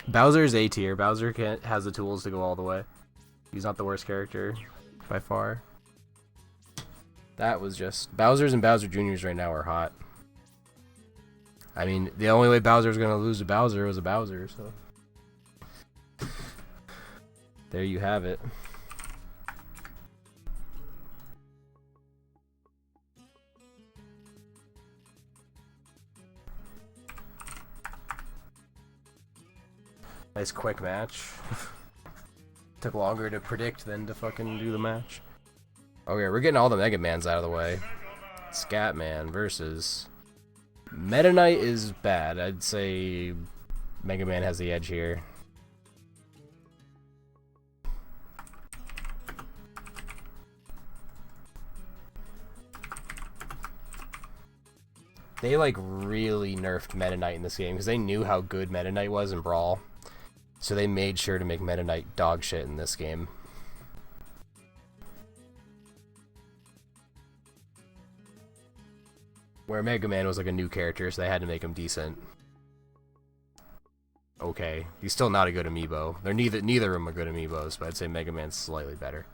Bowser's A tier. Bowser has the tools to go all the way. He's not the worst character by far. That was just... Bowser's and Bowser Jr.'s right now are hot. I mean, the only way Bowser was going to lose to Bowser was a Bowser, so... There you have it. Nice quick match. Took longer to predict than to fucking do the match. Okay, we're getting all the Mega Mans out of the way. Scatman versus... Meta Knight is bad. I'd say Mega Man has the edge here. They like really nerfed Meta Knight in this game because they knew how good Meta Knight was in Brawl. So they made sure to make Meta Knight dog shit in this game. Where Mega Man was like a new character, so they had to make him decent. Okay, he's still not a good amiibo. They're neither of them are good amiibos, but I'd say Mega Man's slightly better.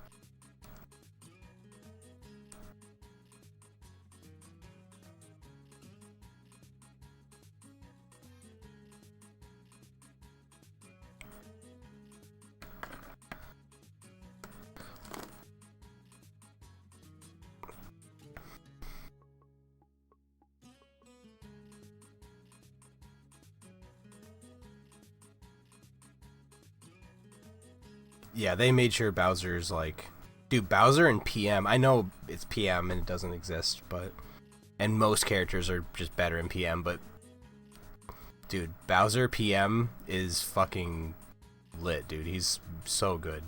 Yeah, they made sure Bowser's like... Dude, Bowser and PM, I know it's PM and it doesn't exist, but... And most characters are just better in PM, but... Dude, Bowser PM is fucking lit, dude. He's so good.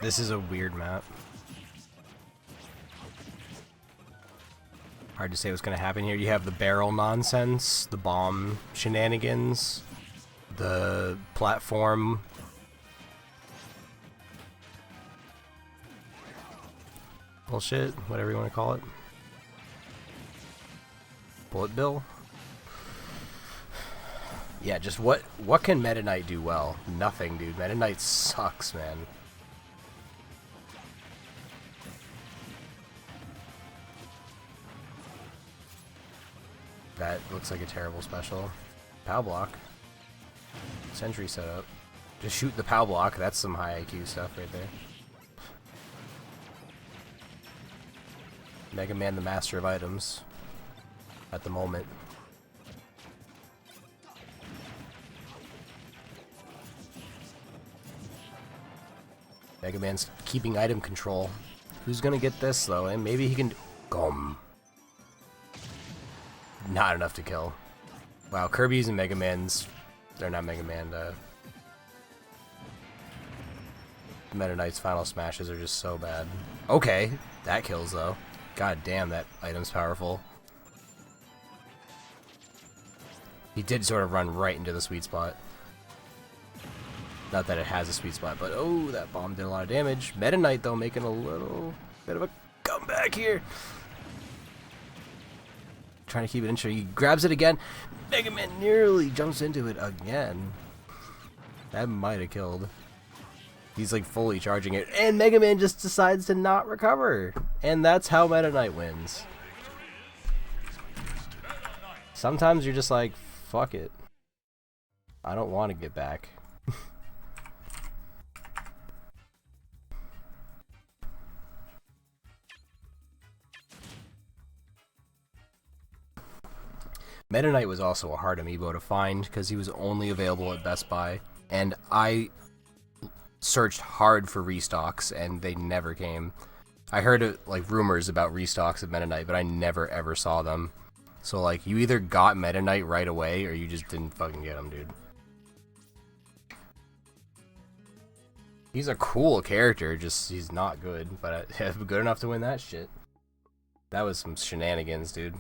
This is a weird map. Hard to say what's going to happen here. You have the barrel nonsense, the bomb shenanigans, the platform. Bullshit, whatever you want to call it. Bullet bill? Yeah, just what can Meta Knight do well? Nothing, dude. Meta Knight sucks, man. That looks like a terrible special. POW block. Sentry setup. Just shoot the POW block. That's some high IQ stuff right there. Mega Man, the master of items. At the moment. Mega Man's keeping item control. Who's gonna get this though? And maybe he can. Gum. Not enough to kill. Wow, Kirby's and Mega Man's. They're not Mega Man. Meta Knight's final smashes are just so bad. Okay, that kills though. God damn, that item's powerful. He did sort of run right into the sweet spot. Not that it has a sweet spot, but oh, that bomb did a lot of damage. Meta Knight though making a little bit of a comeback here. Trying to keep it in check. He grabs it again. Mega Man nearly jumps into it again. That might have killed. He's like fully charging it, and Mega Man just decides to not recover. And that's how Meta Knight wins. Sometimes you're just like, fuck it. I don't want to get back. Meta Knight was also a hard amiibo to find because he was only available at Best Buy, and I searched hard for restocks and they never came. I heard like rumors about restocks of Meta Knight, but I never ever saw them. So like you either got Meta Knight right away or you just didn't fucking get him, dude. He's a cool character, just he's not good, but good enough to win that shit. That was some shenanigans, dude.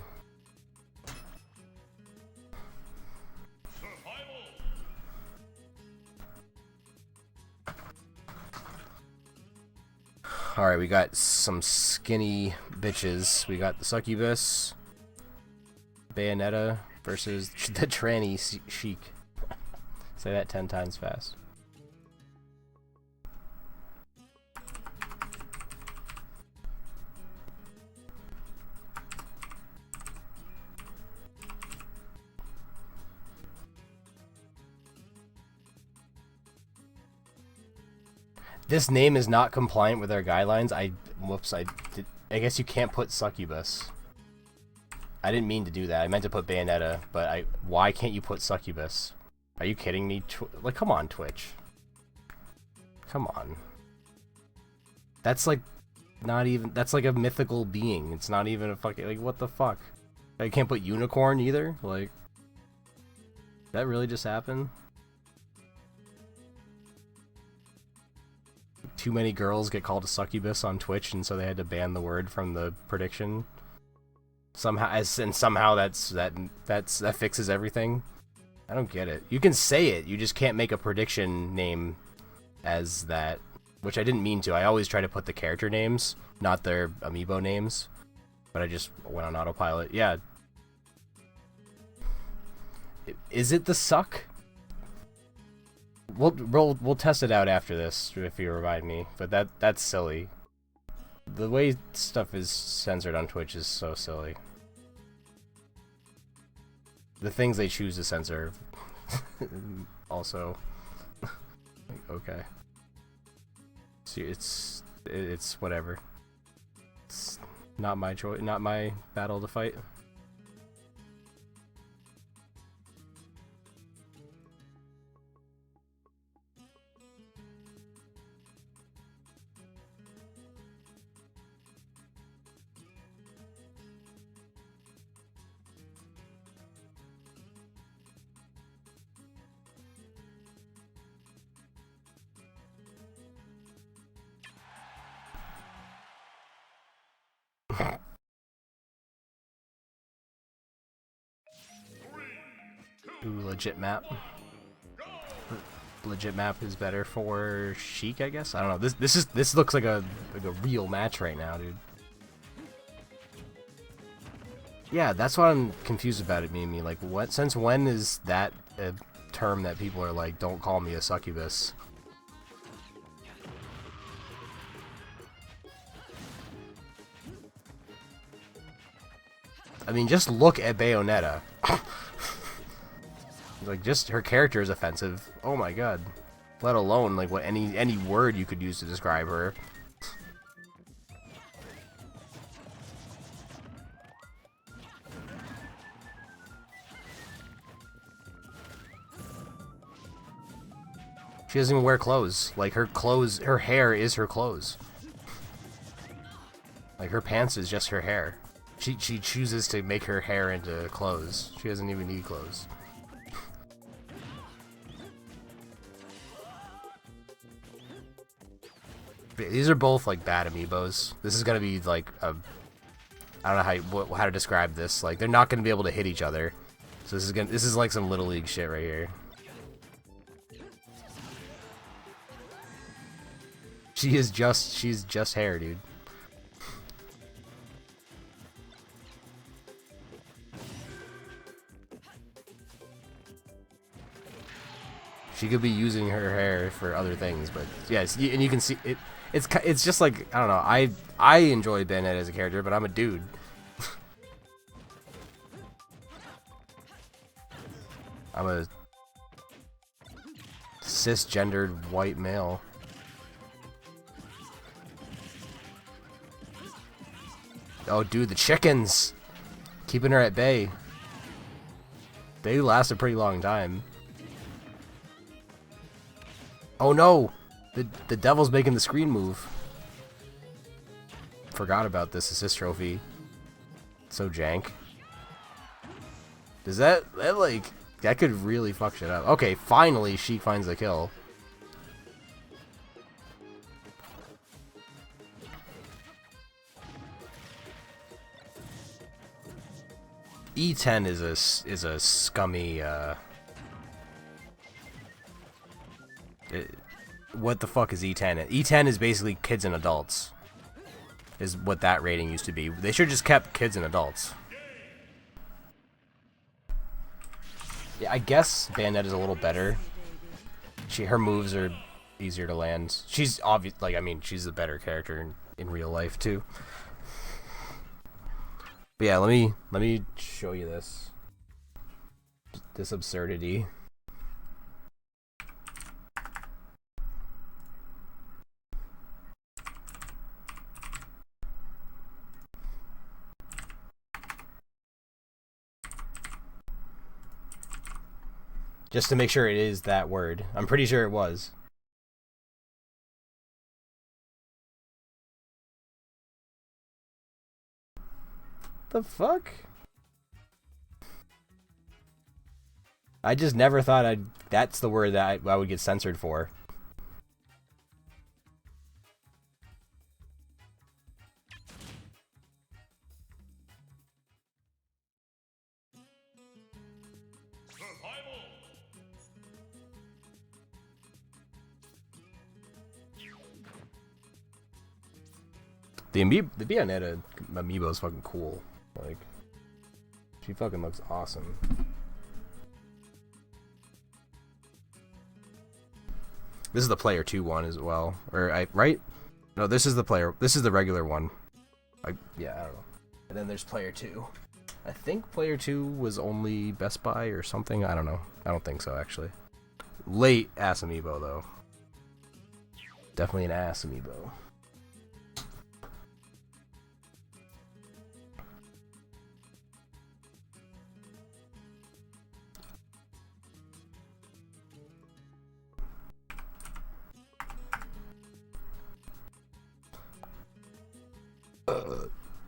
Alright, we got some skinny bitches. We got the Succubus, Bayonetta versus the tranny Sheik. Say that 10 times fast. This name is not compliant with our guidelines. Whoops, I guess you can't put Succubus. I didn't mean to do that. I meant to put Bayonetta, but why can't you put Succubus? Are you kidding me? Like, come on, Twitch. Come on. That's like not even. That's like a mythical being. It's not even a fucking. Like, what the fuck? I can't put Unicorn either. Like, that really just happened? Too many girls get called a succubus on Twitch, and so they had to ban the word from the prediction. Somehow that fixes everything. I don't get it. You can say it, you just can't make a prediction name as that, which I didn't mean to. I always try to put the character names, not their amiibo names, but I just went on autopilot. Yeah. Is it the suck? We'll test it out after this if you remind me, but that's silly. The way stuff is censored on Twitch is so silly. The things they choose to censor also okay. See, it's whatever. It's not my choice, not my battle to fight. Ooh, legit map. Legit map is better for Sheik, I guess. I don't know. This looks like a real match right now, dude. Yeah, that's what I'm confused about it, Mimi. Like, what? Since when is that a term that people are like, don't call me a succubus? I mean, just look at Bayonetta. Like, just her character is offensive. Oh my god. Let alone like what any word you could use to describe her. She doesn't even wear clothes. Like, her clothes, her hair is her clothes. Like, her pants is just her hair. She chooses to make her hair into clothes. She doesn't even need clothes. These are both, like, bad amiibos. This is gonna be, like, a... I don't know how to describe this. Like, they're not gonna be able to hit each other. So this is like some Little League shit right here. She's just hair, dude. She could be using her hair for other things, but yes, and you can see it. It's just like, I don't know. I enjoy Bayonetta as a character, but I'm a dude. I'm a cisgendered white male. Oh, dude, the chickens! Keeping her at bay. They last a pretty long time. Oh no! The devil's making the screen move. Forgot about this assist trophy. So jank. Does that like... That could really fuck shit up. Okay, finally she finds the kill. E10 is a scummy what the fuck is E10? E10 is basically kids and adults. Is what that rating used to be. They should have just kept kids and adults. Yeah, I guess Bayonetta's a little better. Her moves are easier to land. She's obvious, like, I mean, she's the better character in real life too. But yeah, let me show you this absurdity. Just to make sure it is that word. I'm pretty sure it was. The fuck? I just never thought that's the word that I would get censored for. The Bayonetta amiibo is fucking cool. Like, she fucking looks awesome. This is the player 2 one as well, right? No, this is the regular one. Yeah, I don't know. And then there's player 2. I think player 2 was only Best Buy or something. I don't know. I don't think so actually. Late ass amiibo though. Definitely an ass amiibo.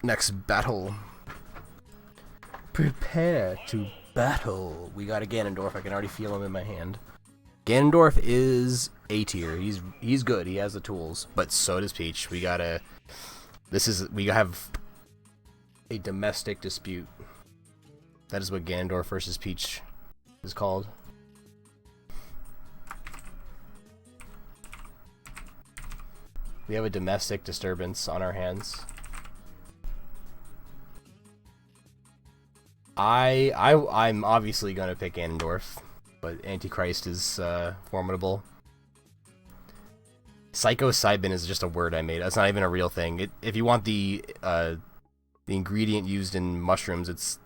Next battle. Prepare to battle. We got a Ganondorf. I can already feel him in my hand. Ganondorf is A tier. He's good. He has the tools, but so does Peach. We have a domestic dispute. That is what Ganondorf versus Peach is called. We have a domestic disturbance on our hands. I'm obviously gonna pick Ganondorf, but Antichrist is formidable. Psilocybin is just a word I made. That's not even a real thing. If you want the ingredient used in mushrooms, it's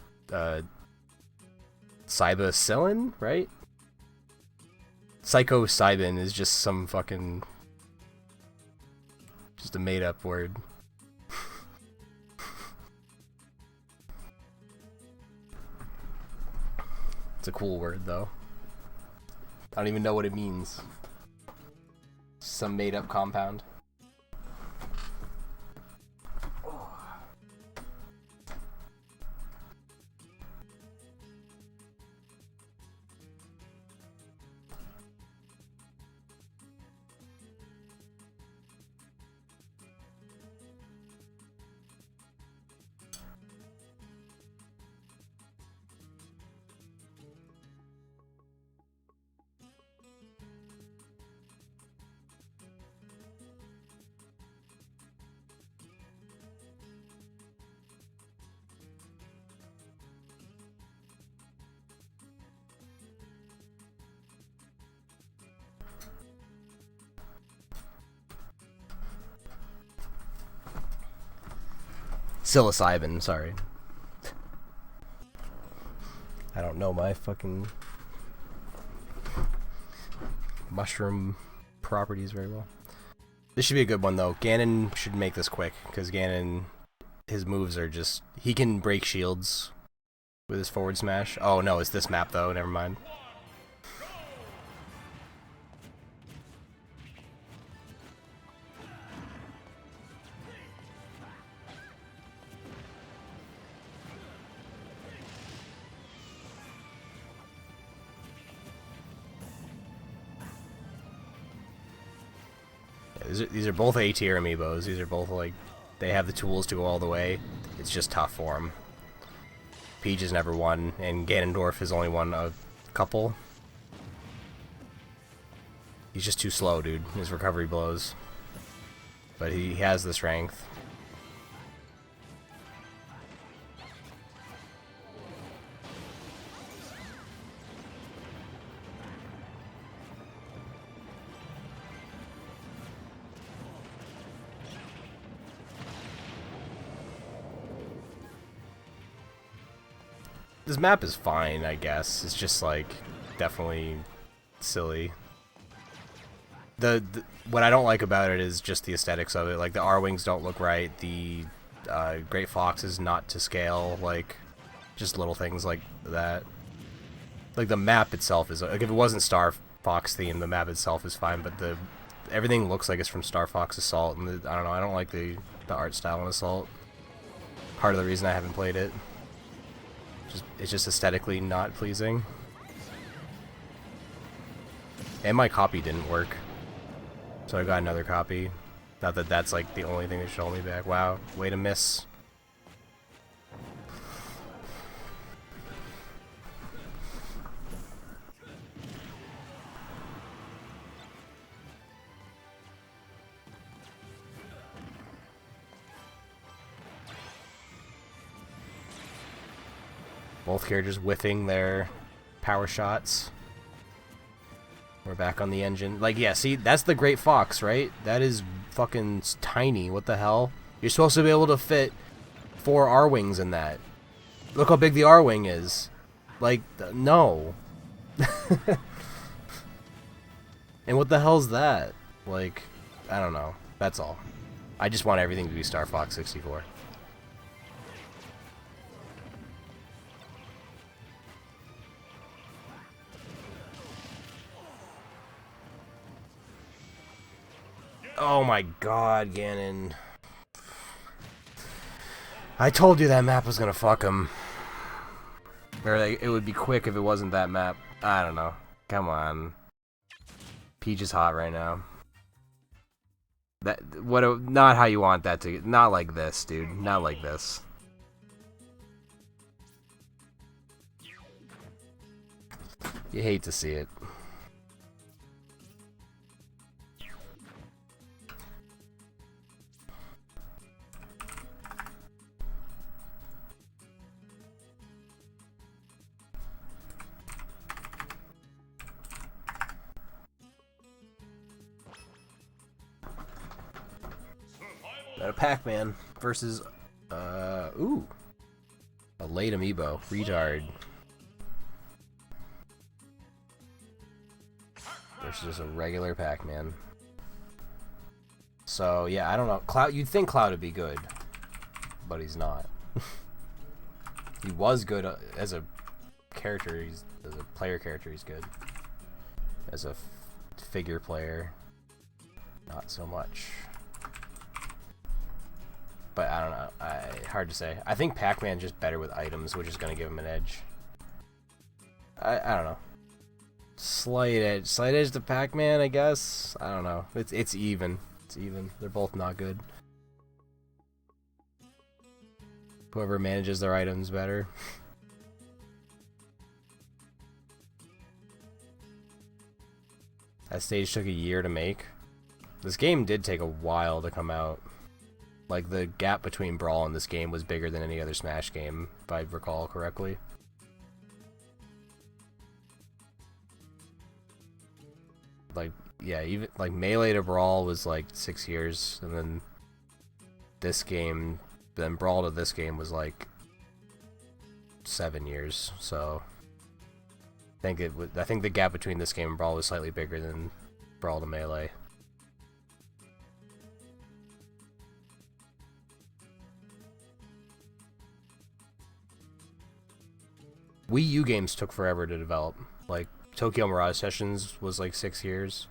cybacillin, right? Psilocybin is just some fucking just a made up word. It's a cool word, though. I don't even know what it means. some made-up compound. Psilocybin, sorry. I don't know my fucking mushroom properties very well. This should be a good one though. Ganon should make this quick, because Ganon, his moves are just... He can break shields with his forward smash. Oh no, it's this map though, never mind. These are both A tier amiibos. These are both like, they have the tools to go all the way. It's just tough for them. Peach has never won, and Ganondorf has only won a couple. He's just too slow, dude. His recovery blows. But he has the strength. This map is fine, I guess. It's just like definitely silly. What I don't like about it is just the aesthetics of it. Like the R-wings don't look right. The Great Fox is not to scale. Like just little things like that. Like the map itself is like, if it wasn't Star Fox themed, the map itself is fine. But everything looks like it's from Star Fox Assault, and I don't know. I don't like the art style in Assault. Part of the reason I haven't played it. It's just aesthetically not pleasing. And my copy didn't work. So I got another copy. Not that that's like the only thing that should hold me back. Wow, way to miss. Both characters whiffing their power shots. We're back on the engine. Like, yeah, see, that's the Great Fox, right? That is fucking tiny. What the hell? You're supposed to be able to fit 4 R-wings in that. Look how big the R-wing is. Like, no. And what the hell's that? Like, I don't know. That's all. I just want everything to be Star Fox 64. Oh my god, Ganon. I told you that map was gonna fuck him. Or like, it would be quick if it wasn't that map. I don't know. Come on. Peach is hot right now. Not how you want that to... Not like this, dude. Not like this. You hate to see it. Got a Pac-Man versus, ooh, a late amiibo, retard, versus a regular Pac-Man. So yeah, I don't know. Cloud, you'd think Cloud would be good, but he's not. He was good as a character. As a player character, he's good. As a figure player, not so much. But I don't know. Hard to say. I think Pac-Man's just better with items, which is going to give him an edge. I don't know. Slight edge to Pac-Man, I guess. I don't know. It's even. It's even. They're both not good. Whoever manages their items better. That stage took a year to make. This game did take a while to come out. Like, the gap between Brawl and this game was bigger than any other Smash game, if I recall correctly. Like, yeah, even, like, Melee to Brawl was, like, 6 years, and then this game, then Brawl to this game was, like, 7 years, so I think the gap between this game and Brawl was slightly bigger than Brawl to Melee. Wii U games took forever to develop. Like, Tokyo Mirage Sessions was like 6 years.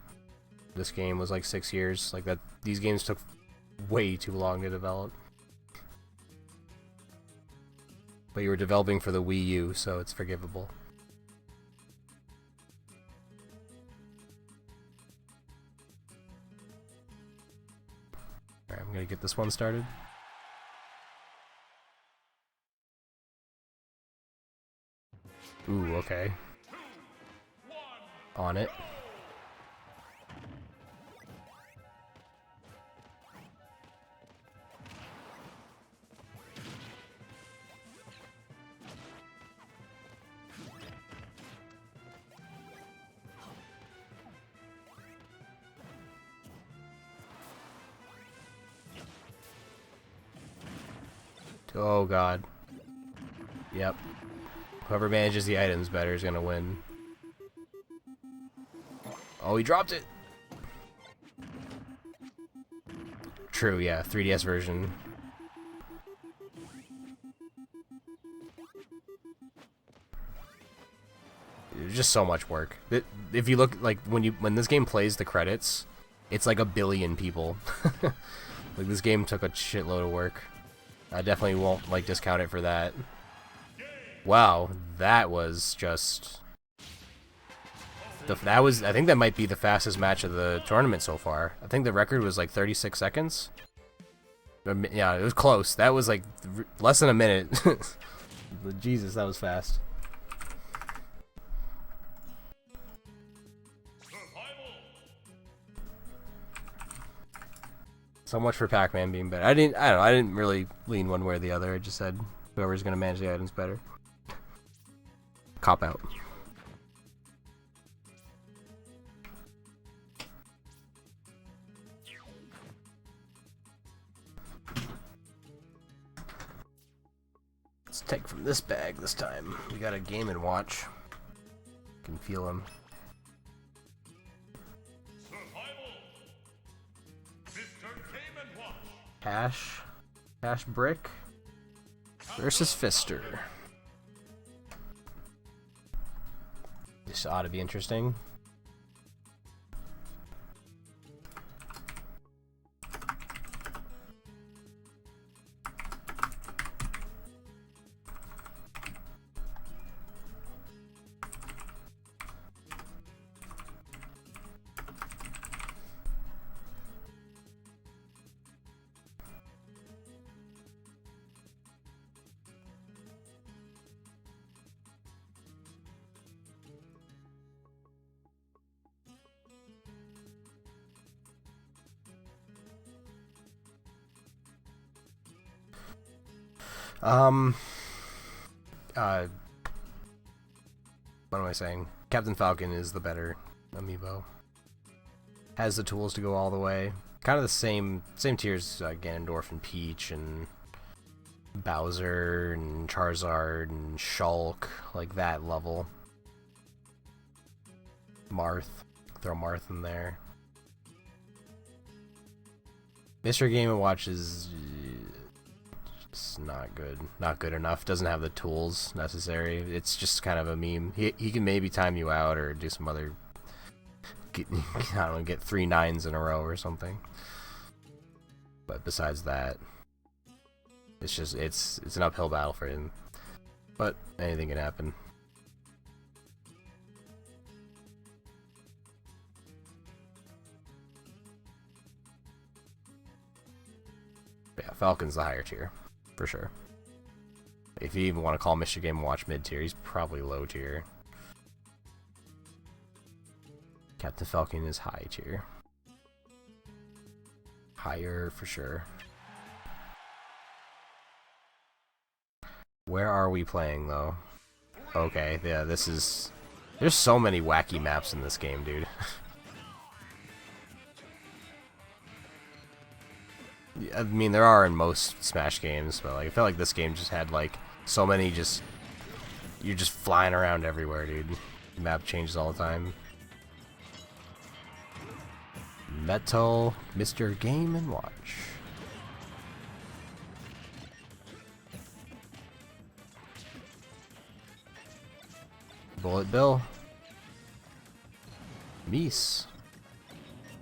This game was like 6 years. Like, that, these games took way too long to develop. But you were developing for the Wii U, so it's forgivable. Alright, I'm gonna get this one started. Ooh, okay. On it. Oh god. Yep. Whoever manages the items better is gonna win. Oh, he dropped it! True, yeah, 3DS version. It was just so much work. If you look, like, when this game plays the credits, it's like 1 billion people. Like, this game took a shitload of work. I definitely won't, like, discount it for that. Wow, that was just... I think that might be the fastest match of the tournament so far. I think the record was like 36 seconds. Yeah, it was close. That was like less than a minute. Jesus, that was fast. So much for Pac-Man being better. I don't know, I didn't really lean one way or the other. I just said whoever's gonna manage the items better. Cop out. Let's take from this bag this time. We got a Game & Watch. Can feel him. Cash Brick versus Fister. This ought to be interesting. What am I saying? Captain Falcon is the better amiibo. Has the tools to go all the way. Kind of the same tiers as Ganondorf and Peach and Bowser and Charizard and Shulk, like that level. Marth. Throw Marth in there. Mr. Game & Watch is just not good. Not good enough. Doesn't have the tools necessary. It's just kind of a meme. He can maybe time you out or do some other get, I don't know, get 3 9s in a row or something. But besides that, it's just it's an uphill battle for him. But anything can happen. But yeah, Falcon's the higher tier, for sure. If you even want to call Mr. Game & Watch mid-tier, he's probably low tier. Captain Falcon is high tier. Higher for sure. Where are we playing though? Okay, yeah, this is... There's so many wacky maps in this game, dude. I mean, there are in most Smash games, but like I feel like this game just had like so many just... You're just flying around everywhere, dude. The map changes all the time. Metal Mr. Game & Watch. Bullet Bill. Meese.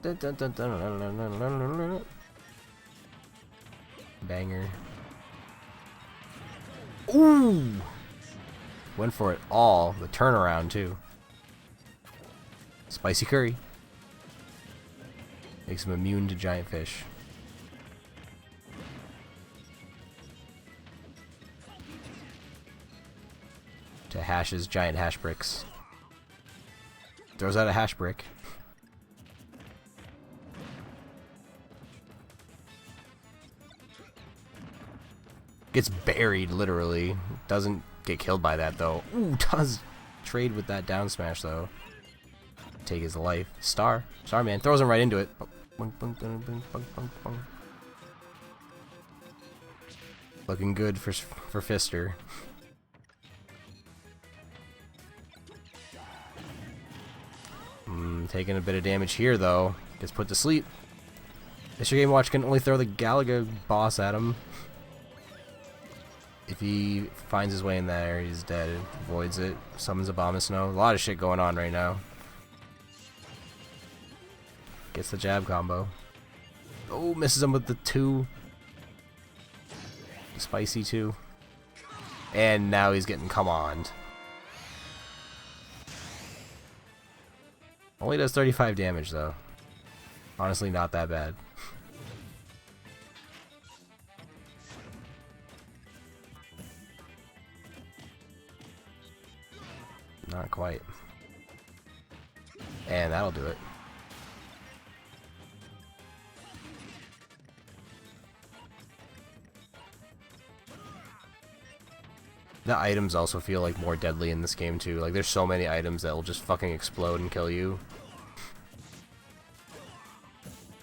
Dun, dun, dun, dun, dun, dun, dun, dun, dun, dun. Banger. Ooh! Went for it all. The turnaround, too. Spicy curry. Makes him immune to giant fish. To Hash's giant hash bricks. Throws out a hash brick. Gets buried, literally. Doesn't get killed by that, though. Ooh, does trade with that down smash, though. Take his life. Star man. Throws him right into it. Looking good for Fister. Taking a bit of damage here, though. Gets put to sleep. Mr. Game & Watch can only throw the Galaga boss at him. If he finds his way in there, he's dead. Avoids it. Summons a Bomb of Snow. A lot of shit going on right now. Gets the jab combo. Oh, misses him with the 2. Spicy 2. And now he's getting come on. Only does 35 damage, though. Honestly, not that bad. Not quite. And that'll do it. The items also feel like more deadly in this game too. Like there's so many items that will just fucking explode and kill you.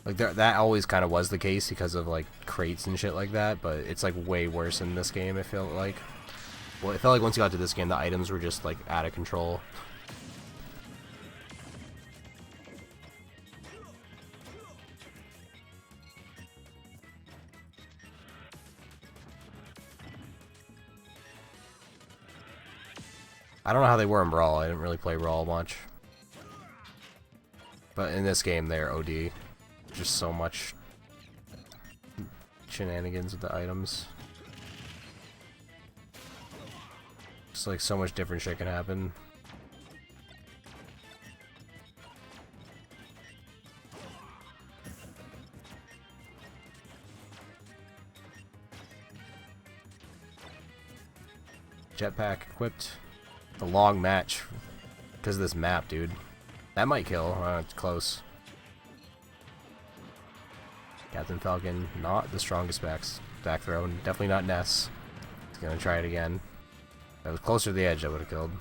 Like that always kind of was the case because of like crates and shit like that, but it's like way worse in this game. I feel like. Well, it felt like once you got to this game, the items were just like out of control. I don't know how they were in Brawl. I didn't really play Brawl much. But in this game, they're OD. Just so much shenanigans with the items. Just like so much different shit can happen. Jetpack equipped. A long match because of this map, dude. That might kill. It's close. Captain Falcon, not the strongest back throw. Definitely not Ness. He's gonna try it again. If I was closer to the edge, I would have killed.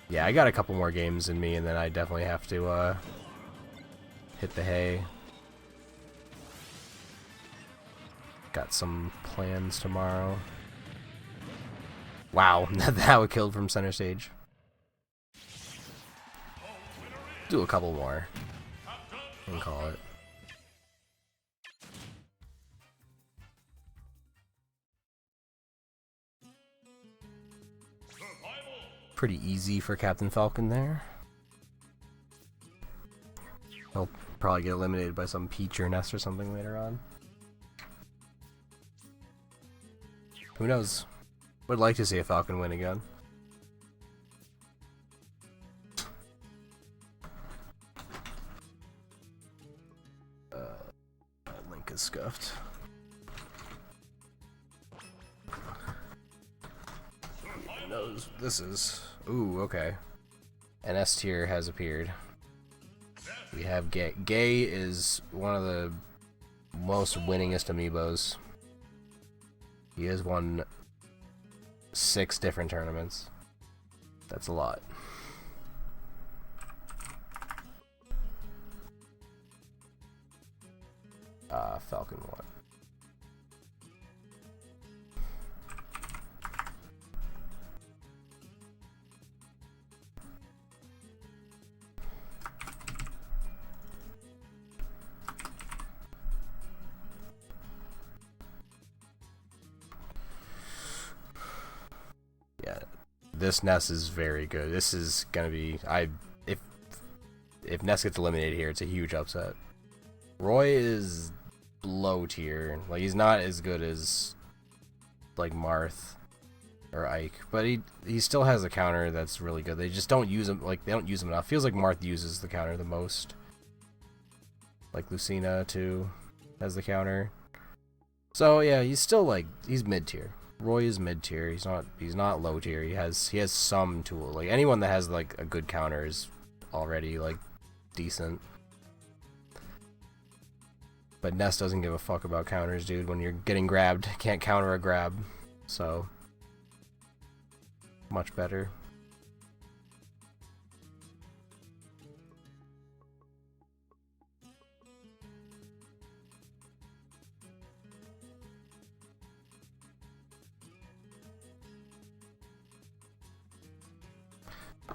Yeah, I got a couple more games in me, and then I definitely have to hit the hay. Got some plans tomorrow. Wow, that would kill from center stage. Do a couple more and call it. Pretty easy for Captain Falcon there. He'll probably get eliminated by some Peach or Ness or something later on. Who knows? Would like to see a Falcon win again. Link is scuffed. Who knows? This is... Ooh, okay. An S tier has appeared. We have Gay. Gay is one of the most winningest amiibos. He has won 6 different tournaments. That's a lot. Falcon won. Yeah, this Ness is very good. This is gonna be if Ness gets eliminated here, it's a huge upset. Roy is low tier. Like, he's not as good as like Marth or Ike, but he still has a counter that's really good. They just don't use him, like they don't use him enough. Feels like Marth uses the counter the most. Like Lucina too has the counter. So yeah, he's still like he's mid tier. Roy is mid tier. He's not low tier. He has some tool. Like anyone that has like a good counter is already like decent. But Ness doesn't give a fuck about counters, dude. When you're getting grabbed, can't counter a grab. So much better.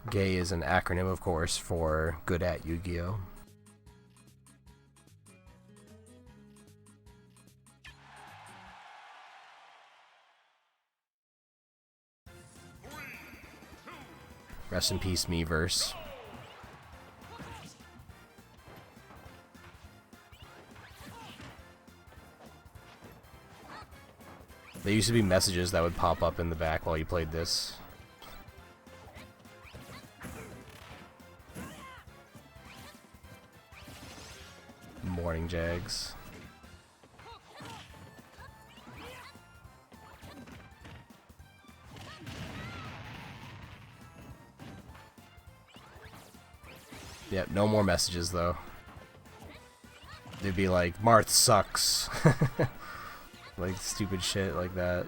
Gay is an acronym, of course, for good at Yu-Gi-Oh! Rest in peace, Miiverse. There used to be messages that would pop up in the back while you played this. Morning Jags. Yep, no more messages though. They'd be like, Marth sucks. Like stupid shit like that.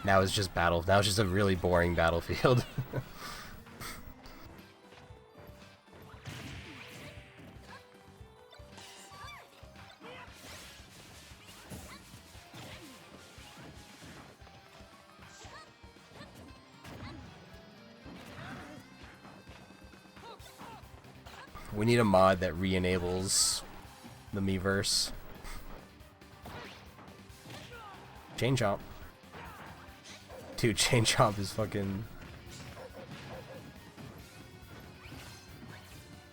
Now it's just battle. Now it's just a really boring battlefield. We need a mod that re-enables the Miiverse. Chain Chomp. Dude, Chain Chomp is fucking...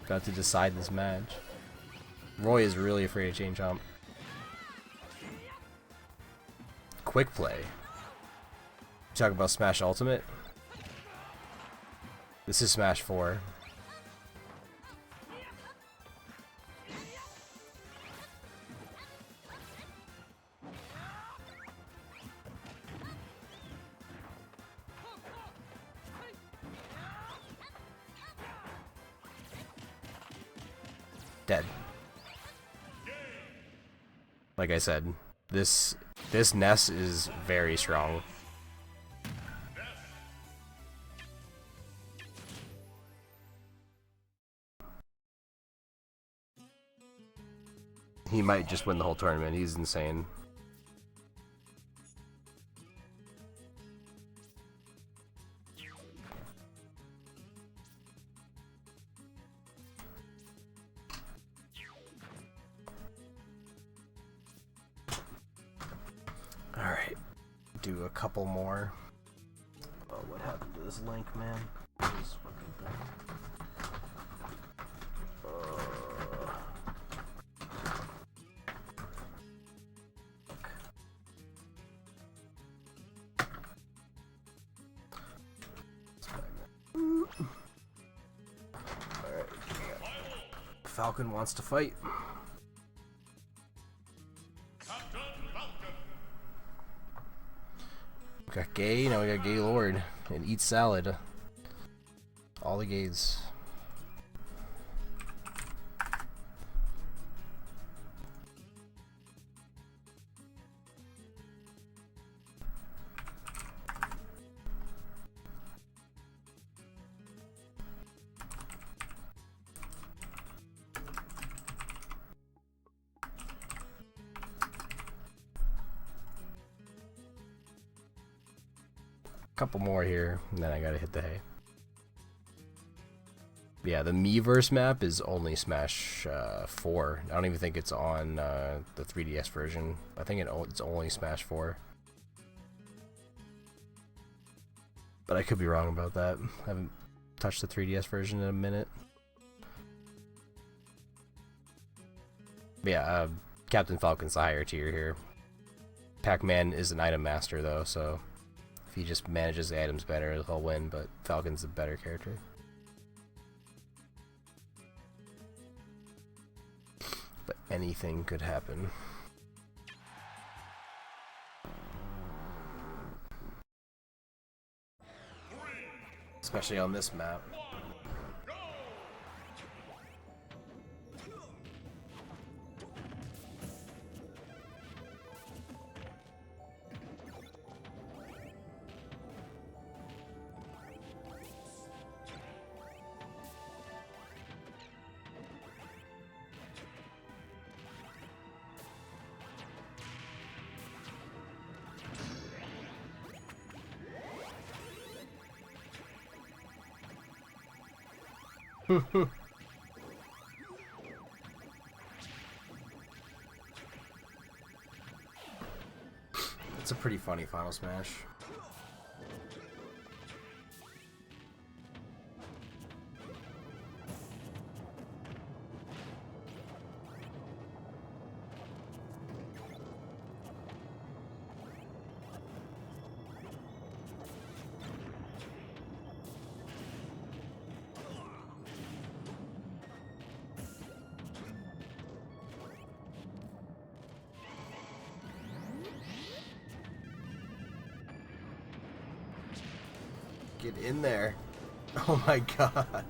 about to decide this match. Roy is really afraid of Chain Chomp. Quick play. You talk about Smash Ultimate? This is Smash 4. Dead. Like I said, this Ness is very strong. He might just win the whole tournament. He's insane. do a couple more. Oh, what happened to this link, man? This fucking thing. Alright. Falcon wants to fight. We got gay, now we got gay lord. And eat salad. All the gays. Couple more here, and then I gotta hit the hay. Yeah, the Miiverse map is only Smash 4. I don't even think it's on the 3DS version. I think it's only Smash 4. But I could be wrong about that. I haven't touched the 3DS version in a minute. But yeah, Captain Falcon's the higher tier here. Pac-Man is an item master though, so if he just manages the items better, he'll win, but Falcon's the better character. But anything could happen. Especially on this map. It's a pretty funny Final Smash. Get in there. Oh my god.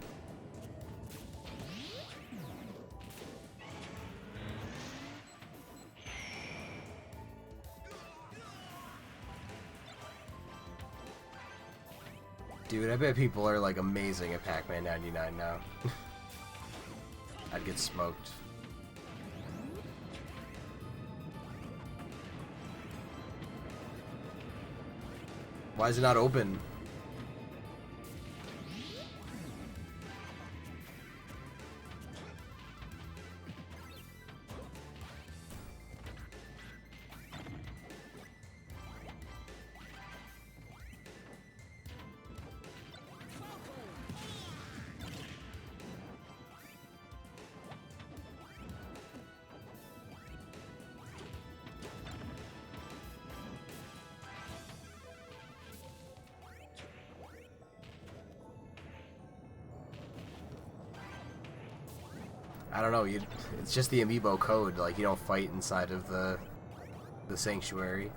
Dude, I bet people are like amazing at Pac-Man 99 now. I'd get smoked. Why is it not open? I don't know, it's just the Amiibo code, like you don't fight inside of the sanctuary.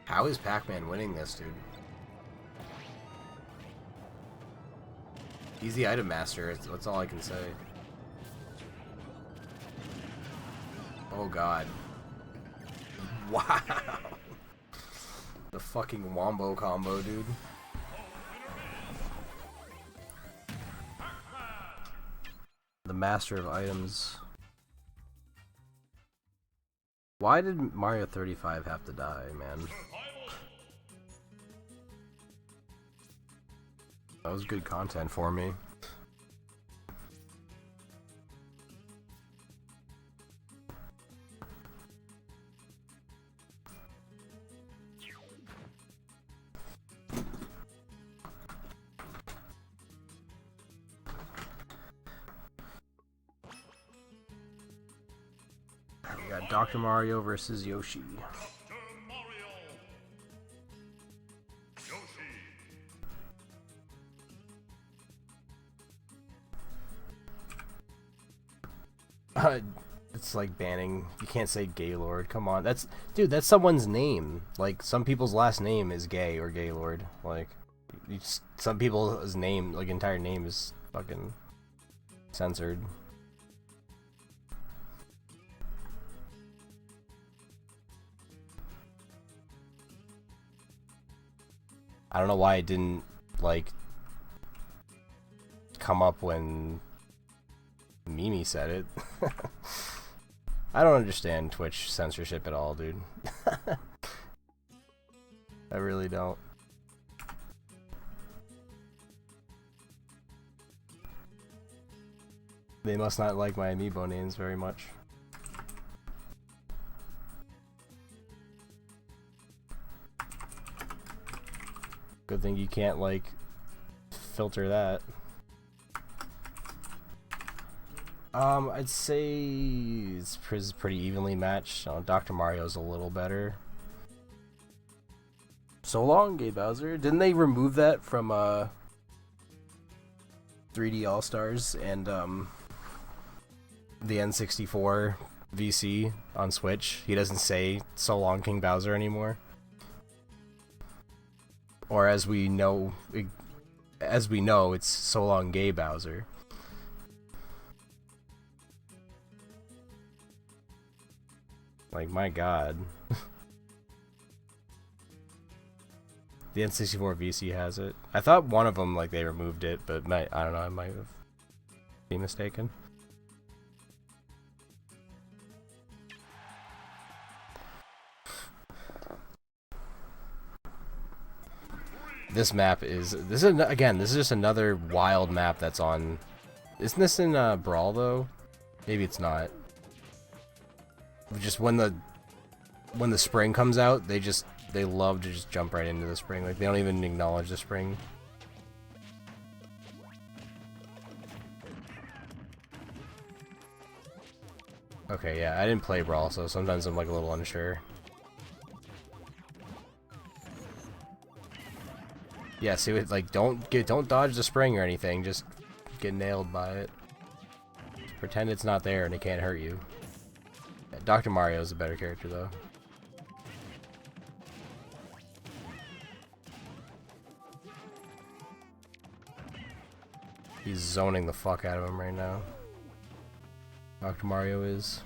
How is Pac-Man winning this, dude? He's the item master, that's all I can say. Oh god. Wow. The fucking wombo combo, dude. The master of items. Why did Mario 35 have to die, man? That was good content for me. We got Dr. Mario versus Yoshi. It's like banning. You can't say Gaylord. Come on, dude. That's someone's name. Like some people's last name is Gay or Gaylord. Like some people's name, like entire name, is fucking censored. I don't know why it didn't like come up when Mimi said it. I don't understand Twitch censorship at all, dude. I really don't. They must not like my amiibo names very much. Good thing you can't, like, filter that. I'd say it's pretty evenly matched. Dr. Mario's a little better. So long, Gay Bowser. Didn't they remove that from 3D All-Stars and the N64 VC on Switch? He doesn't say "So long, King Bowser" anymore. Or as we know, it's "So long, Gay Bowser." Like, my god. The N64 VC has it. I thought one of them, like, they removed it, but I don't know, I might have been mistaken. This map is... This is just another wild map that's on... Isn't this in Brawl, though? Maybe it's not. Just when the spring comes out, they love to just jump right into the spring. Like, they don't even acknowledge the spring. Okay, yeah, I didn't play Brawl, so sometimes I'm like a little unsure. Yeah, see, like, don't dodge the spring or anything. Just get nailed by it. Just pretend it's not there and it can't hurt you. Yeah, Dr. Mario is a better character, though. He's zoning the fuck out of him right now. Dr. Mario is.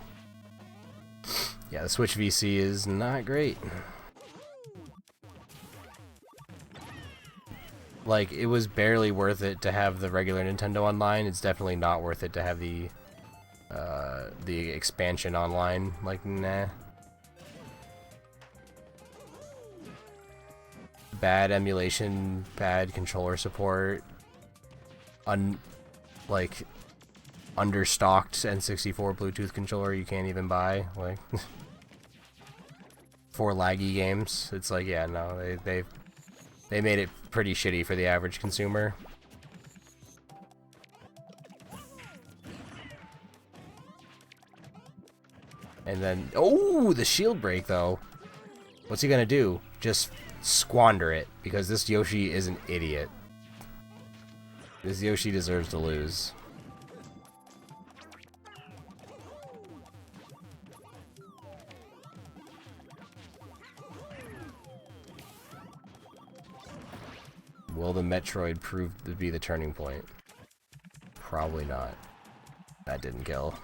Yeah, the Switch VC is not great. Like, it was barely worth it to have the regular Nintendo Online. It's definitely not worth it to have the expansion online. Like, nah. Bad emulation, bad controller support, like, understocked N64 Bluetooth controller you can't even buy, like, for laggy games. It's like, yeah, no, they made it pretty shitty for the average consumer. And then, oh, the shield break, though. What's he gonna do? Just squander it, because this Yoshi is an idiot. This Yoshi deserves to lose. Will the Metroid prove to be the turning point? Probably not. That didn't kill.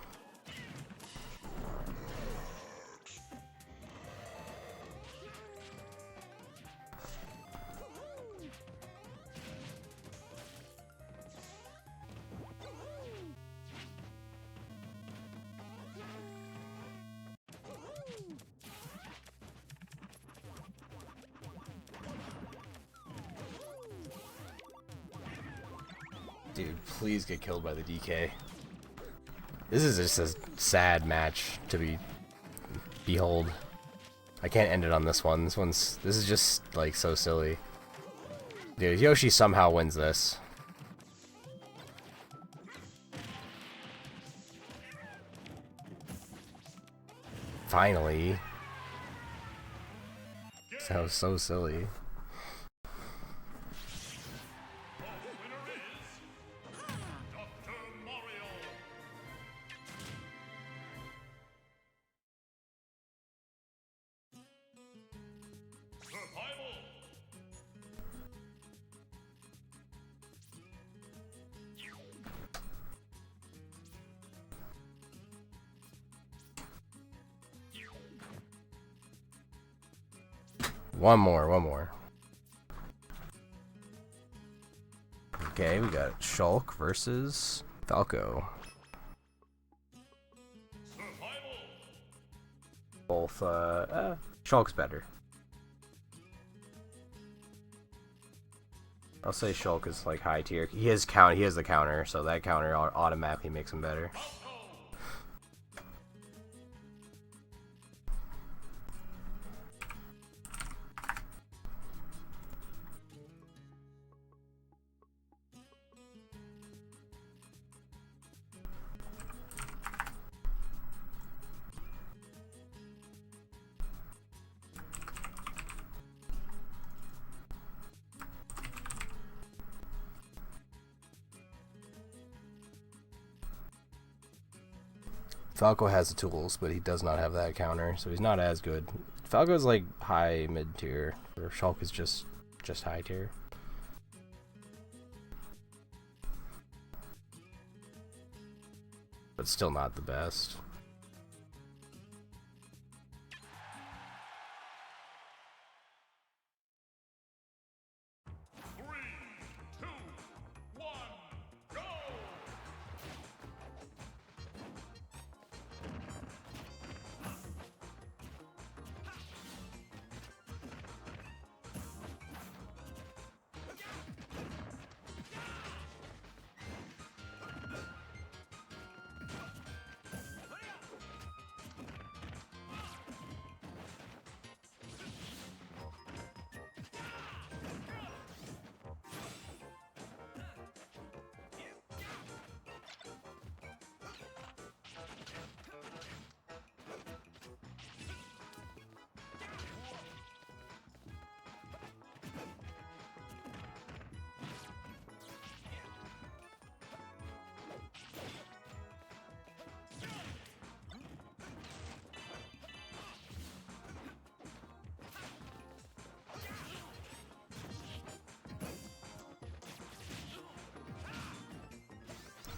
Dude, please get killed by the DK. This is just a sad match to behold. I can't end it on this one. This is just like so silly. Dude, Yoshi somehow wins this. Finally. That was so silly. One more. Okay, we got Shulk versus Falco. Both, Shulk's better. I'll say Shulk is like high tier. He has the counter, so that counter automatically makes him better. Falco has the tools, but he does not have that counter, so he's not as good. Falco's like high mid tier, or Shulk is just high tier. But still not the best.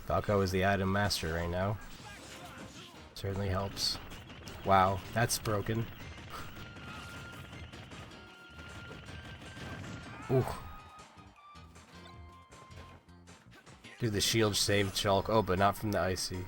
Falco is the item master right now. Certainly helps. Wow, that's broken. Ooh. Dude, the shield saved Shulk. Oh, but not from the icy.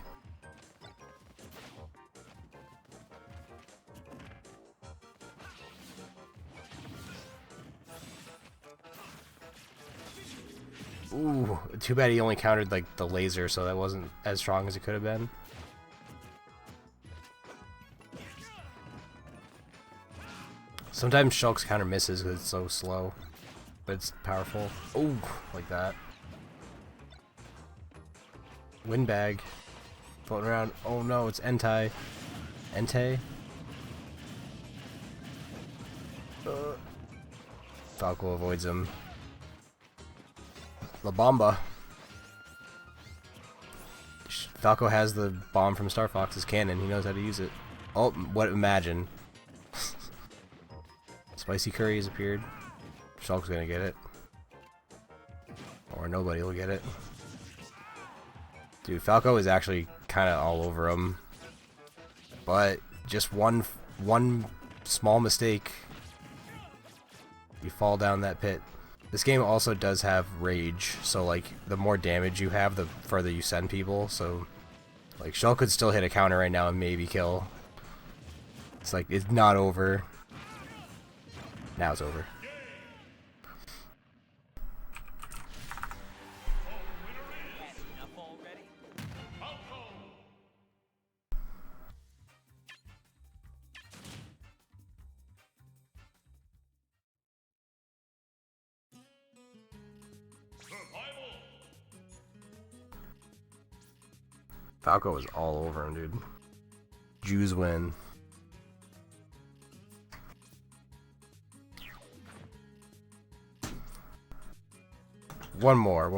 Ooh, too bad he only countered like the laser, so that wasn't as strong as it could have been. Sometimes Shulk's counter misses because it's so slow, but it's powerful. Ooh, like that. Windbag. Floating around. Oh no, it's Entei. Entei? Falco avoids him. La Bomba. Falco has the bomb from Star Fox's cannon. He knows how to use it. Oh, what? Imagine. Spicy curry has appeared. Shulk's gonna get it. Or nobody will get it. Dude, Falco is actually kind of all over him. But just one small mistake, you fall down that pit. This game also does have rage, so like the more damage you have, the further you send people. So like Shulk could still hit a counter right now and maybe kill. It's like it's not over. Now it's over. Falco was all over him, dude. Jews win. One more.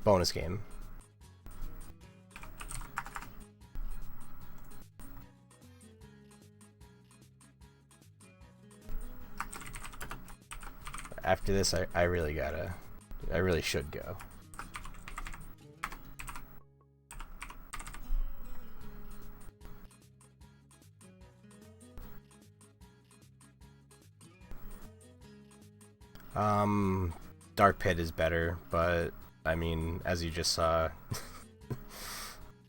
Bonus game. After this, I really should go. Dark Pit is better, but I mean, as you just saw,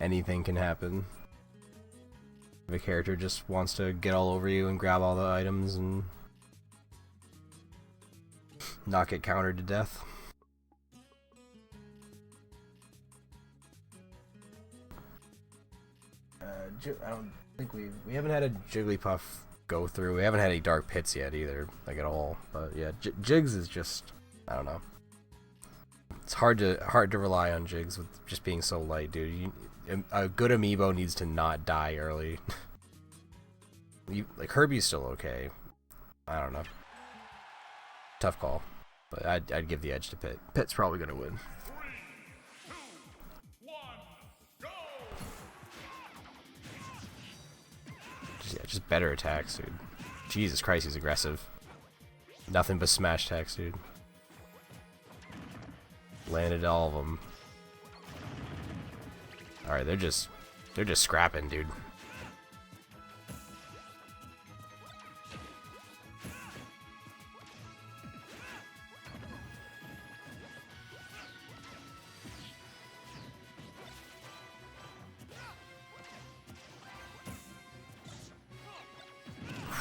anything can happen. If a character just wants to get all over you and grab all the items and not get countered to death. I don't think we haven't had a Jigglypuff go through. We haven't had any Dark Pits yet either, like at all. But yeah, Jigs is just, I don't know. It's hard to rely on Jigs with just being so light, dude. A good amiibo needs to not die early. Like Herbie's still okay. I don't know. Tough call, but I'd give the edge to Pit. Pit's probably gonna win.
3, 2, 1, go!
Just better attacks, dude. Jesus Christ, he's aggressive. Nothing but smash attacks, dude. Landed all of them. All right, they're just scrapping, dude.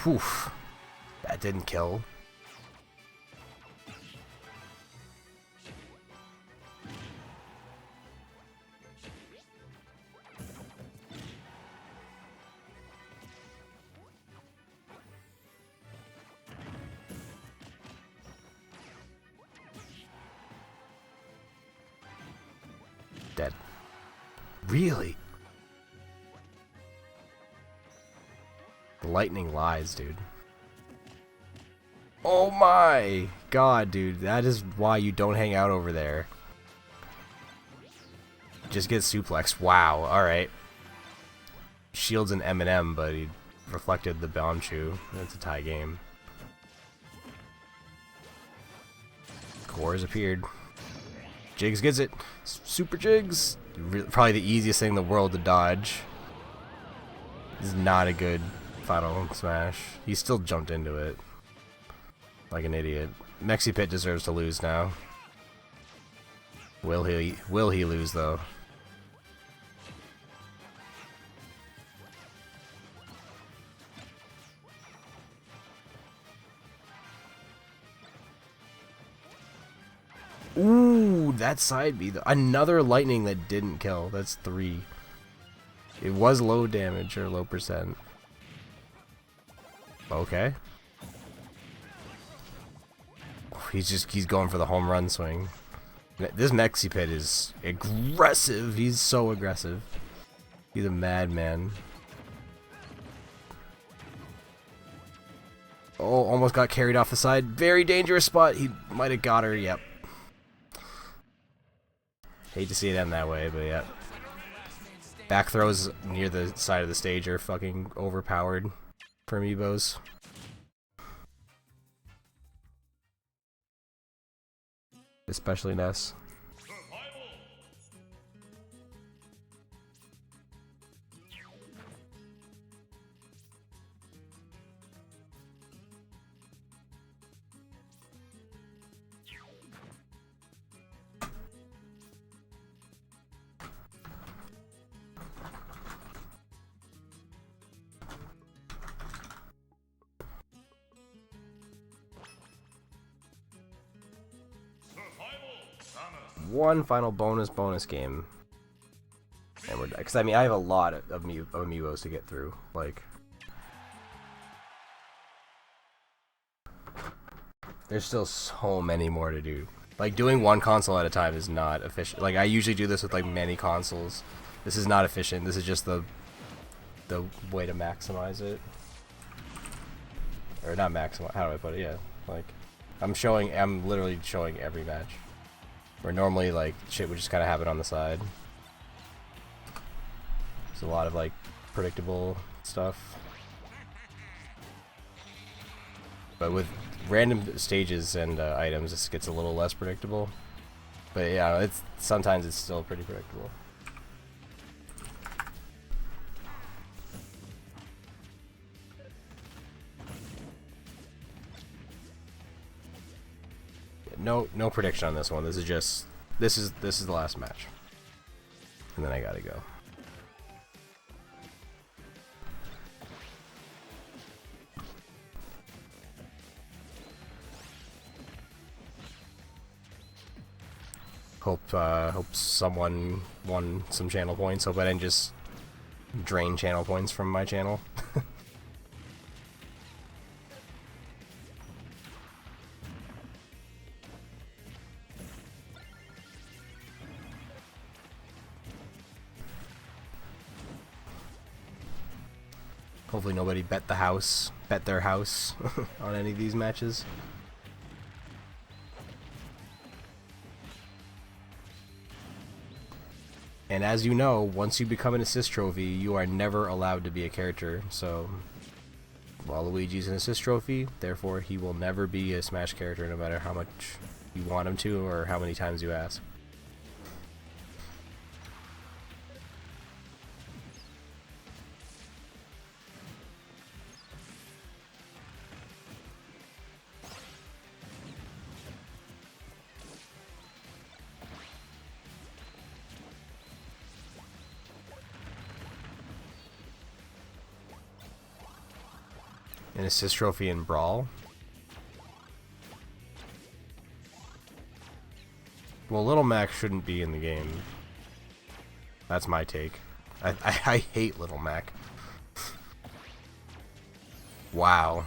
Whew. That didn't kill. Dead. Really? The lightning lies, dude. Oh my god, dude. That is why you don't hang out over there. Just get suplexed. Wow, alright. Shield's an M&M, but he reflected the Bounchu. That's a tie game. Cores appeared. Jigs gets it. Super Jigs. Probably the easiest thing in the world to dodge. This is not a good final smash. He still jumped into it. Like an idiot. Mexi Pit deserves to lose now. Will he lose though? Ooh, that side B though. Another lightning that didn't kill. That's 3. It was low damage or low percent. Okay. He's going for the home run swing. This Mexi Pit is aggressive. He's so aggressive. He's a madman. Oh, almost got carried off the side. Very dangerous spot. He might have got her. Yep. Hate to see it end that way, but yeah. Back throws near the side of the stage are fucking overpowered for amiibos. Especially Ness. One final bonus game, and we're done. because I mean I have a lot of amiibos to get through. Like, there's still so many more to do. Like, doing one console at a time is not efficient. Like, I usually do this with like many consoles. This is not efficient. This is just the way to maximize it, or not maximize. How do I put it? Yeah, like I'm literally showing every match. Where normally like shit would just kind of happen on the side. There's a lot of like predictable stuff, but with random stages and items, this gets a little less predictable. But yeah, sometimes it's still pretty predictable. No prediction on this one. This is the last match, and then I gotta go. Hope someone won some channel points. Hope I didn't just drain channel points from my channel. Hopefully nobody bet their house on any of these matches. And as you know, once you become an assist trophy, you are never allowed to be a character. So, Waluigi's an assist trophy, therefore he will never be a Smash character no matter how much you want him to or how many times you ask. An assist trophy in Brawl? Well, Little Mac shouldn't be in the game. That's my take. I hate Little Mac. Wow.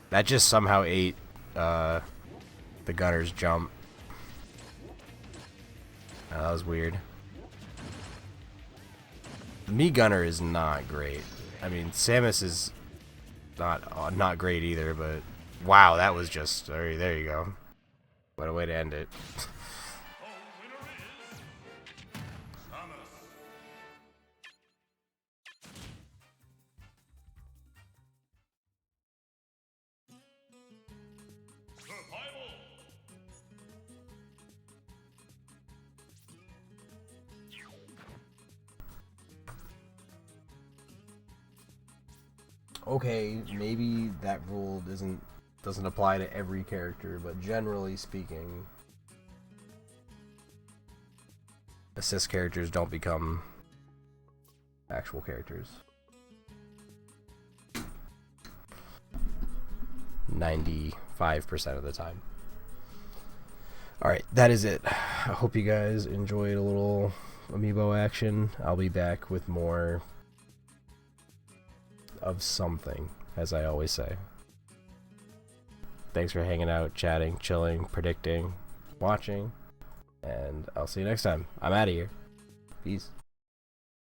That just somehow ate the Gunner's jump. Oh, that was weird. The Mii Gunner is not great. I mean, Samus is not great either, but wow, that was just there you go. What a way to end it. Okay, maybe that rule doesn't apply to every character, but generally speaking, assist characters don't become actual characters. 95% of the time. Alright, that is it. I hope you guys enjoyed a little Amiibo action. I'll be back with more of something, as I always say. Thanks for hanging out, chatting, chilling, predicting, watching, and I'll see you next time. I'm out of here. Peace.